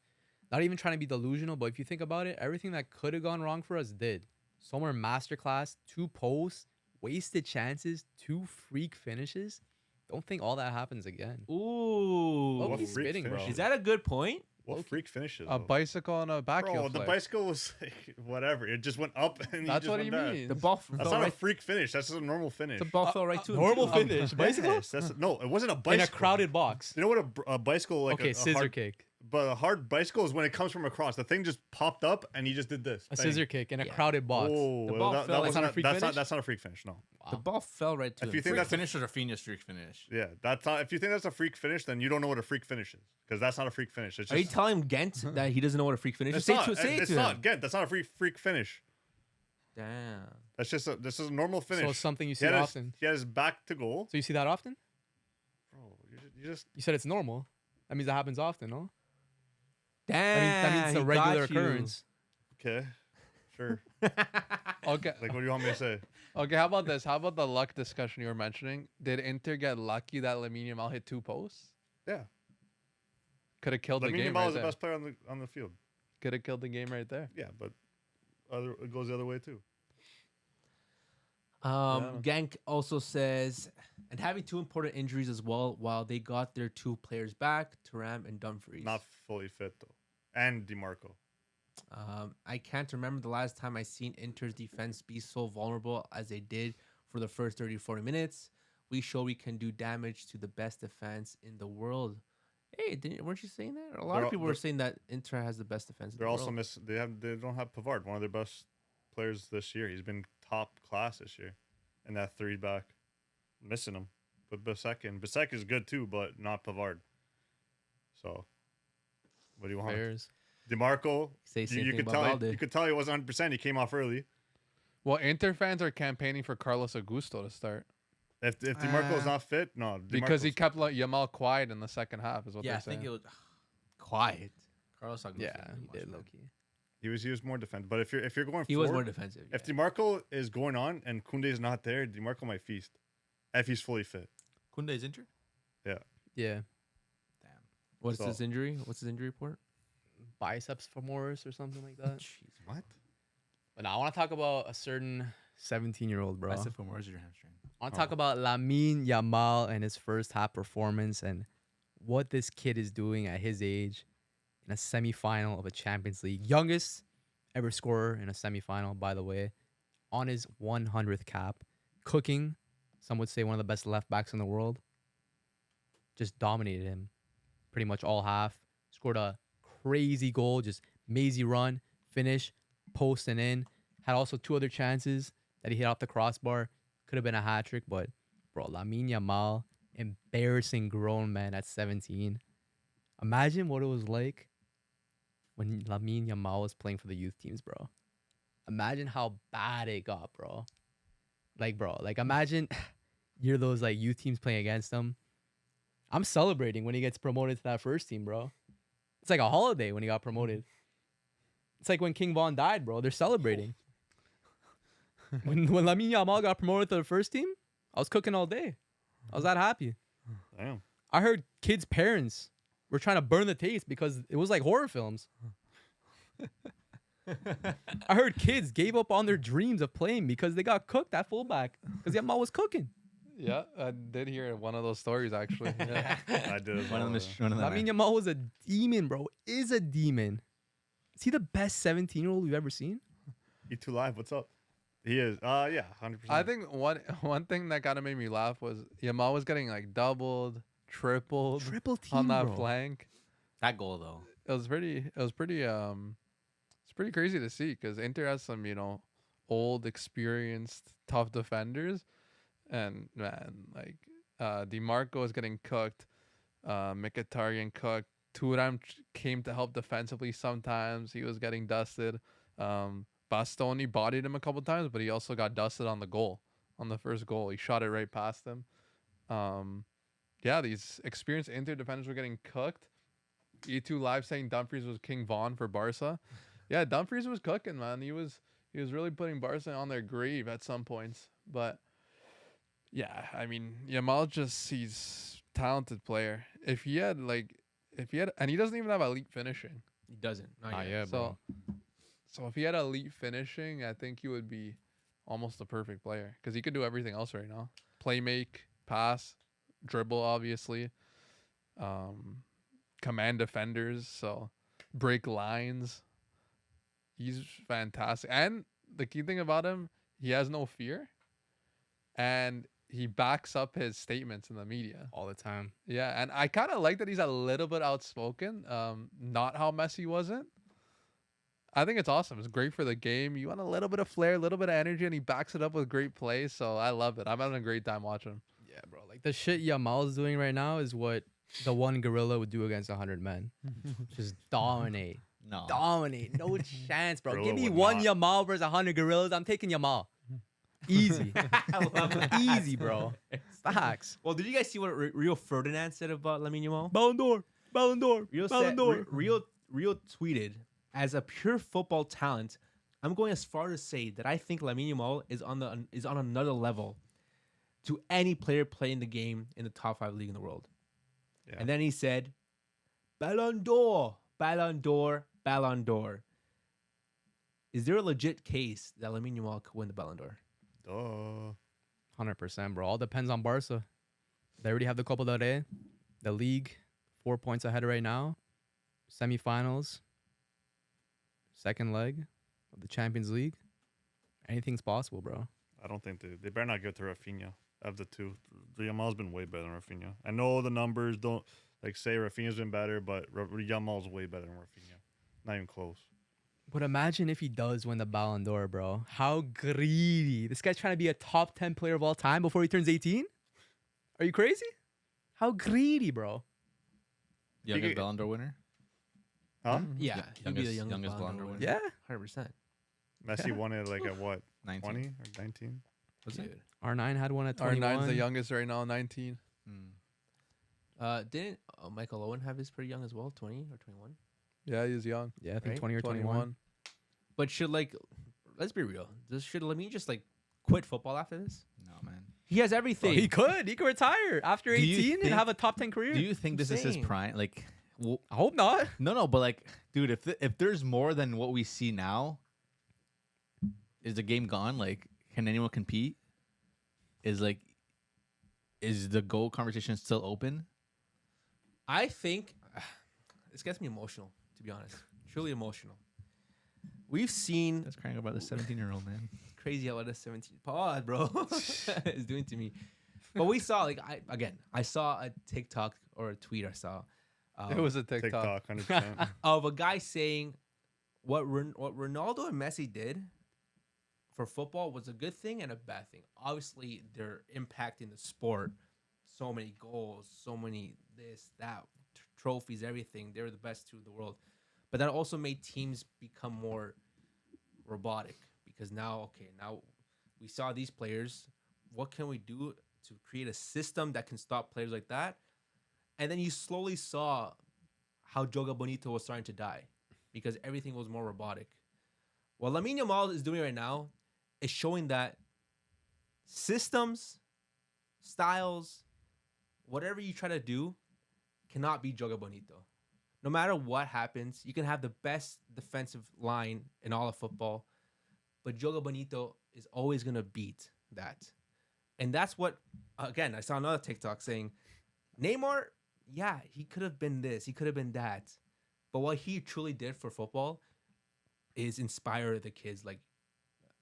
Not even trying to be delusional, but if you think about it, everything that could have gone wrong for us did. Somewhere masterclass, 2 posts, wasted chances, 2 freak finishes. Don't think all that happens again. Ooh. Low What key freak spitting, bro. finish Is that a good point? What freak finishes? A though? bicycle and a back Bro, heel the flick. bicycle was like, whatever. It just went up and That's just what went he down. means. The ball That's fell not a right. freak finish. That's just a normal finish. The ball fell right to him. Normal too. finish. Bicycle? Yes, no, it wasn't a bicycle. In a crowded box. You know what a bicycle like Okay, a scissor hard, kick. But a hard bicycle is when it comes from across. The thing just popped up and he just did this. A Bang. scissor kick in a Yeah. crowded box. Oh, The ball that, fell. that That's wasn't not a freak finish? that's not a freak finish. No. The ball fell right to If him. you think Freak that's a, finish or Rafinha's streak finish? yeah, that's not. If you think that's a freak finish, then you don't know what a freak finish is because that's not a freak finish. It's Are you just telling Gent that he doesn't know what a freak finish is? it's Say not. it to, say it It's to not. him. Again, that's not a freak finish. Damn. That's just this is a normal finish. So it's something you He see had his- often. He has his back to goal. So you see that often? Bro, you just You said it's normal. That means that happens often, no? Damn. That means it's a he regular got you. occurrence. okay. Sure. Okay. Like, what do you want me to say? Okay. How about this? How about the luck discussion you were mentioning? Did Inter get lucky that Lamine Yamal hit 2 posts? Yeah. Could have killed the Lamine game Yamal right is the there. best player on the field. Could have killed the game right there. Yeah, but it goes the other way too. Gank also says, and having 2 important injuries as well, while they got their 2 players back, Thuram and Dumfries. Not fully fit though, and DeMarco. I can't remember the last time I seen Inter's defense be so vulnerable as they did for the first 30 40 minutes. We show we can do damage to the best defense in the world. Hey, weren't you saying that? A lot They're of people all- were saying that Inter has the best defense in They're the also world. they don't have Pavard, one of their best players this year. He's been top class this year, in that 3-back. Missing him. Put Bisek in. Bisek is good too, but not Pavard. So, what do you want? Bears. DeMarco, Say same you thing could about tell. Valde. You could tell he wasn't 100%. He came off early. Well, Inter fans are campaigning for Carlos Augusto to start If DeMarco's not fit, no. because he DeMarco's- kept Yamal quiet in the second half. Is what Yeah, they're I think saying. it was quiet. Carlos Augusto Yeah, didn't do he much, did man. low key. he was more defensive. But if you're going He forward, was more defensive. if yeah. DeMarco is going on and Koundé's not there, DeMarco might feast. If he's fully fit. Kunde's injured. Yeah, Damn. What's So- his injury? What's his injury report? biceps femoris or something like that. Jeez. What? But now I want to talk about a certain 17-year-old, bro. Bicep femoris or your hamstring. I want to talk about Lamine Yamal and his first half performance and what this kid is doing at his age in a semifinal of a Champions League. Youngest ever scorer in a semifinal, by the way, on his 100th cap. Cooking, some would say one of the best left backs in the world. Just dominated him pretty much all half. Scored a crazy goal, just mazy run, finish, post and in. Had also 2 other chances that he hit off the crossbar. Could have been a hat trick, but bro, Lamine Yamal, embarrassing grown man at 17. Imagine what it was like when Lamine Yamal was playing for the youth teams, bro. Imagine how bad it got, bro. Like, bro, like imagine you're those like youth teams playing against him. I'm celebrating when he gets promoted to that first team, bro. It's like a holiday when he got promoted. It's like when King Von died, bro. They're celebrating. when Lamine Yamal got promoted to the first team, I was cooking all day. I was that happy. Damn. I heard kids' parents were trying to burn the taste because it was like horror films. I heard kids gave up on their dreams of playing because they got cooked at fullback because Yamal was cooking. Yeah, I did hear one of those stories actually. Yeah. I did as One well. of them. One of them. Lamine Yamal was a demon, bro. Is a demon. Is he the best 17-year-old we've ever seen? E2 Live, what's up? He is. Yeah, 100%. I think one thing that kind of made me laugh was Yamal was getting like doubled, tripled Triple team, on that bro. flank. That goal though. It was pretty. It's pretty crazy to see because Inter has some old, experienced, tough defenders, and man, like DeMarco was getting cooked, Mkhitaryan cooked. Thuram came to help defensively sometimes. He was getting dusted. Bastoni bodied him a couple times, but he also got dusted on the goal. On the first goal, he shot it right past him. Yeah, these experienced Inter defenders were getting cooked. E2 Live saying Dumfries was King Von for Barca. Yeah, Dumfries was cooking, man. He was really putting Barca on their grave at some points. But yeah, I mean, Yamal he's talented player. If he had, and he doesn't even have elite finishing. He doesn't. Not Not yet. yet, bro. So if he had elite finishing, I think he would be almost the perfect player because he could do everything else right now. Play make, pass, dribble, obviously. Command defenders, so break lines. He's fantastic. And the key thing about him, he has no fear. And he backs up his statements in the media. All the time. Yeah, and I kind of like that he's a little bit outspoken. Not how Messi wasn't. I think it's awesome. It's great for the game. You want a little bit of flair, a little bit of energy, and he backs it up with great plays. So I love it. I'm having a great time watching him. Yeah, bro. Like the shit Yamal's doing right now is what the one gorilla would do against 100 men. Just dominate. No. Dominate. No chance, bro. Gorilla Give me would one not. Yamal versus 100 gorillas. I'm taking Yamal. Easy. Easy, bro. Facts. Well, did you guys see what Rio Ferdinand said about Lamine Yamal? Ballon d'Or. Ballon d'Or. Rio Ballon said, d'Or. Rio tweeted, as a pure football talent, I'm going as far to say that I think Lamine Yamal is on another level to any player playing the game in the top 5 league in the world. Yeah. And then he said, Ballon d'Or, Ballon d'Or, Ballon d'Or. Is there a legit case that Lamine Yamal could win the Ballon d'Or? Duh. 100%, bro. All depends on Barca. They already have the Copa del Rey, the league, 4 points ahead right now. Semifinals. second leg of the Champions League, anything's possible, bro. I don't think they better not give it to Rafinha. Of the two, Yamal's been way better than Rafinha. I know the numbers don't say Rafinha's been better, but Yamal's way better than Rafinha. Not even close. But imagine if he does win the Ballon d'Or, bro. How greedy. This guy's trying to be a top 10 player of all time before he turns 18? Are you crazy? How greedy, bro. Youngest Ballon d'Or winner. Huh? Yeah, he'd be the youngest Ballon d'Or Ballon d'Or winner. Yeah. 100%. Messi won it at what? 19. 20 or 19? Was it? R9 had one at 21. R9's the youngest right now, 19. Didn't Michael Owen have his pretty young as well, 20 or 21? Yeah, he's young. Yeah, I think Right? 20 or 21. But should let's be real. Should Lamine just quit football after this? No, man. He has Oh, everything. he could retire after Do you 18 and think- have a top 10 career. Do you think this is his saying. prime? Like, well, I hope not. no, but dude, if there's more than what we see now, is the game gone? Like, can anyone compete? Is the goal conversation still open? I think this gets me emotional, to be honest. Truly emotional. We've seen That's crying about the 17-year-old man. crazy how what a 17 pause, bro, is doing to me. But we saw I saw a TikTok or a tweet I saw. It was a TikTok. 100%. Of a guy saying what Ronaldo and Messi did for football was a good thing and a bad thing. Obviously, they're impacting the sport. So many goals, so many this, that, trophies, everything. They're the best two in the world. But that also made teams become more robotic because now we saw these players. What can we do to create a system that can stop players like that? And then you slowly saw how Joga Bonito was starting to die because everything was more robotic. What Lamine Yamal is doing right now is showing that systems, styles, whatever you try to do cannot be Joga Bonito. No matter what happens, you can have the best defensive line in all of football, but Joga Bonito is always going to beat that. And that's what, again, I saw another TikTok saying, Neymar, yeah, he could have been this, he could have been that. But what he truly did for football is inspire the kids like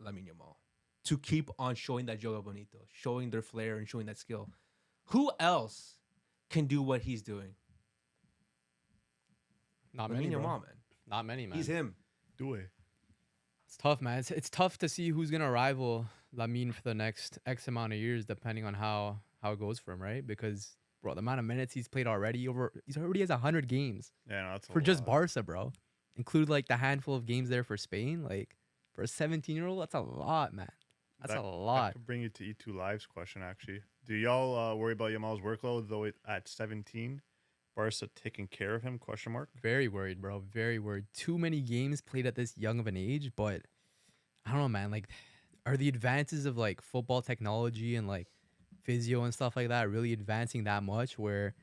Lamine Yamal to keep on showing that Joga Bonito, showing their flair and showing that skill. Who else can do what he's doing? Not Lamine many, bro. Yamal, man. Not many, man. He's him. Do it. It's tough, man. It's tough to see who's gonna rival Lamine for the next X amount of years, depending on how it goes for him, right? Because bro, the amount of minutes he's played already he's already has 100 games Yeah, no, that's a for just lot. Barca, bro. Include the handful of games there for Spain. For a 17-year-old, that's a lot, man. That's a That lot. could bring you to E2 Live's question, actually. Do y'all worry about Yamal's workload, though at 17, Barca taking care of him, question mark? Very worried, bro. Very worried. Too many games played at this young of an age, but I don't know, man. Are the advances of football technology and physio and stuff like that really advancing that much where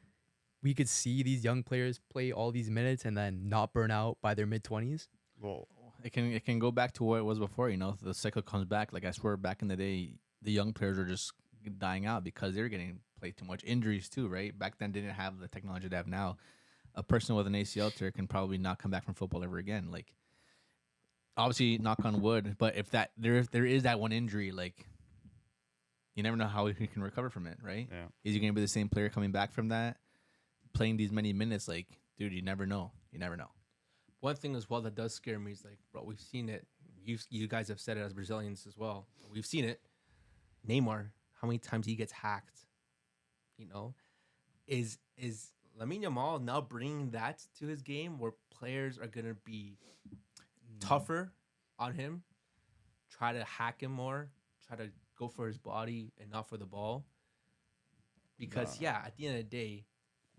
we could see these young players play all these minutes and then not burn out by their mid-20s? Well, It can go back to what it was before. The cycle comes back. I swear, back in the day, the young players were just dying out because they were getting played too much. Injuries too, right? Back then, didn't have the technology they have now. A person with an ACL tear can probably not come back from football ever again. Obviously, knock on wood. But if there is that one injury, you never know how he can recover from it, right? yeah. Is he going to be the same player coming back from that, playing these many minutes? Dude, you never know. You never know. One thing as well that does scare me is bro, we've seen it. You guys have said it as Brazilians as well. We've seen it. Neymar, how many times he gets hacked? Is Lamine Yamal now bringing that to his game where players are gonna be tougher on him, try to hack him more, try to go for his body and not for the ball? Because at the end of the day,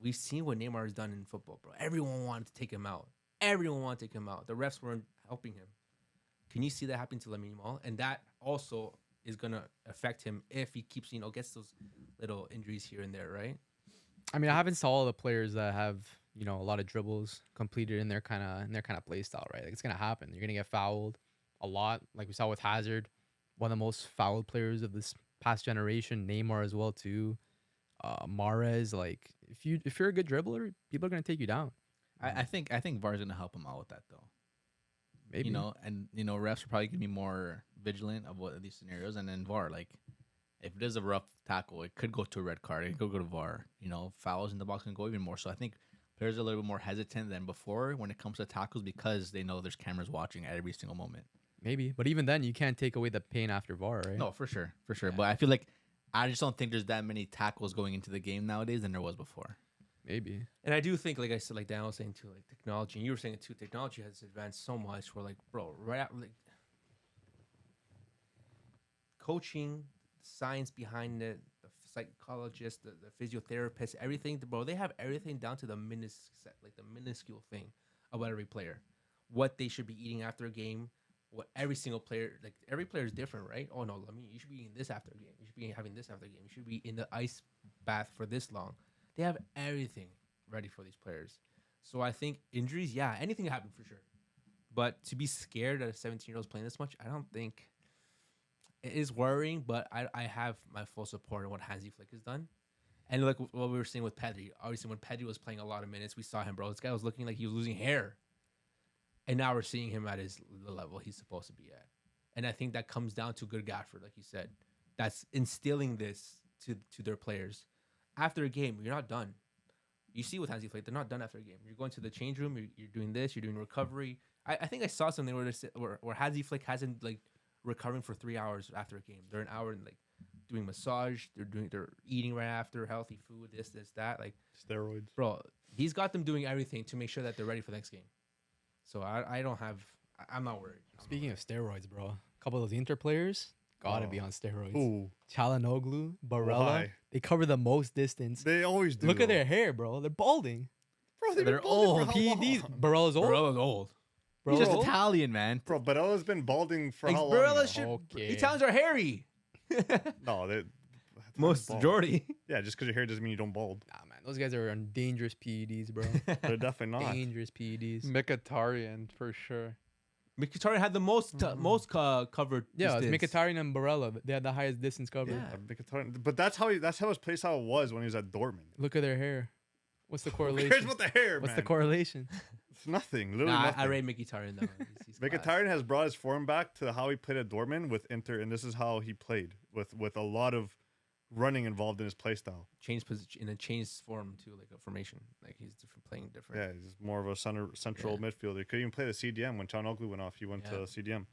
we've seen what Neymar has done in football, bro. Everyone wanted to take him out. Everyone wanted to take him out. The refs weren't helping him. Can you see that happening to Lamine Yamal? And that also is gonna affect him if he keeps, gets those little injuries here and there, right? I mean, I haven't saw all the players that have, a lot of dribbles completed in their kind of play style, right? It's gonna happen. You're gonna get fouled a lot, like we saw with Hazard, one of the most fouled players of this past generation. Neymar as well too. Mahrez, if you're a good dribbler, people are gonna take you down. I think VAR's gonna help him out with that though, Maybe. You know, and refs are probably gonna be more vigilant of what these scenarios, and then VAR. Like, if it is a rough tackle, it could go to a red card. It could go to VAR. You know, fouls in the box can go even more. So I think players are a little bit more hesitant than before when it comes to tackles because they know there's cameras watching at every single moment. Maybe. But even then, you can't take away the pain after VAR, right? No, for sure. But I feel like I just don't think there's that many tackles going into the game nowadays than there was before. Maybe. And I do think, like I said, like Dan was saying too, like technology, and you were saying it too, technology has advanced so much. We're like, bro, like coaching, science behind it, the psychologist, the physiotherapist, everything, bro, they have everything down to the minuscule thing about every player, what they should be eating after a game, what every single player, like every player is different, right? Oh no, I mean, you should be eating this after a game. You should be having this after a game. You should be in the ice bath for this long. They have everything ready for these players. So I think injuries, yeah, anything can happen for sure. But to be scared that a 17-year-old's playing this much, I don't think it is worrying, but I have my full support on what Hansi Flick has done. And like what we were saying with Pedri, obviously when Pedri was playing a lot of minutes, we saw him, bro. This guy was looking like he was losing hair. And now we're seeing him at the level he's supposed to be at. And I think that comes down to good Gafford, like you said. That's instilling this to their players. After a game, you're not done. You see with Hansi Flick, they're not done after a game. You're going to the change room, you're doing this, you're doing recovery. I think I saw something where Hansi Flick hasn't like recovering for 3 hours after a game. They're an hour and like doing massage, they're eating right after, healthy food, this, that. Like Steroids. bro, he's got them doing everything to make sure that they're ready for the next game. So I'm not worried. Speaking of steroids, bro, a couple of those Inter players gotta be on steroids. Ooh, Çalhanoğlu, Barella, Why? they cover the most distance. they always do. Look at though. their hair, bro. They're balding. Bro, they've They're been balding old. for how PEDs. long? Barella's old. Barella's old. He's Barella's just old? Italian, man. Bro, Barella's been balding for Like, how long? Barella now? should. Okay. Italians are hairy. No, they Most bald. majority. Yeah, just because your hair doesn't mean you don't bald. Nah, man, those guys are on dangerous PEDs, bro. They're definitely not. Dangerous PEDs. Mkhitaryan for sure. Mkhitaryan had the most covered. Yeah, it's distance. Mkhitaryan and Barella. They had the highest distance covered. Yeah. But that's how his play style was when he was at Dortmund. Look at their hair. What's the Who correlation? cares about the hair, What's man? the correlation? It's nothing. Literally Nah, nothing. I rate Mkhitaryan though. He's class. Mkhitaryan has brought his form back to how he played at Dortmund with Inter, and this is how he played with a lot of running involved in his play style. Changed position in a changed form too, like a formation. Like he's playing different. Yeah, he's more of a central midfielder. He could even play the CDM when Çalhanoğlu went off. He went to CDM.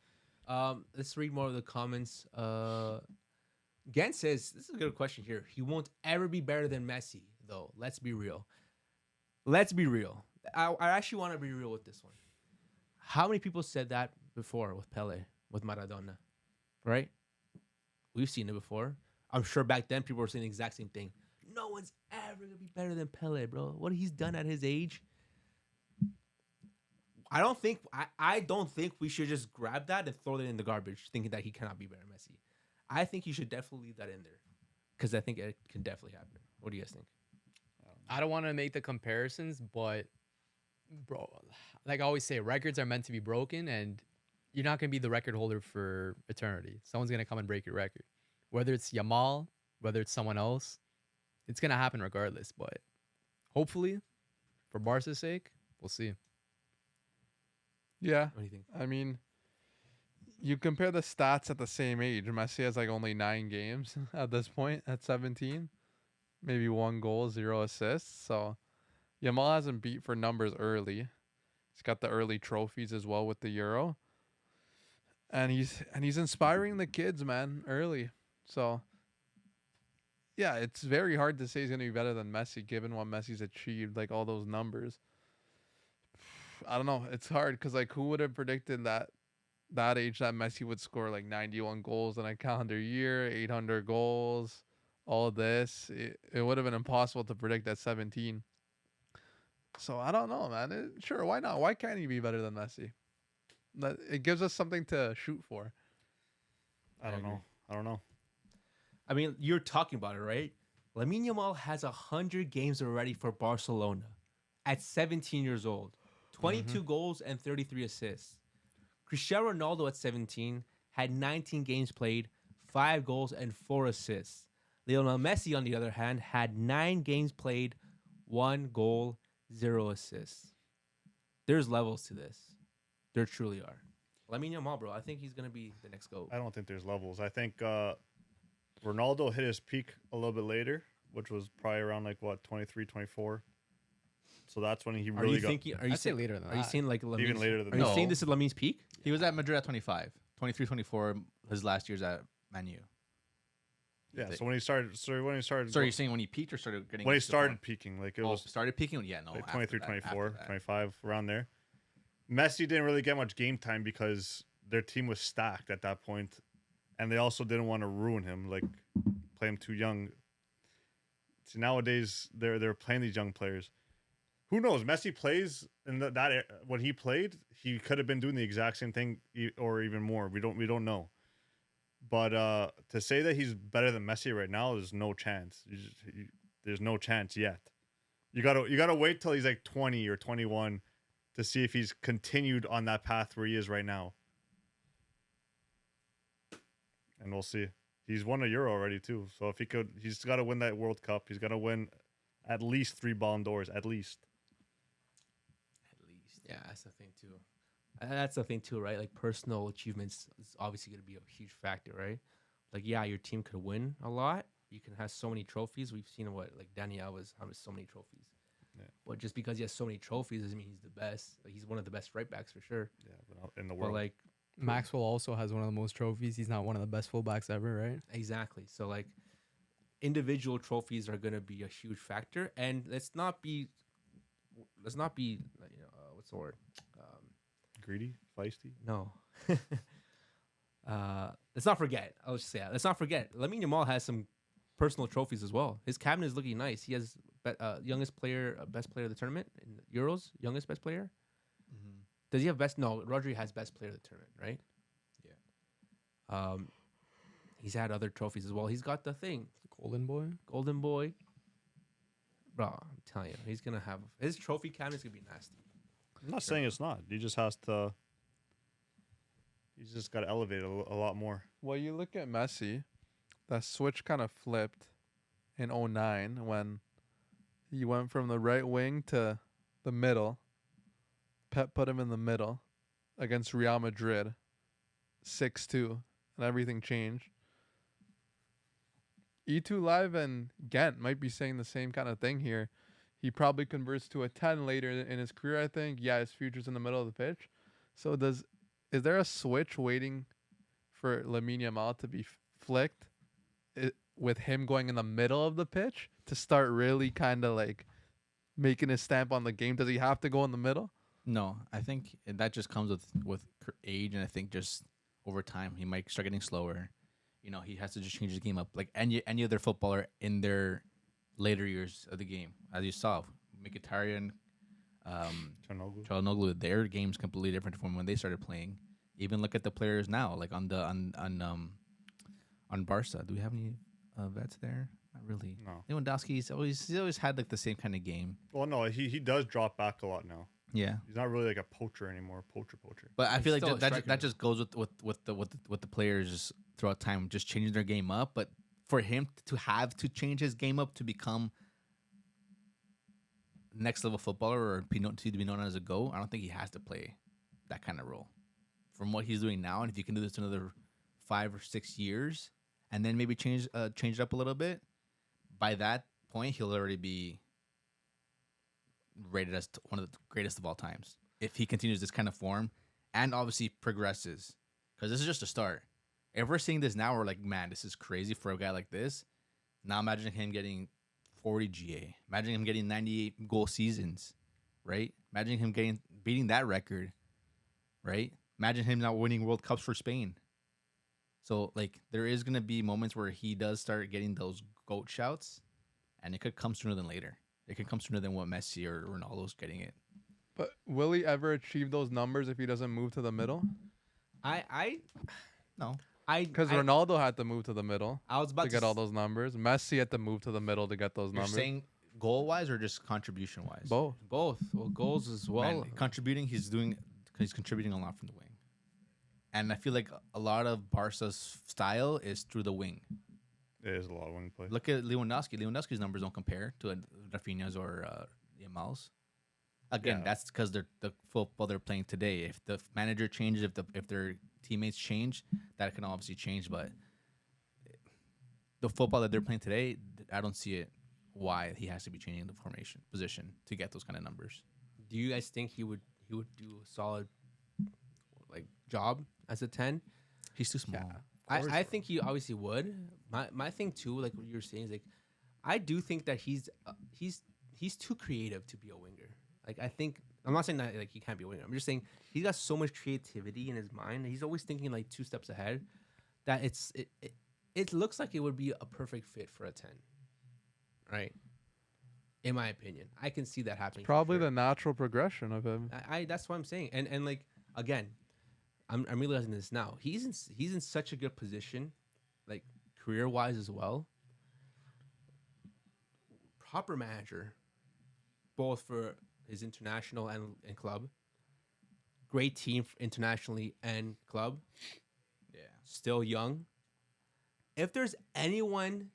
Let's read more of the comments. Gant says this is a good question here. He won't ever be better than Messi, though. Let's be real. I actually want to be real with this one. How many people said that before with Pele, with Maradona, right? We've seen it before. I'm sure back then people were saying the exact same thing. No one's ever gonna be better than Pele, bro. What he's done at his age. I don't think we should just grab that and throw it in the garbage, thinking that he cannot be better than Messi. I think you should definitely leave that in there, because I think it can definitely happen. What do you guys think? I don't want to make the comparisons, but bro, like I always say, records are meant to be broken, and you're not gonna be the record holder for eternity. Someone's gonna come and break your record, whether it's Yamal, whether it's someone else. It's gonna happen regardless. But hopefully, for Barca's sake, we'll see. Yeah, What do you think? I mean, you compare the stats at the same age. Messi has like only 9 games at this point at 17, maybe 1 goal, 0 assists. So Yamal hasn't beat for numbers early. He's got the early trophies as well with the Euro, and he's inspiring the kids, man, early. So yeah, it's very hard to say he's gonna be better than Messi given what Messi's achieved, like all those numbers. I don't know. It's hard because like who would have predicted that age that Messi would score like 91 goals in a calendar year, 800 goals, all this. It would have been impossible to predict at 17. So I don't know, man. Sure, why not? Why can't he be better than Messi? It gives us something to shoot for. I don't know. I mean, you're talking about it, right? Lamine Yamal has 100 games already for Barcelona at 17 years old. 22 goals and 33 assists. Cristiano Ronaldo at 17 had 19 games played, 5 goals and 4 assists. Lionel Messi, on the other hand, had 9 games played, 1 goal, 0 assists. There's levels to this. There truly are. Lamine Yamal, bro. I think he's gonna be the next GOAT. I don't think there's levels. I think Ronaldo hit his peak a little bit later, which was probably around like what 23, 24. So that's when he Are really you got thinking? Are you I'd say saying later than Are you that. saying like Lamine's, even later than Are you that. saying this is Lamine's peak? He was at Madrid at 25, 23, 24. His last year's at Man U. Yeah. So when he started, Sorry, you're saying when he peaked or started getting when he into the started form? peaking, like it Oh, was started peaking? Yeah, no. like after 23, that, 24, after that. 25, around there. Messi didn't really get much game time because their team was stacked at that point, and they also didn't want to ruin him, like play him too young. See, nowadays they're playing these young players. Who knows? Messi plays in when he played, he could have been doing the exact same thing or even more. We don't know. But to say that he's better than Messi right now, there's no chance. There's no chance yet. You gotta wait till he's like 20 or 21 to see if he's continued on that path where he is right now. And we'll see. He's won a Euro already too. So if he's got to win that World Cup. He's got to win at least 3 Ballon d'Ors, at least. At least, yeah, that's the thing too. That's the thing too, right? Like personal achievements is obviously going to be a huge factor, right? Like, yeah, your team could win a lot. You can have so many trophies. We've seen like Danny Alves has so many trophies. Yeah. But just because he has so many trophies doesn't mean he's the best. Like, he's one of the best right backs for sure. Yeah, but not in the But world. like, Maxwell also has one of the most trophies. He's not one of the best fullbacks ever, right? exactly. So like, individual trophies are going to be a huge factor. And let's not be, what's the word? Greedy, feisty. No. Let's not forget. I'll just say that. Let's not forget. Lamine Yamal has some personal trophies as well. His cabinet is looking nice. He has youngest player, best player of the tournament in Euros. Youngest best player. Mhm. Does he have best? No, Rodri has best player of the tournament, right? Yeah. He's had other trophies as well. He's got the thing, Golden boy. Golden Boy. Bro, I'm telling you, he's gonna have his trophy cabinet's gonna be nasty. I'm not saying it's not. He just has to. He's just got to elevate a lot more. Well, you look at Messi, that switch kind of flipped in 09 when he went from the right wing to the middle. Pep put him in the middle against Real Madrid, 6-2, and everything changed. E2 Live and Ghent might be saying the same kind of thing here. He probably converts to a 10 later in his career, I think. Yeah, his future's in the middle of the pitch. So is there a switch waiting for Lamine Yamal to be flicked with him going in the middle of the pitch to start really kind of like making his stamp on the game? Does he have to go in the middle? No, I think that just comes with age, and I think just over time he might start getting slower. You know, he has to just change his game up like any other footballer in their later years of the game. As you saw, Mkhitaryan, Çalhanoğlu, their game's completely different from when they started playing. Even look at the players now, like on Barca. Do we have any vets there? Not really. No. Lewandowski's always had like the same kind of game. Well, no, he does drop back a lot now. Yeah, He's not really like a poacher anymore. Poacher. but I He's feel like still a that striker. just goes with the players just throughout time, just changing their game up. But for him to have to change his game up to become next level footballer or to be known as a GOAT, I don't think he has to play that kind of role. From what he's doing now, and if you can do this another 5 or 6 years, and then maybe change it up a little bit, by that point he'll already be rated as one of the greatest of all times if he continues this kind of form and obviously progresses. Because this is just a start. If we're seeing this now, we're like, man, this is crazy for a guy like this. Now imagine him getting 40 GA. Imagine him getting 98 goal seasons, right? Imagine him beating that record, right? Imagine him not winning World Cups for Spain. So, like, there is going to be moments where he does start getting those GOAT shouts, and it could come sooner than later. It could come sooner than what Messi or Ronaldo's getting it. But will he ever achieve those numbers if he doesn't move to the middle? No. Because Ronaldo had to move to the middle I was about to get all those numbers. Messi had to move to the middle to get those You're numbers. saying goal-wise or just contribution-wise? Both. Both. Well, goals as well. Man, contributing, he's contributing a lot from the wing. And I feel like a lot of Barca's style is through the wing. It is a lot of wing play. Look at Lewandowski. Lewandowski's numbers don't compare to Rafinha's or Yamal's. Again, Yeah. that's because they're the football they're playing today. If the manager changes, if their teammates change, that can obviously change. But the football that they're playing today, I don't see it. Why he has to be changing the formation position to get those kind of numbers? Do you guys think he would do a solid like job as a 10? He's too small. Yeah. I think he obviously would. My thing too, like what you were saying, is like I do think that he's too creative to be a winger. Like I think I'm not saying that like he can't be a winger. I'm just saying he's got so much creativity in his mind. He's always thinking like 2 steps ahead. That it looks like it would be a perfect fit for a 10, right? In my opinion, I can see that happening. for Probably sure. the natural progression of him. I that's what I'm saying. And like again, I'm realizing this now. He's in such a good position, like career wise as well. Proper manager, both for his international and club. Great team internationally and club. Yeah. Still young. If there's anyone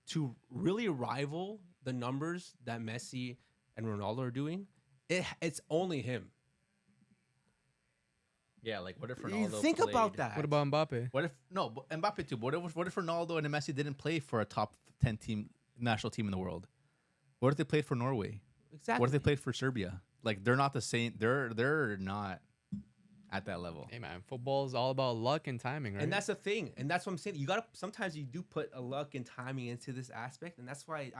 to really rival the numbers that Messi and Ronaldo are doing, it's only him. Yeah, like what if You Ronaldo think about played- that. What about Mbappe? What if no but Mbappe too? What if Ronaldo and Messi didn't play for a top 10 team national team in the world? What if they played for Norway? Exactly. What if they played for Serbia? Like they're not the same. They're not at that level. Hey man, football is all about luck and timing, right? And that's the thing, and that's what I'm saying. You gotta sometimes you do put a luck and timing into this aspect, and that's why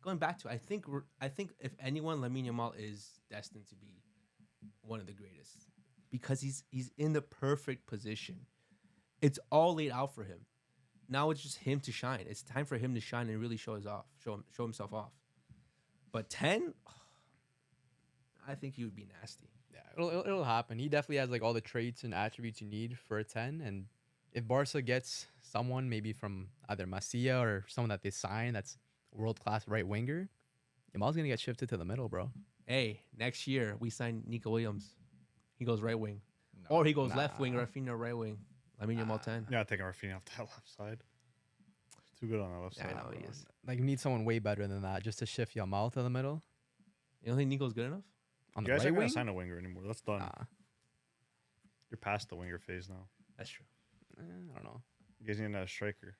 going back to I think if anyone, Lamine Yamal is destined to be one of the greatest because he's in the perfect position. It's all laid out for him. Now it's just him to shine. It's time for him to shine and really show himself off. But 10, I think he would be nasty. Yeah, it'll happen. He definitely has like all the traits and attributes you need for a 10. And if Barca gets someone maybe from either Masia or someone that they sign that's world class right winger, Yamal's gonna get shifted to the middle, bro. Hey, next year we sign Nico Williams. He goes right wing. Or he goes left wing, Rafinha right wing. Lamine Yamal 10. Yeah, taking Rafinha off that left side. He's too good on that left Yeah, side. I know he bro. is. Like you need someone way better than that just to shift Yamal to the middle You don't think Nico's good enough? on You the guys right aren't gonna wing. sign a winger anymore. That's done. Nah, You're past the winger phase now. That's true. I don't know. You guys need a striker.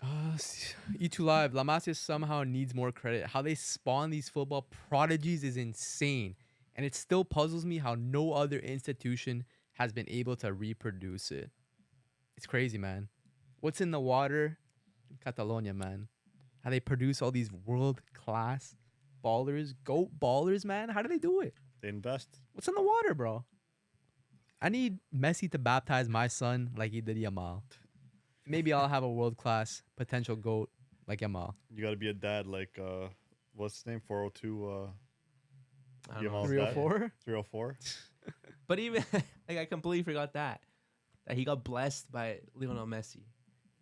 E2 Live, La Masia somehow needs more credit. How they spawn these football prodigies is insane. And it still puzzles me how no other institution has been able to reproduce it. It's crazy, man. What's in the water in Catalonia, man? How they produce all these world-class ballers, GOAT ballers, man? How do they do it? They invest. What's in the water, bro? I need Messi to baptize my son like he did Yamal. Maybe I'll have a world-class potential GOAT like Yamal. You got to be a dad like what's his name? 402. I don't know. Yamal's 304? 304. But even like I completely forgot that he got blessed by Lionel Messi.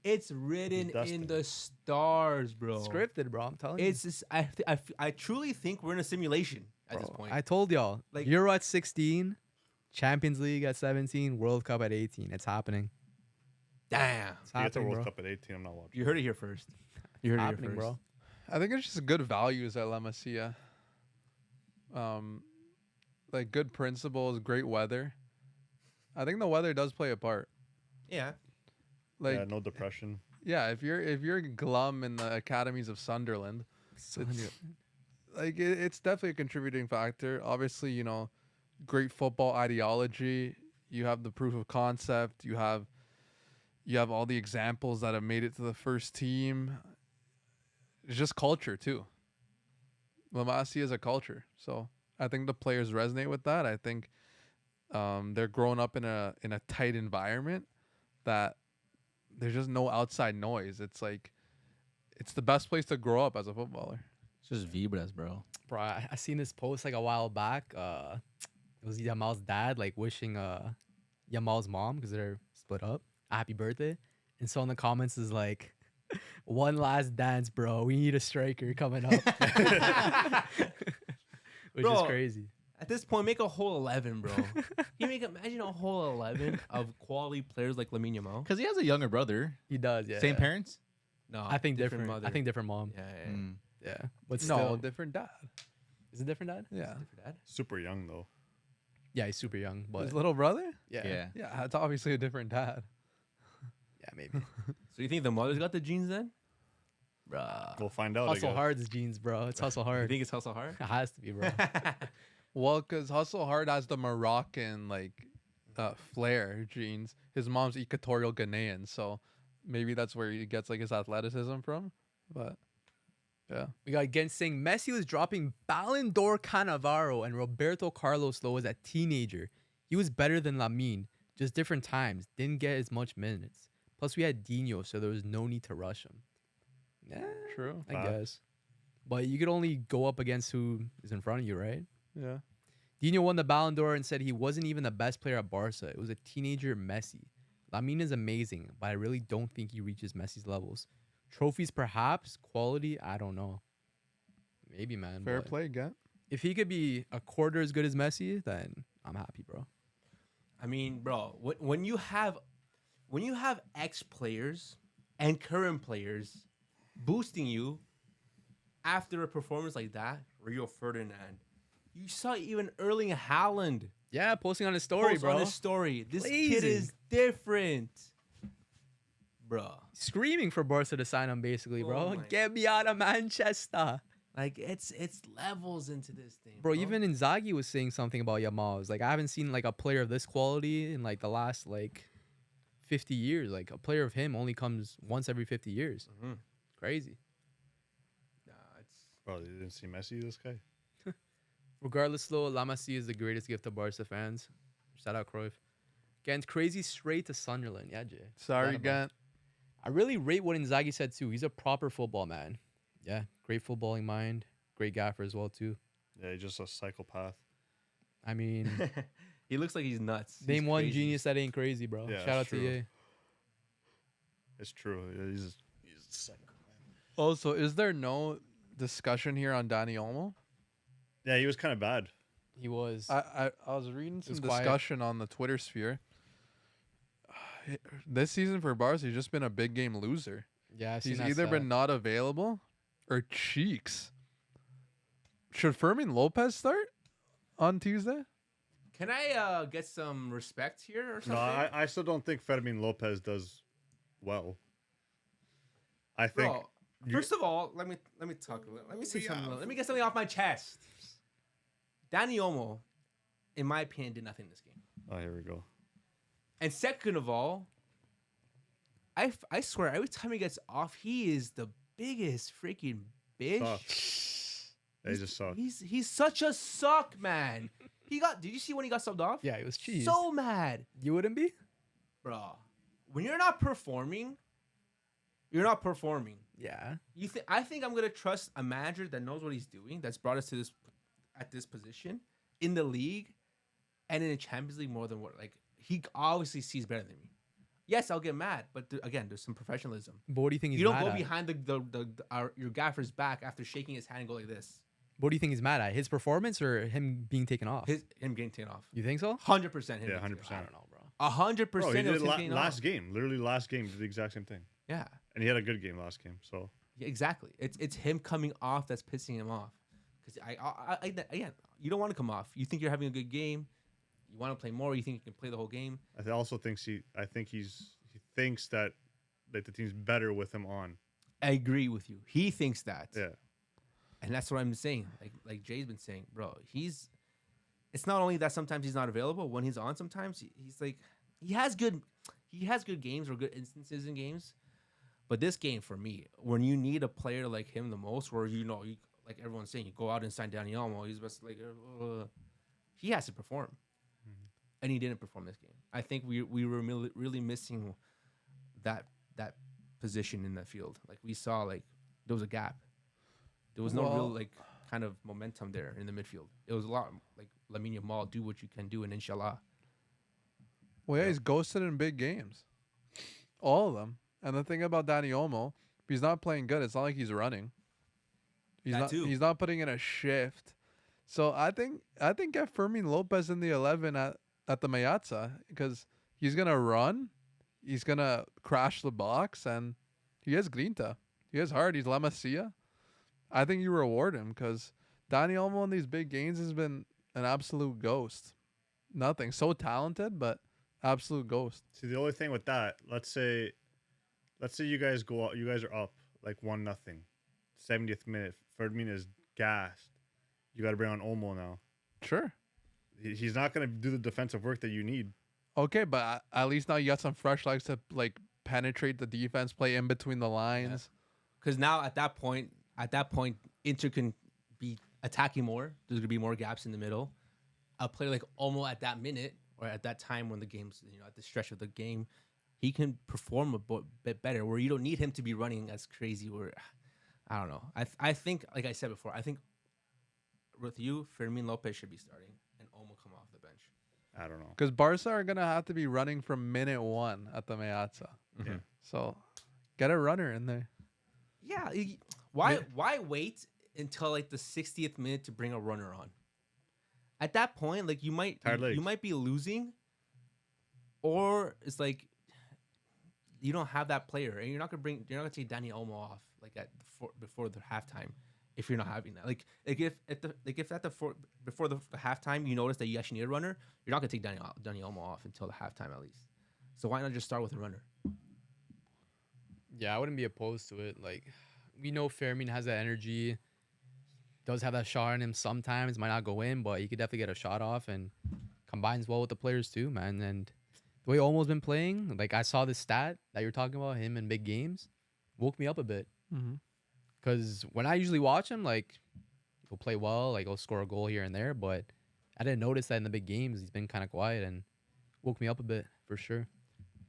It's written in destined. the stars, bro. Scripted, bro. I'm telling you. It's just, I truly think we're in a simulation at this Bro, point. I told y'all. Like- Euro at 16, Champions League at 17, World Cup at 18. It's happening. Damn. It's He gets a happening, World bro. Cup at 18. I'm not watching. You heard it here first. You heard Happening, it here first. bro. I think it's just good values at La Masia. Like good principles, great weather. I think the weather does play a part. Yeah. Like Yeah, no depression. yeah, if you're glum in the academies of Sunderland, like it's definitely a contributing factor. Obviously, you know, great football ideology. You have the proof of concept. You have all the examples that have made it to the first team. It's just culture too. La Masia is a culture, so I think the players resonate with that. I think they're growing up in a tight environment that there's just no outside noise. It's like it's the best place to grow up as a footballer. It's just vibras, bro. Bro, I seen this post like a while back. It was Yamal's dad like wishing Yamal's mom, because they're split up, a happy birthday. And so in the comments is like, one last dance, bro. We need a striker coming up. Which is Bro. crazy. At this point, make a whole 11, bro. Imagine a whole 11 of quality players like Lamine Yamal. Because he has a younger brother. He does, yeah. Same yeah. parents. No, I think different. mother. I think different mom. Yeah, yeah. Mm. Yeah. But No, still, different dad. Is it different dad? Yeah. Different dad. Super young though. Yeah, he's super young, but His little brother? yeah, Yeah, it's obviously a different dad. yeah, maybe. So you think the mother's got the genes then? Bruh. We'll find out. I Hustle guess. hard's genes, bro. It's hustle You hard. think it's hustle hard? It has to be, bro. Well, because Hustle Hard has the Moroccan flair genes. His mom's Equatorial Ghanaian, so maybe that's where he gets like his athleticism from. But yeah, We got again saying Messi was dropping Ballon d'Or Cannavaro and Roberto Carlos though was a teenager. He was better than Lamine, just different times. Didn't get as much minutes. Plus we had Dino, so there was no need to rush him. Yeah, true. I guess. But you could only go up against who is in front of you, right? Yeah. Dino won the Ballon d'Or and said he wasn't even the best player at Barca. It was a teenager Messi. Lamine is amazing, but I really don't think he reaches Messi's levels. Trophies, perhaps. Quality, I don't know. Maybe, man. Fair but play, Gent. If he could be a quarter as good as Messi, then I'm happy, bro. I mean, bro, when you have ex players and current players boosting you after a performance like that, Rio Ferdinand, you saw even Erling Haaland Yeah, posting on his story, post bro. on his story. This kid Blazing. is different, bro. Screaming for Barca to sign him, basically, bro. Oh my Get me out of Manchester. Like it's levels into this thing, Bro, even Inzaghi was saying something about Yamal. It was like, I haven't seen like a player of this quality in like the last like 50 years. Like a player of him only comes once every 50 years. Mhm. Crazy. Nah, it's Bro, you didn't see Messi, this guy? Regardless, though, La Masia is the greatest gift to Barca fans. Shout out Cruyff. Again, crazy straight to Sunderland. Yeah, Jay. Sorry, Forgot about- Gent. I really rate what Inzaghi said too. He's a proper football man. Yeah, great footballing mind. Great gaffer as well too. Yeah, he's just a psychopath. I mean, he looks like he's nuts. name He's one crazy. genius that ain't crazy, bro. Yeah, Shout out it's to true. EA. It's true. Yeah, he's a psycho. Also, is there no discussion here on Dani Olmo? Yeah, he was kind of bad. He was. I was reading some was quiet. discussion on the Twitter sphere. This season for Barca, he's just been a big game loser. Yeah, I seen He's that either stat. been not available or cheeks. Should Fermin Lopez start on Tuesday? Can I get some respect here or something? No, I still don't think Fermin Lopez does well. I think Bro, first of all, let me talk. Let me say something. Let me get something off my chest. Dani Olmo, in my opinion, did nothing in this game. Oh, here we go. And second of all, I swear every time he gets off, he is the biggest freaking bitch. Sucks. They just suck. He's such a suck, man. Did you see when he got subbed off? Yeah, it was cheese. So mad, You wouldn't be? bro. When you're not performing, you're not performing. Yeah. I think I'm gonna trust a manager that knows what he's doing, that's brought us to this position in the league and in the Champions League more than what he obviously sees better than me. Yes, I'll get mad, but again, there's some professionalism. But what do you think he's You don't mad go at? behind your gaffer's back after shaking his hand and go like this. What do you think he's mad at? His performance or him being taken off? Him getting taken off. You think so? 100% him. Yeah, getting 100%. taken I don't know, bro. off. 100%. Bro, he it did was him getting last off. game. Literally last game, did the exact same thing. Yeah. And he had a good game last game. So Yeah, exactly. It's him coming off that's pissing him off. Because again, you don't want to come off. You think you're having a good game. You want to play more. You think you can play the whole game. also thinks he thinks that the team's better with him on. I agree with you. He thinks that. Yeah. And that's what I'm saying. Like Jay's been saying, bro. It's not only that sometimes he's not available. When he's on, sometimes he's like he has good games or good instances in games. But this game for me, when you need a player like him the most, where you like everyone's saying, you go out and sign Dani Olmo. He's best he has to perform, and he didn't perform this game. I think we were really missing that position in that field. Like we saw, there was a gap. There was no real Well- kind of momentum there in the midfield. It was a lot like Lamine Yamal, do what you can do, and inshallah. Well, yeah, he's ghosted in big games. All of them. And the thing about Dani Olmo, if he's not playing good, it's not like he's running. That too. He's not putting in a shift. So I think get Fermin Lopez in the 11 at the Mayatza because he's gonna run, he's gonna crash the box, and he has grinta. He has heart. He's La Masia. I think you reward him because Dani Olmo in these big games has been an absolute ghost. Nothing. So talented, but absolute ghost. See, the only thing with that, let's say you guys go out, you guys are up like 1-0, 70th minute. Ferdinand is gassed. You got to bring on Olmo now. Sure. He's not going to do the defensive work that you need. Okay, but at least now you got some fresh legs to like penetrate the defense, play in between the lines. Because now at that point, Inter can be attacking more. There's gonna be more gaps in the middle. A player like Olmo at that minute or at that time when the game's at the stretch of the game, he can perform a bit better. Where you don't need him to be running as crazy. Or I don't know. I think like I said before, I think with you, Fermin Lopez should be starting and Olmo come off the bench. I don't know. Because Barca are gonna have to be running from minute 1 at the Meazza. Yeah. So get a runner in there. Yeah. Why wait until like the 60th minute to bring a runner on? At that point, like you might be losing, or it's like you don't have that player, and you're not gonna take Dani Olmo off like before the halftime if you're not having that. Like before the halftime you notice that you actually need a runner, you're not gonna take Dani Olmo off until the halftime at least. So why not just start with a runner? Yeah, I wouldn't be opposed to it. Like, we know Fermin has that energy, does have that shot in him sometimes, might not go in, but he could definitely get a shot off and combines well with the players too, man. And the way Olmo's been playing, like I saw this stat that you're talking about, him in big games, woke me up a bit. Because when I usually watch him, like, he'll play well, like he'll score a goal here and there, but I didn't notice that in the big games. He's been kind of quiet and woke me up a bit for sure.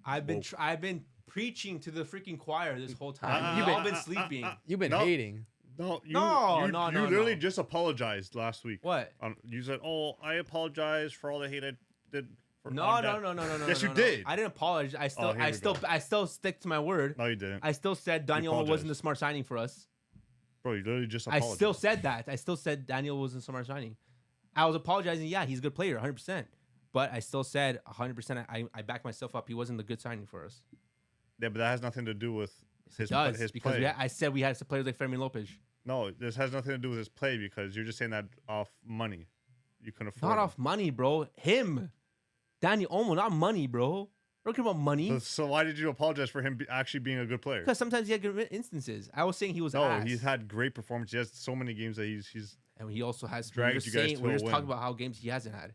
I've been preaching to the freaking choir this whole time. You've all been sleeping. You've been hating. No, you No. literally just apologized last week. What? You said, "Oh, I apologize for all the hate I did." No. Yes, you did. I didn't apologize. I still stick to my word. No, you didn't. I still said Daniel apologized. wasn't a smart signing for us. Bro, you literally just I apologized. still said that. I still said Daniel wasn't a smart signing. I was apologizing. Yeah, he's a good player, 100%. But I still said 100%. I backed myself up. He wasn't a good signing for us. Yeah, but that has nothing to do with his because play. I said we had some players like Fermin Lopez. No, this has nothing to do with his play because you're just saying that off money. You couldn't afford Not him. off money, bro. Him. Danny Olmo, not money, bro. We're talking about money. So why did you apologize for him actually being a good player? Because sometimes he had good instances. I was saying he was ass. He's had great performance. He has so many games that he's and he also has dragged you guys to we're a just win. talking about how games he hasn't had.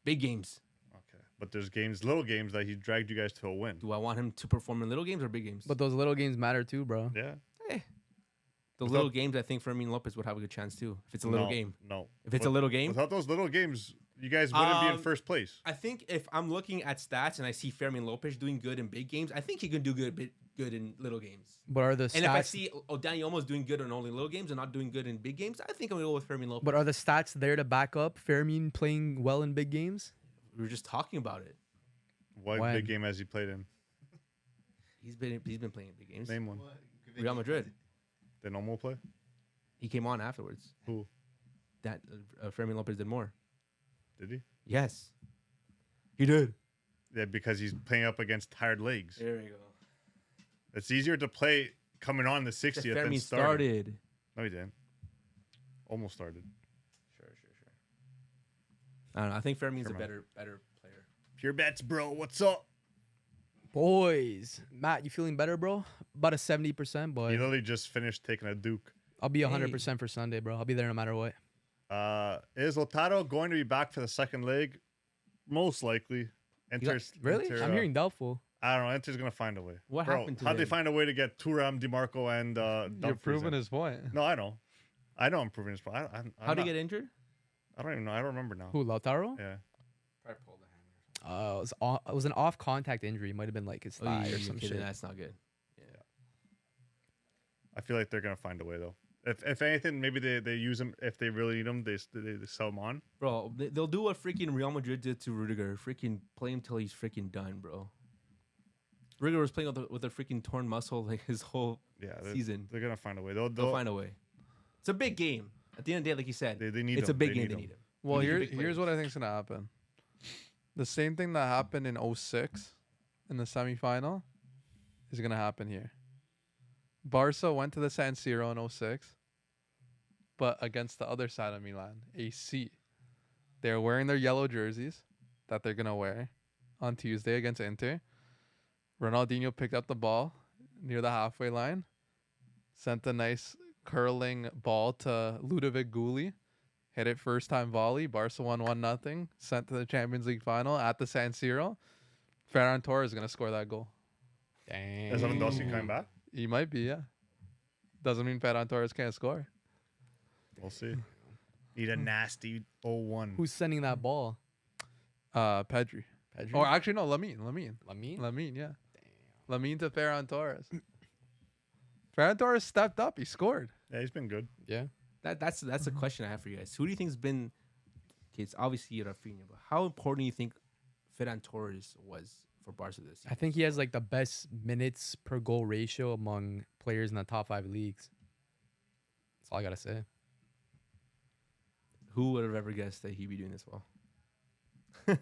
Big games. okay. But there's little games that he dragged you guys to a win. Do I want him to perform in little games or big games? But those little games matter too, bro. Yeah. The Without- little games, I think Fermin Lopez would have a good chance too. If it's a little game. No. If it's a little game. Without those little games, you guys wouldn't be in first place. I think if I'm looking at stats and I see Fermin Lopez doing good in big games, I think he can do good in little games. But are the And if I stats? see Danny almost doing good in only little games and not doing good in big games, I think I'm gonna go with Fermin Lopez. But are the stats there to back up Fermin playing well in big games? We were just talking about it. What when? big game has he played in? He's been playing in big games. Name one. Real Madrid. Did Olmo play? He came on afterwards. Who? That Fermin Lopez did more. Did he? Yes, he did. Yeah, because he's playing up against tired legs. There we go. It's easier to play coming on the 60th than Fermin starting. started. No, he didn't. Almost started. Sure. I don't know. I think Fermin's Come a on. better player. Pure bets, bro. What's up? Boys, Matt, you feeling better, bro? About a 70%, but He literally just finished taking a Duke. I'll be 100% for Sunday, bro. I'll be there no matter what. Is Lautaro going to be back for the second leg? Most likely. Inter's Really? Inter, I'm hearing doubtful. I don't know. Inter's gonna find a way. What Bro, happened to how'd they him? find a way to get Thuram, DiMarco, and You're Dumfries proving in? his point. No, I know. I know I'm proving his point. How did he get injured? I don't even know. I don't remember now. Who, Lautaro? Yeah. It was an off contact injury. It might have been like his thigh or some shit. That's not good. I feel like they're gonna find a way though. If anything, maybe they use him if they really need him. They sell him on. Bro, they'll do what freaking Real Madrid did to Rudiger. Freaking play him till he's freaking done, bro. Rudiger was playing with a freaking torn muscle like his whole season. They're gonna find a way. They'll find a way. It's a big game. At the end of the day, like you said, They need it's him. a big They game. need They him. need him. Well, They need here, big here's players. what I think's gonna happen. The same thing that happened in 06 in the semifinal is gonna happen here. Barca went to the San Siro in 06. but against the other side of Milan, AC. They're wearing their yellow jerseys that they're gonna wear on Tuesday against Inter. Ronaldinho picked up the ball near the halfway line, sent a nice curling ball to Ludovic Gulli, hit it first time volley. Barca won 1-0, sent to the Champions League final at the San Siro. Ferran Torres is gonna score that goal. Dang. Is Lewandowski coming back? He might be, yeah. Doesn't mean Ferran Torres can't score. We'll see. Need a nasty 0-1. Who's sending that ball? Pedri. Pedri? Or actually, no, Lamine, Lamine? yeah. Lamine to Ferran Torres. Ferran Torres stepped up. He scored. Yeah, he's been good. Yeah. That's a question I have for you guys. Who do you think's been? Okay, it's obviously Rafinha, but how important do you think Ferran Torres was for Barca this I season? think he has like the best minutes per goal ratio among players in the top 5 leagues. That's all I gotta say. Who would have ever guessed that he'd be doing this well?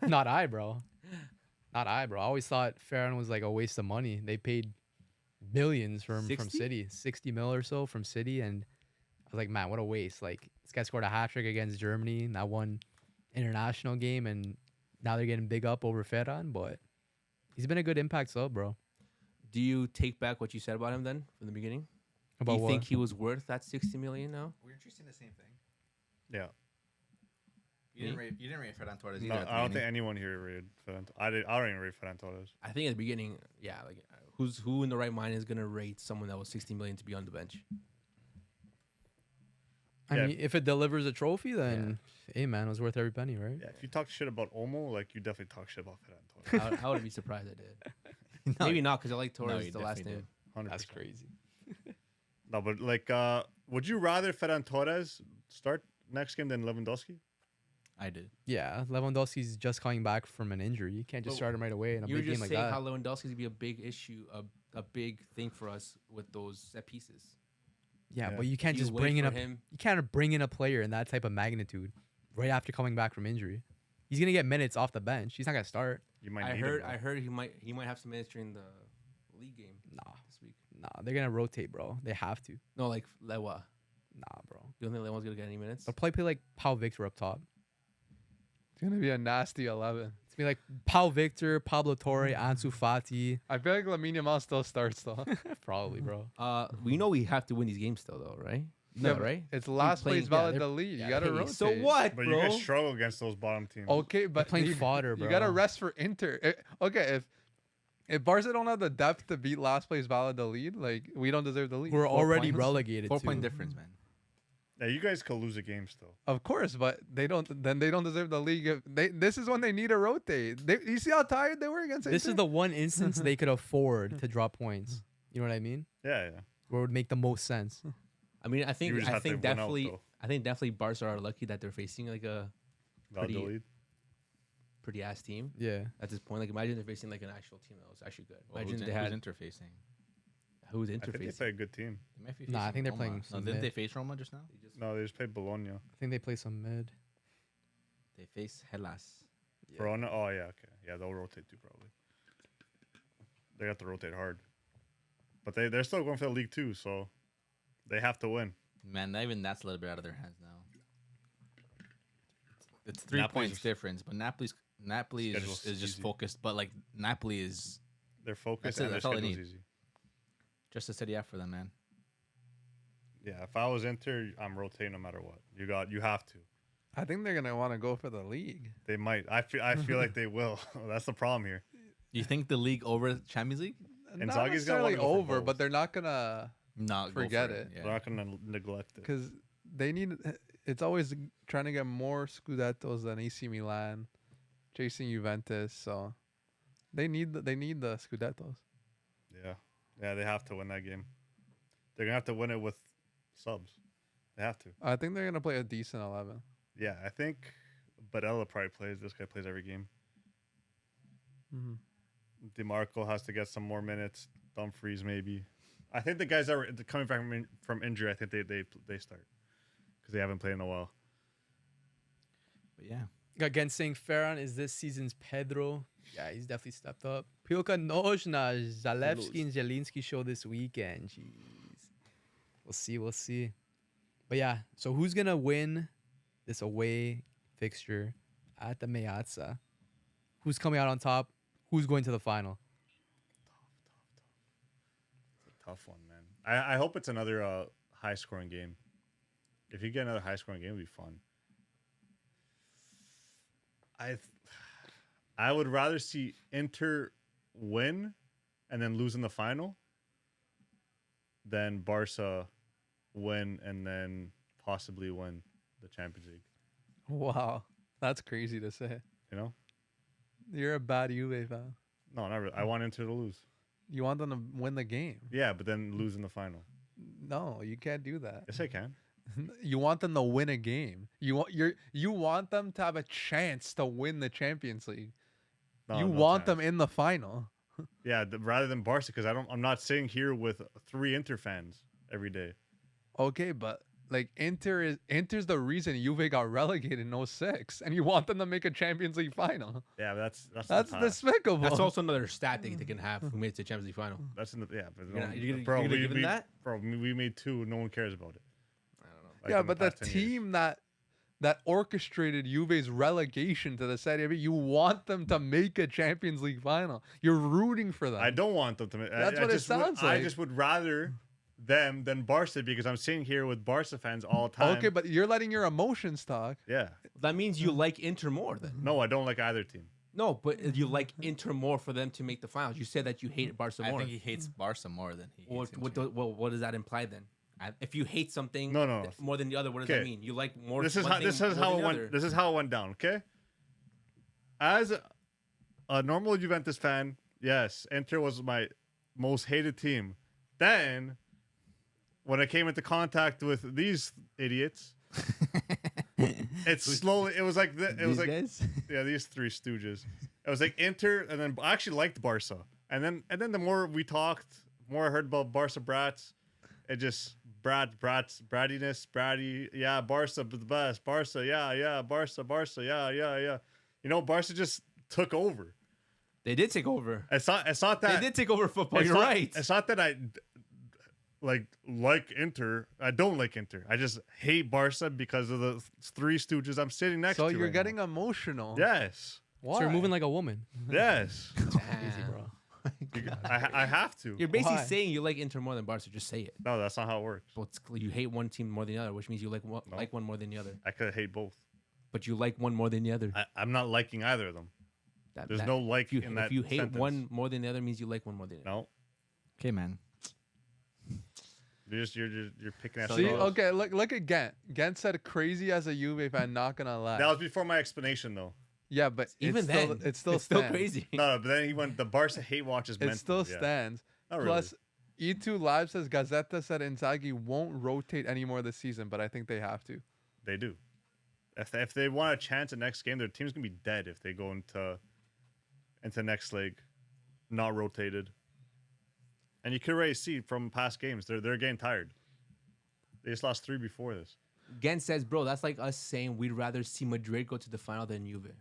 Not I, bro. Not I, bro. I always thought Ferran was like a waste of money. They paid millions from 60? City, 60 mil or so from City, and I was like, man, what a waste. Like this guy scored a hat trick against Germany in that one international game, and now they're getting big up over Ferran, but he's been a good impact sub, bro. Do you take back what you said about him then from the beginning? About Do you what? think he was worth that 60 million now? We're interested in the same thing. Yeah. You didn't rate Ferran Torres No, either. at the I don't think beginning. anyone here rated Ferran. I don't even rate Ferran Torres. I think at the beginning, yeah, like who in the right mind is gonna rate someone that was 60 million to be on the bench? I Yeah. mean, if it delivers a trophy, then hey, man, it was worth every penny, right? Yeah, if you talk shit about Omo, like you definitely talk shit about Ferran Torres. I would be surprised I did. No, Maybe not because I like no, Torres you the last definitely name. 100%. That's crazy. No, but like, would you rather Ferran Torres start next game than Lewandowski? I did. Yeah, Lewandowski's just coming back from an injury. You can't just But start him right away in a You were big game just like saying that. how Lewandowski's gonna be a big issue, a big thing for us with those set pieces. Yeah, Yeah. but you can't Do you just wait bring in for a him. you can't bring in a player in that type of magnitude right after coming back from injury. He's gonna get minutes off the bench. He's not gonna start. You might. I need heard him, I though. heard he might have some minutes during the league game Nah, this week. they're gonna rotate, bro. They have to. No, like Lewa. Nah, bro. You don't think Lewa's gonna get any minutes? They'll play like Pau Victor up top. It's going to be a nasty 11. It's gonna be like Pau Victor, Pablo Torre, Ansu Fati. I feel like Lamine Yamal still starts, though. Probably, bro. We know we have to win these games still, though, right? Yeah, but right? It's last playing- place yeah, valid they're- the lead. yeah, You got to hey, rotate. So what, But bro? you guys struggle against those bottom teams. Okay, but playing you, fodder, you got to bro. rest for Inter. Okay, if Barca don't have the depth to beat last place valid the lead, like we don't deserve the lead. We're 4 already points? relegated. 4-point too. difference, man. Yeah, you guys could lose a game still. Of course, but they don't. Then they don't deserve the league. This is when they need to rotate. You see how tired they were against This is Inter? the one instance they could afford to drop points. You know what I mean? Yeah, yeah. Where it would make the most sense. I mean, I think You just have to win out, though. I think definitely Barca are lucky that they're facing like a Valladolid. pretty ass team Yeah. at this point. Like imagine they're facing like an actual team that was actually good. Well, Imagine who's they had interfacing. who's I think they interfacing. play a good team. They might be Nah, I facing think they're Roma. playing No, some didn't they mid. face Roma just now? No, they just played Bologna. I think they play some mid. They face Hellas. Yeah. Verona. Oh yeah, okay. Yeah, they'll rotate too probably. They have to rotate hard, but they're still going for the league too, so they have to win. Man, not even that's a little bit out of their hands now. It's 3 Napoli's- points difference, but Napoli Schedule's is just easy. focused. But like Napoli is They're focused That's it, and their that's all they schedule's need. easy. just a steady out for them, man. Yeah, if I was Inter, I'm rotating no matter what. You have to. I think they're gonna want to go for the league. They might. I feel like they will. That's the problem here. You think the league over Champions League? Not Inzaghi's gonna necessarily wanna go for over, both. but they're not gonna No, Forget go for it. Yeah. They're not gonna neglect it. because they need. It's always trying to get more Scudettos than AC Milan, chasing Juventus. So they need the Scudettos. Yeah, yeah, they have to win that game. They're gonna have to win it with subs. They have to. I think they're gonna play a decent 11. Yeah, I think Barella probably plays. This guy plays every game. Mm-hmm. DeMarco has to get some more minutes. Dumfries maybe. I think the guys that were coming back from injury, I think they start because they haven't played in a while. But yeah, Again, saying Ferran is this season's Pedro. Yeah, he's definitely stepped up. Piłka nożna, Zalewski and Zielinski show this weekend. Jeez. We'll see. But yeah, so who's gonna win this away fixture at the Meazza? Who's coming out on top? Who's going to the final? Tough one, man. I hope it's another high scoring game. If you get another high scoring game, it'd be fun. I would rather see Inter win and then lose in the final than Barca win and then possibly win the Champions League. Wow, that's crazy to say. You know? You're a bad Juve fan. No, not really. I want Inter to lose. You want them to win the game. Yeah, but then lose in the final. No, you can't do that. Yes, I can. You want them to win a game. You want them to have a chance to win the Champions League. No, you no want chance. them in the final. Yeah, rather than Barca, because I'm not sitting here with 3 Inter fans every day. Okay, but like Inter's the reason Juve got relegated in 06, and you want them to make a Champions League final. Yeah, but that's That's the past. despicable. That's also another stat that they can have who made it to the Champions League final. That's in the but You're not- you're gonna- bro, you're gonna give them that? Bro, we made 2. No one cares about it. I don't know. Like yeah, in but the past 10 years. team that orchestrated Juve's relegation to the Serie B, you want them to make a Champions League final. You're rooting for them. I don't want them to make. That's I what it just would- sounds I like. just would rather them than Barca because I'm sitting here with Barca fans all the time. Okay, but you're letting your emotions talk. yeah, That means you like Inter more then. no, I don't like either team. No, but you like Inter more for them to make the finals. You said that you hate Barca I more. think he hates Barca more than he hates Inter. What does that imply then? If you hate something No. more than the other, what does that Okay. mean? You like more. This is one how thing more it than the went. other. This is how it went down. Okay, as a normal Juventus fan, yes, Inter was my most hated team. Then, when I came into contact with these idiots, it slowly. It was like it was like guys? yeah, these 3 stooges. It was like Inter, and then I actually liked Barca, and then the more we talked, more I heard about Barca brats. It just brattiness, bratty. Yeah, Barca the best. Barca, yeah, Barca, yeah. You know, Barca just took over. They did take over. It's not that They did take over football. it's You're not- right. It's not that I like Inter. I don't like Inter. I just hate Barca because of the 3 stooges I'm sitting next So to. you're right getting now. emotional. Yes. Why? So you're moving like a woman. Yes. Easy, Damn. bro. I have to. You're basically Why? saying you like Inter more than Barca. Just say it. No, that's not how it works. But you hate one team more than the other, which means you like one, No. like one more than the other. I could hate both. But you like one more than the other. I'm not liking either of them. There's no like If you, in that if you hate sentence. one more than the other, means you like one more than the other. No, Okay, man. you're picking at See, straws. okay, look at Gent. Gent said crazy as a Juve fan, not gonna lie. That was before my explanation, though. Yeah, but Even still, then, it still it's still stands. crazy. No, but then he went. The Barca hate watch is It mental. still yeah. stands. Not Plus, E2 Live says Gazzetta said Inzaghi won't rotate anymore this season, but I think they have to. They do. If they want a chance at next game, their team's gonna be dead if they go into next leg, not rotated. And you could already see from past games, they're getting tired. They just lost 3 before this. Gent says, bro, that's like us saying we'd rather see Madrid go to the final than Juve.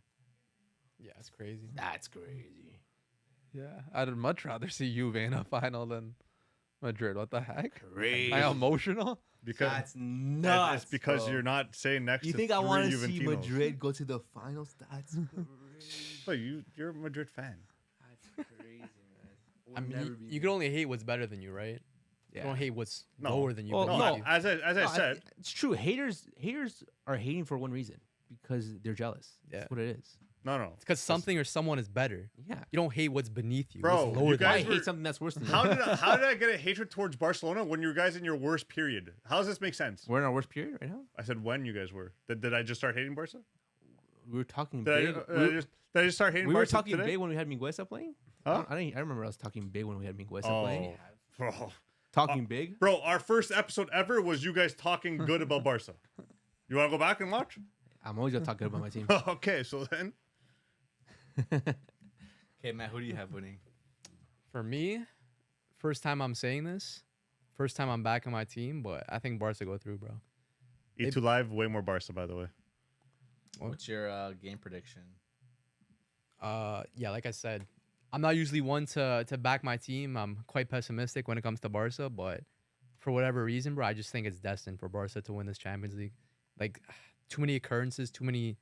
Yeah, it's crazy. That's crazy. Yeah, I'd much rather see Juve in a final than Madrid. What the heck? Crazy. Am I emotional? Because That's nuts. it's because bro. you're not saying next You to think I 3 want to see Juventinos. Madrid go to the finals? That's crazy. But you're a Madrid fan. That's crazy, man. I mean, you can only hate what's better than you, right? You don't hate what's No. lower than you. Well, beneath No, you. as I said, it's true. Haters are hating for one reason, because they're jealous. Yeah. That's what it is. no. It's because something or someone is better. Yeah. You don't hate what's beneath you. Bro, what's lower you than I guys you. were- hate something that's worse than How that. did I get a hatred towards Barcelona when you guys in your worst period? How does this make sense? We're in our worst period right now. I said when you guys were. Did I just start hating Barca? We were talking Did big. I just start hating we were Barca talking today? big when we had Mingueza playing. Huh? I remember I was talking big when we had Mingueza Oh, playing. bro. Talking big. Bro, our first episode ever was you guys talking good about Barca. You want to go back and watch? I'm always gonna talk good about my team. Okay, so then. Okay, Matt, who do you have winning? For me, first time I'm saying this, first time I'm back on my team, but I think Barca go through, bro. E2 Live, way more Barca, by the way. What's your game prediction? Yeah, like I said, I'm not usually one to back my team. I'm quite pessimistic when it comes to Barca, but for whatever reason, bro, I just think it's destined for Barca to win this Champions League. Like, too many occurrences, too many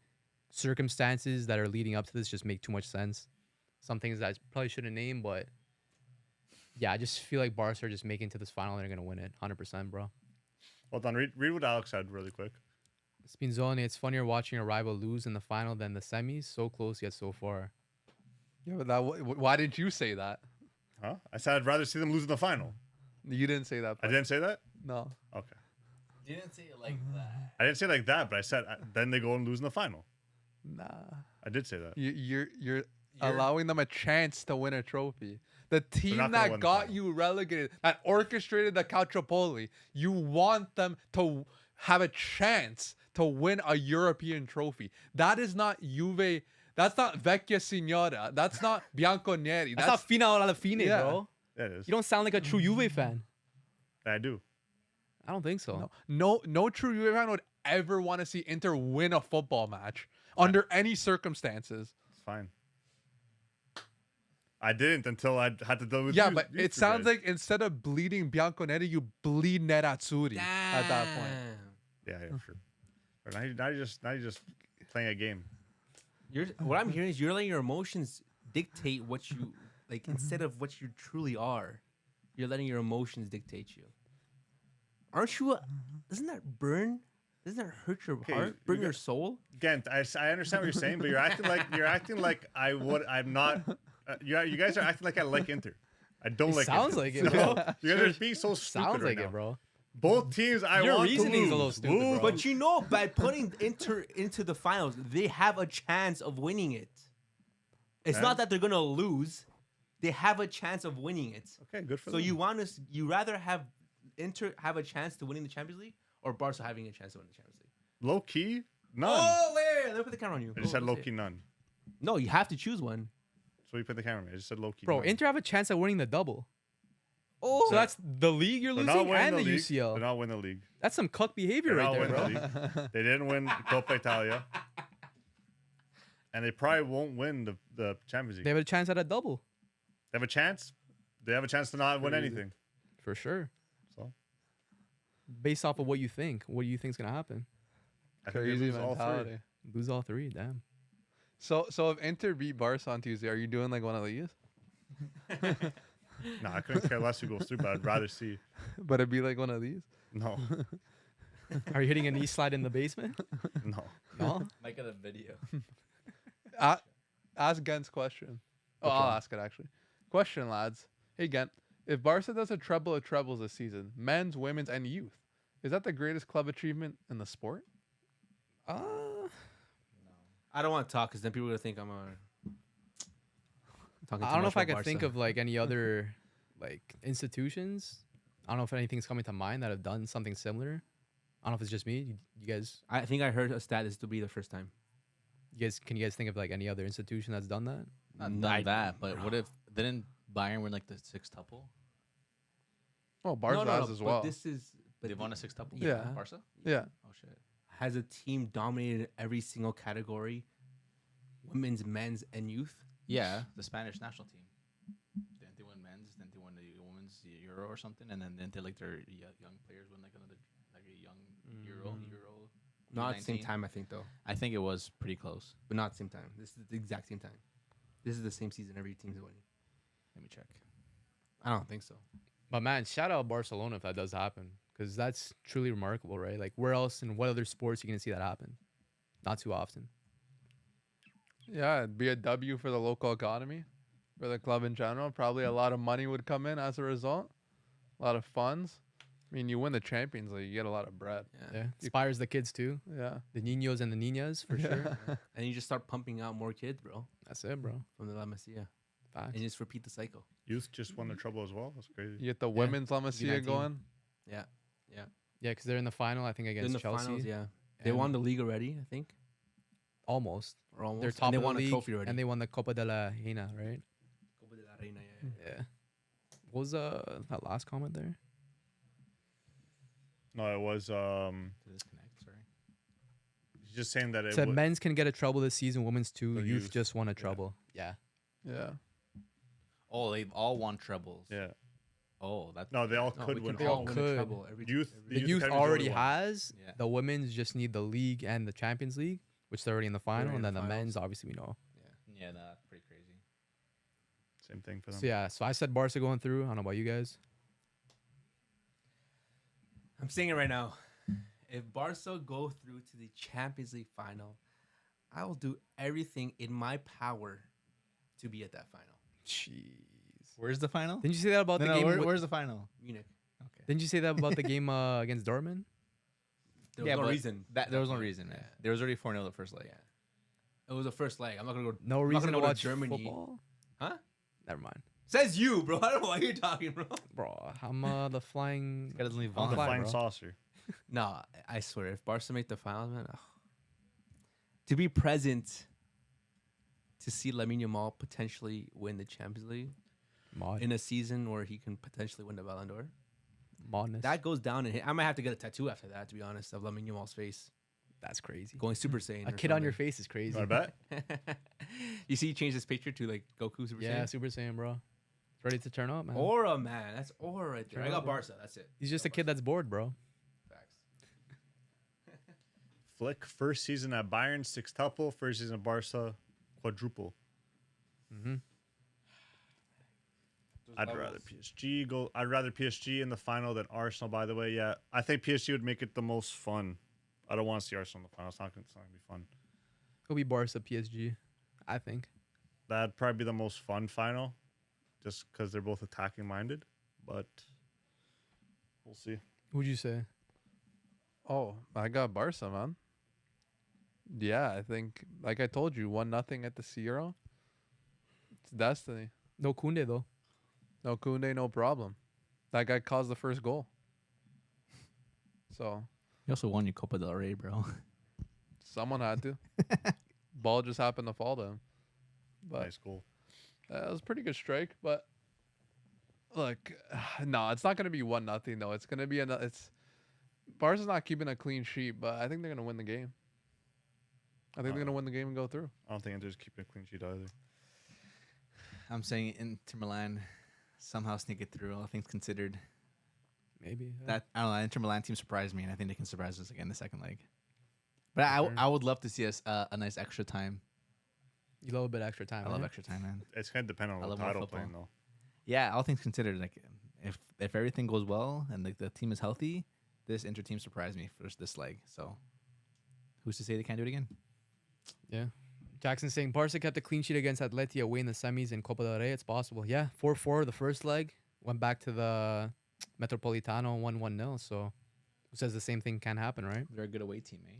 circumstances that are leading up to this just make too much sense. Some things that I probably shouldn't name, but yeah, I just feel like Barca are just making to this final and they're gonna win it, 100%, bro. Well done. Read what Alex said really quick. Spinzoni, it's funnier watching a rival lose in the final than the semis. So close yet so far. Yeah, but why did you say that? Huh? I said I'd rather see them lose in the final. You didn't say that. I didn't say that? No. Okay. You didn't say it like that. I didn't say it like that, but I said then they go and lose in the final. Nah. I did say that. You're allowing them a chance to win a trophy. The team not gonna win that the got final. you relegated, that orchestrated the Calciopoli, you want them to have a chance to win a European trophy. That is not Juve. That's not Vecchia Signora. That's not Bianconeri. That's not final alla fine, Yeah. bro. Yeah, it is. You don't sound like a true Juve fan. I do. I don't think so. No true Juve fan would ever want to see Inter win a football match under any circumstances. It's fine. I didn't until I had to deal with Yeah, you- but you it two sounds guys. like instead of bleeding Bianconeri, you bleed Nerazzurri at that point. Yeah, sure. But now you're just playing a game. What I'm hearing is you're letting your emotions dictate what you like instead of what you truly are. You're letting your emotions dictate you. Aren't you? Doesn't that burn? Doesn't that hurt your heart? Burn your soul? Again, I understand what you're saying, but you're acting like I'm not. You guys are acting like I like Inter. I don't It like. sounds Inter. like it, No, bro. you guys are being so stupid Sounds right like now. it, bro. Both teams, I Your want to reasoning's lose. a little stupid, Lose. bro. But you know, by putting Inter into the finals, they have a chance of winning it. It's Okay. not that they're gonna lose; they have a chance of winning it. Okay, good for So them. you rather have Inter have a chance to winning the Champions League or Barca having a chance to win the Champions League? Low key, none. Oh wait, let me put the camera on you. I just said Go, low let's see key, it. none. No, you have to choose one. So you put the camera on me. I just said low key. Bro, none. Inter have a chance at winning the double. Oh, So that's the league you're They're losing not winning and the league. UCL. They're not winning the league. That's some cuck behavior They're right not there, winning bro. the league. They didn't win Coppa Italia, and they probably won't win the Champions League. They have a chance at a double. They have a chance. They have a chance to not win Crazy. anything. For sure. So Based off of what you think is going to happen? I think they Crazy lose all three. mentality. Lose all three, damn. So if Inter beat Barca on Tuesday, are you doing like one of these? No, I couldn't care less who goes through, but I'd rather see. But it'd be like one of these. No, Are you hitting a knee slide in the basement? no. No? Might get a video. Ask Gent's question. Oh, Which I'll one? ask it actually. Question, lads. Hey, Gent. If Barca does a treble of trebles this season, men's, women's, and youth, is that the greatest club achievement in the sport? I don't want to talk because then people are gonna think I'm a. Talking I too don't know much if I about could think Barca. of like any other like institutions. I don't know if anything's coming to mind that have done something similar. I don't know if it's just me. You guys, I think I heard a stat this to be the first time. can you guys think of like any other institution that's done that? Not No, done that, but what if didn't Bayern win like the sextuple? Oh, Barca has as well. But this is. But They won a sextuple. Yeah. Barca. Yeah. Oh shit. has a team dominated every single category, women's, men's, and youth. Yeah, the Spanish national team. Didn't they win men's? Didn't they win the women's Euro or something? And then didn't they like their young players win like another like a young Euro? Not at the same 19? time, I think, though. I think it was pretty close. But not at the same time. This is the exact same time. This is the same season every team's winning. Let me check. I don't think so. But man, shout out Barcelona if that does happen, because that's truly remarkable, right? Like, where else in what other sports you gonna see that happen? Not too often. Yeah, it'd be a W for the local economy, for the club in general. Probably a lot of money would come in as a result. A lot of funds. I mean, you win the Champions League, you get a lot of bread. Yeah, inspires the kids too, Yeah. the niños and the niñas for sure. And you just start pumping out more kids, bro, That's it, bro. from the La Masia. Facts. And just repeat the cycle. Youth just won the trouble as well. That's crazy. You get the women's La Masia U19. going. Yeah. Yeah, because they're in the final, I think, They're against in the Chelsea. finals, yeah. They and won the league already, I think. almost. Or almost. They're And top they of the won league, a trophy already. and they won the Copa de la Reina, right? Copa de la Reina, yeah. Yeah. What was that last comment there? No, it was Did this connect? Sorry. he's just saying that it Said would, men's can get a trouble this season, women's too. The Youth youth. just won a trouble. Yeah. Yeah. Oh, they've all won trebles. yeah. Oh, that's No, they all No, could we win. can They all all win could. a treble. Every, Youth- every The Youth youth Academy's already already won. has. Yeah. The women's just need the league and the Champions League, which they're already in the final, already and in then the the men's, finals. obviously, we know. Yeah, nah, that's pretty crazy. Same thing for them. So yeah, so I said Barca going through. I don't know about you guys. I'm saying it right now. If Barca go through to the Champions League final, I will do everything in my power to be at that final. Jeez. Where's the final? Didn't you say that about the game? where's the final? Munich. Okay. Didn't you say that about the game against Dortmund? There was no but reason. There was no Yeah. reason. Yeah. There was already 4-0 the first leg. Yeah. It was the first leg. I'm not gonna go. No I'm not reason gonna to go watch Germany. football. Huh? Never mind, Says you, bro. I don't know why you're talking, bro. bro. I'm the flying. This guy doesn't leave I'm I'm the fly, flying bro. saucer. No, I swear, if Barca make the finals, man, to be present to see Lamine Yamal potentially win the Champions League Mod. in a season where he can potentially win the Ballon d'Or, Modness. that goes down. I might have to get a tattoo after that, to be honest, of Lamine Yamal's face That's crazy. going Super Saiyan. A or kid on your something. face is crazy. You want to bet? You see, he changed his picture to like Goku Super Yeah, Saiyan. Super Saiyan, bro. It's ready to turn up, man. Aura, man, that's aura right there. Turn I got up, bro. Barca. That's it. He's just a kid that's bored, bro. Facts. Flick, first season at Bayern, sextuple. First season at Barca, quadruple. Mm-hmm. I'd rather PSG go. I'd rather PSG in the final than Arsenal. By the way, yeah, I think PSG would make it the most fun. I don't want to see Arsenal in the final. It's not gonna be fun. It'll be Barca PSG, I think. That'd probably be the most fun final, just because they're both attacking minded. But we'll see. Who'd you say? Oh, I got Barca, man. Yeah, I think, like I told you, 1-0 at the Sierra. It's destiny. No Kunde though. No Kunde, no problem. That guy caused the first goal. So You also won your Copa del Rey, bro. someone had to. Ball just happened to fall to him. But Nice goal. it was a pretty good strike. But look, no, it's not going to be 1-0 though. It's going to be it's Barca's not keeping a clean sheet, but I think they're going to win the game. I think they're going to win the game and go through. I don't think Inter's keeping a clean sheet either. I'm saying Inter Milan somehow sneak it through, all things considered. Maybe. Yeah. That I don't know. Inter Milan team surprised me, and I think they can surprise us again the second leg. But For sure. I would love to see us a nice extra time. You love a bit extra time. I love eh? extra time, man. It's gonna depend on I what love more title football. playing though. Yeah, all things considered, like if everything goes well and like the team is healthy, this Inter team surprised me for this leg. So who's to say they can't do it again? Yeah. Jackson saying Barca kept a clean sheet against Atleti away in the semis in Copa del Rey. It's possible. Yeah, 4-4 the first leg. Went back to the Metropolitano 1-1-0. So who says the same thing can happen, right? They're a good away team, eh?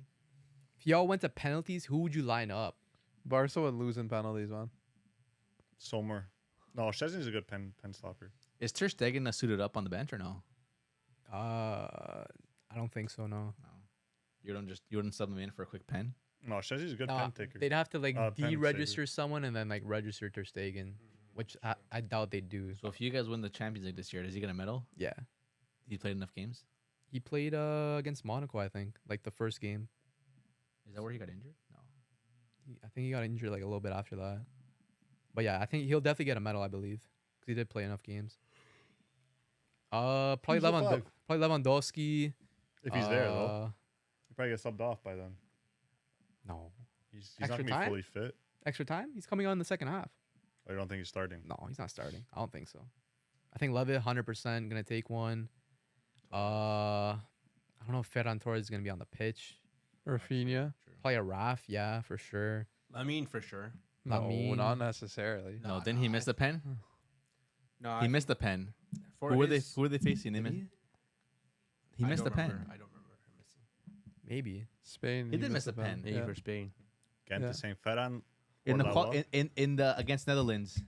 If y'all went to penalties, who would you line up? Barca would lose in penalties, man. Sommer. No, Szczesny's a good pen stopper. Is Ter Stegen suited up on the bench or no? I don't think so. No. No. You wouldn't sub him in for a quick pen? No, Szczesny's a good No, pen taker. they'd have to like Pen deregister someone and then like register Ter Stegen, which I doubt they do. So if you guys win the Champions League this year, is he gonna medal? Yeah, He played enough games. he played against Monaco, I think, like the first game. Is that where he got injured? No. I think he got injured like a little bit after that. But yeah, I think he'll definitely get a medal, I believe, because he did play enough games. Probably Who's the fuck? Lewandowski. If he's there though, he probably gets subbed off by then. No. He's not Extra gonna be time? fully fit. Extra time? He's coming on in the second half. I don't think he's starting. No, he's not starting. I don't think so. I think Levitt 100% gonna take one. I don't know if Ferran Torres is gonna be on the pitch. Rafinha. Probably a Raf, yeah, for sure. I mean, for sure. No, Lamine. not necessarily. No, didn't he miss the pen? No, He missed the pen. For Who were they? his- Who were they facing? They Did missed. he? He I missed the don't pen. remember. I don't remember him missing. Maybe. Spain. He did miss missed a pen. Maybe Yeah. for Spain. Get Yeah. the same Ferran. In or the Lava. in the against Netherlands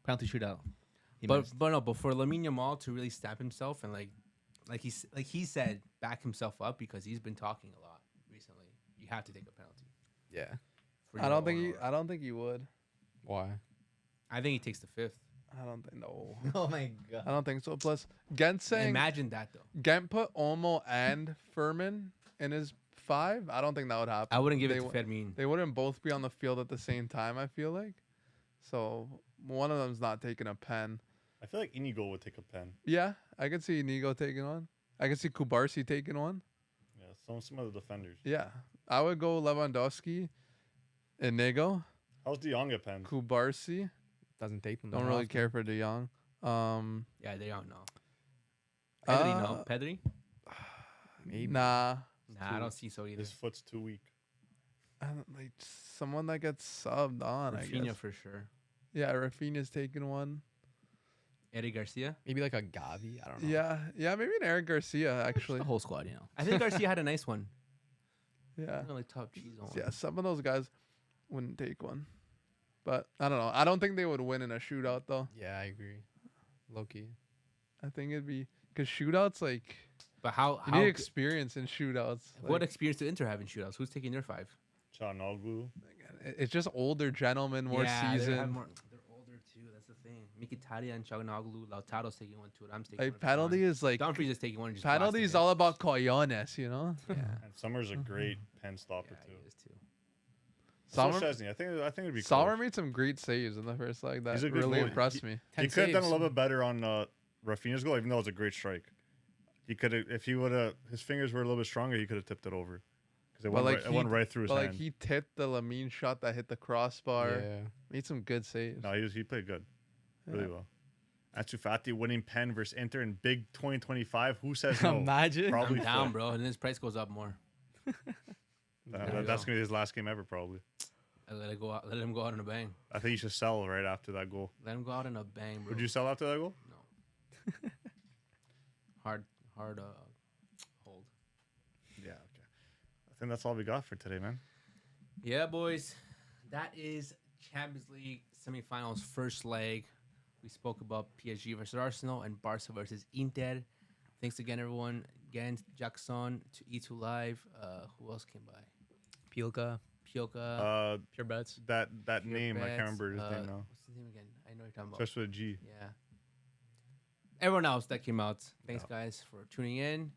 penalty shootout. He But missed. but for Lamine Yamal to really stamp himself and like he said, back himself up because he's been talking a lot recently. You have to take a penalty. Yeah. for I your don't think own he. aura. I don't think he would. Why? I think he takes the fifth. I don't think. No. Oh my god. I don't think so. Plus, Gent saying Imagine that though. Gent put Olmo and Furman in his 5. I don't think that would happen. I wouldn't give They it to w- Fermin. They wouldn't both be on the field at the same time. I feel like. So one of them's not taking a pen. I feel like Inigo would take a pen. Yeah, I could see Inigo taking one. I could see Kubarsi taking one. Yeah, some of the defenders. Yeah, I would go Lewandowski, Inigo, How's De Jong at pens? Doesn't Kubarsi. take them. Don't that really often. care for De Jong. Yeah, they don't know. Pedri, no. Uh, Pedri? Maybe. Nah. Nah, I don't see so either. His foot's too weak. I don't, like someone that gets subbed on. I Rafinha guess. for sure. Yeah, Rafinha's taking one. Eric Garcia? Maybe like a Gavi. I don't know. Yeah, maybe an Eric Garcia actually. The whole squad, you know. I think Garcia had a nice one. Yeah, Really top cheese on yeah. Some of those guys wouldn't take one, but I don't know. I don't think they would win in a shootout though. Yeah, I agree. Low-key. I think it'd be because shootouts like But how you need experience in shootouts. what Like, experience do Inter have in shootouts? Who's taking their 5? Çalhanoğlu. it's just older gentlemen, more They're seasoned. older too. That's the thing. Mkhitaryan and Çalhanoğlu, Lautaro's taking one too. I'm taking Like one. penalty is like Dumfries is taking one. And just penalty blasting is it. all about cojones, you know. Yeah. And Summer's a great pen stopper Yeah, too. he is too. So Sommer, Szczesny. I think it'd be Sommer close. made some great saves in the first leg. That He's a good really goalie. impressed me. He 10 could have done a saves. little bit better on Rafinha's goal, even though it was a great strike. He could have, if he would have, his fingers were a little bit stronger, he could have tipped it over because it, But, like, it went right through his But hand. like he tipped the Lamine shot that hit the crossbar. Yeah. Made some good saves. No, he played good, really Yeah. well. Ansu Fati winning pen versus Inter in big 2025. Who says no? Imagine. Probably I'm down, Foot. bro. And his price goes up more. That's gonna be his last game ever, probably. I let it go out. Let him go out in a bang. I think he should sell right after that goal. Let him go out in a bang, bro. Would you sell after that goal? No. hard hold. Yeah. Okay. I think that's all we got for today, man. Yeah, boys. That is Champions League semifinals first leg. We spoke about PSG versus Arsenal and Barca versus Inter. Thanks again, everyone. Again, Jackson to E2 Live. Who else came by? Pielka. Pioka. Pure bets. That Pure name, I Bets, can't remember his name now. What's his name again? I know you're talking about. Starts with a G. Yeah. Everyone else that came out. Thanks, guys, for tuning in.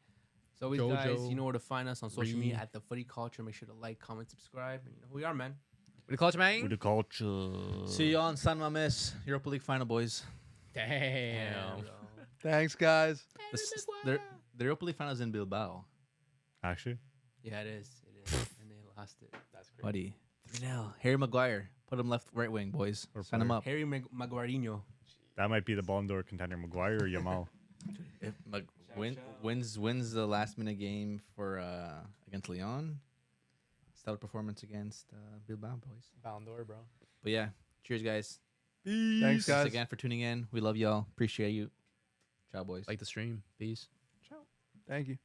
As always, guys, Jojo, you know where to find us on social media Ree. at The Footy Culture. Make sure to like, comment, subscribe. And you know who we are, man. What do you call it, man? With the culture. See you on San Mames, Europa League final, boys. Damn. bro. Thanks, guys. The Europa League final is in Bilbao. Actually, Yeah, it is. It is. And they lost it. That's great. Buddy. 3-0. Harry Maguire. Put him left, right wing, boys. Or Send him player. up. Harry Maguarinho. that might be the Ballon d'Or contender, Maguire or Yamal. If wins the last minute game for against Lyon. Stellar performance against Bilbao, boys. Ballon d'Or, bro. But yeah, cheers, guys. Thanks, Thanks guys. again for tuning in. We love y'all. Appreciate you. Ciao, boys. Like the stream. Peace. Thank you.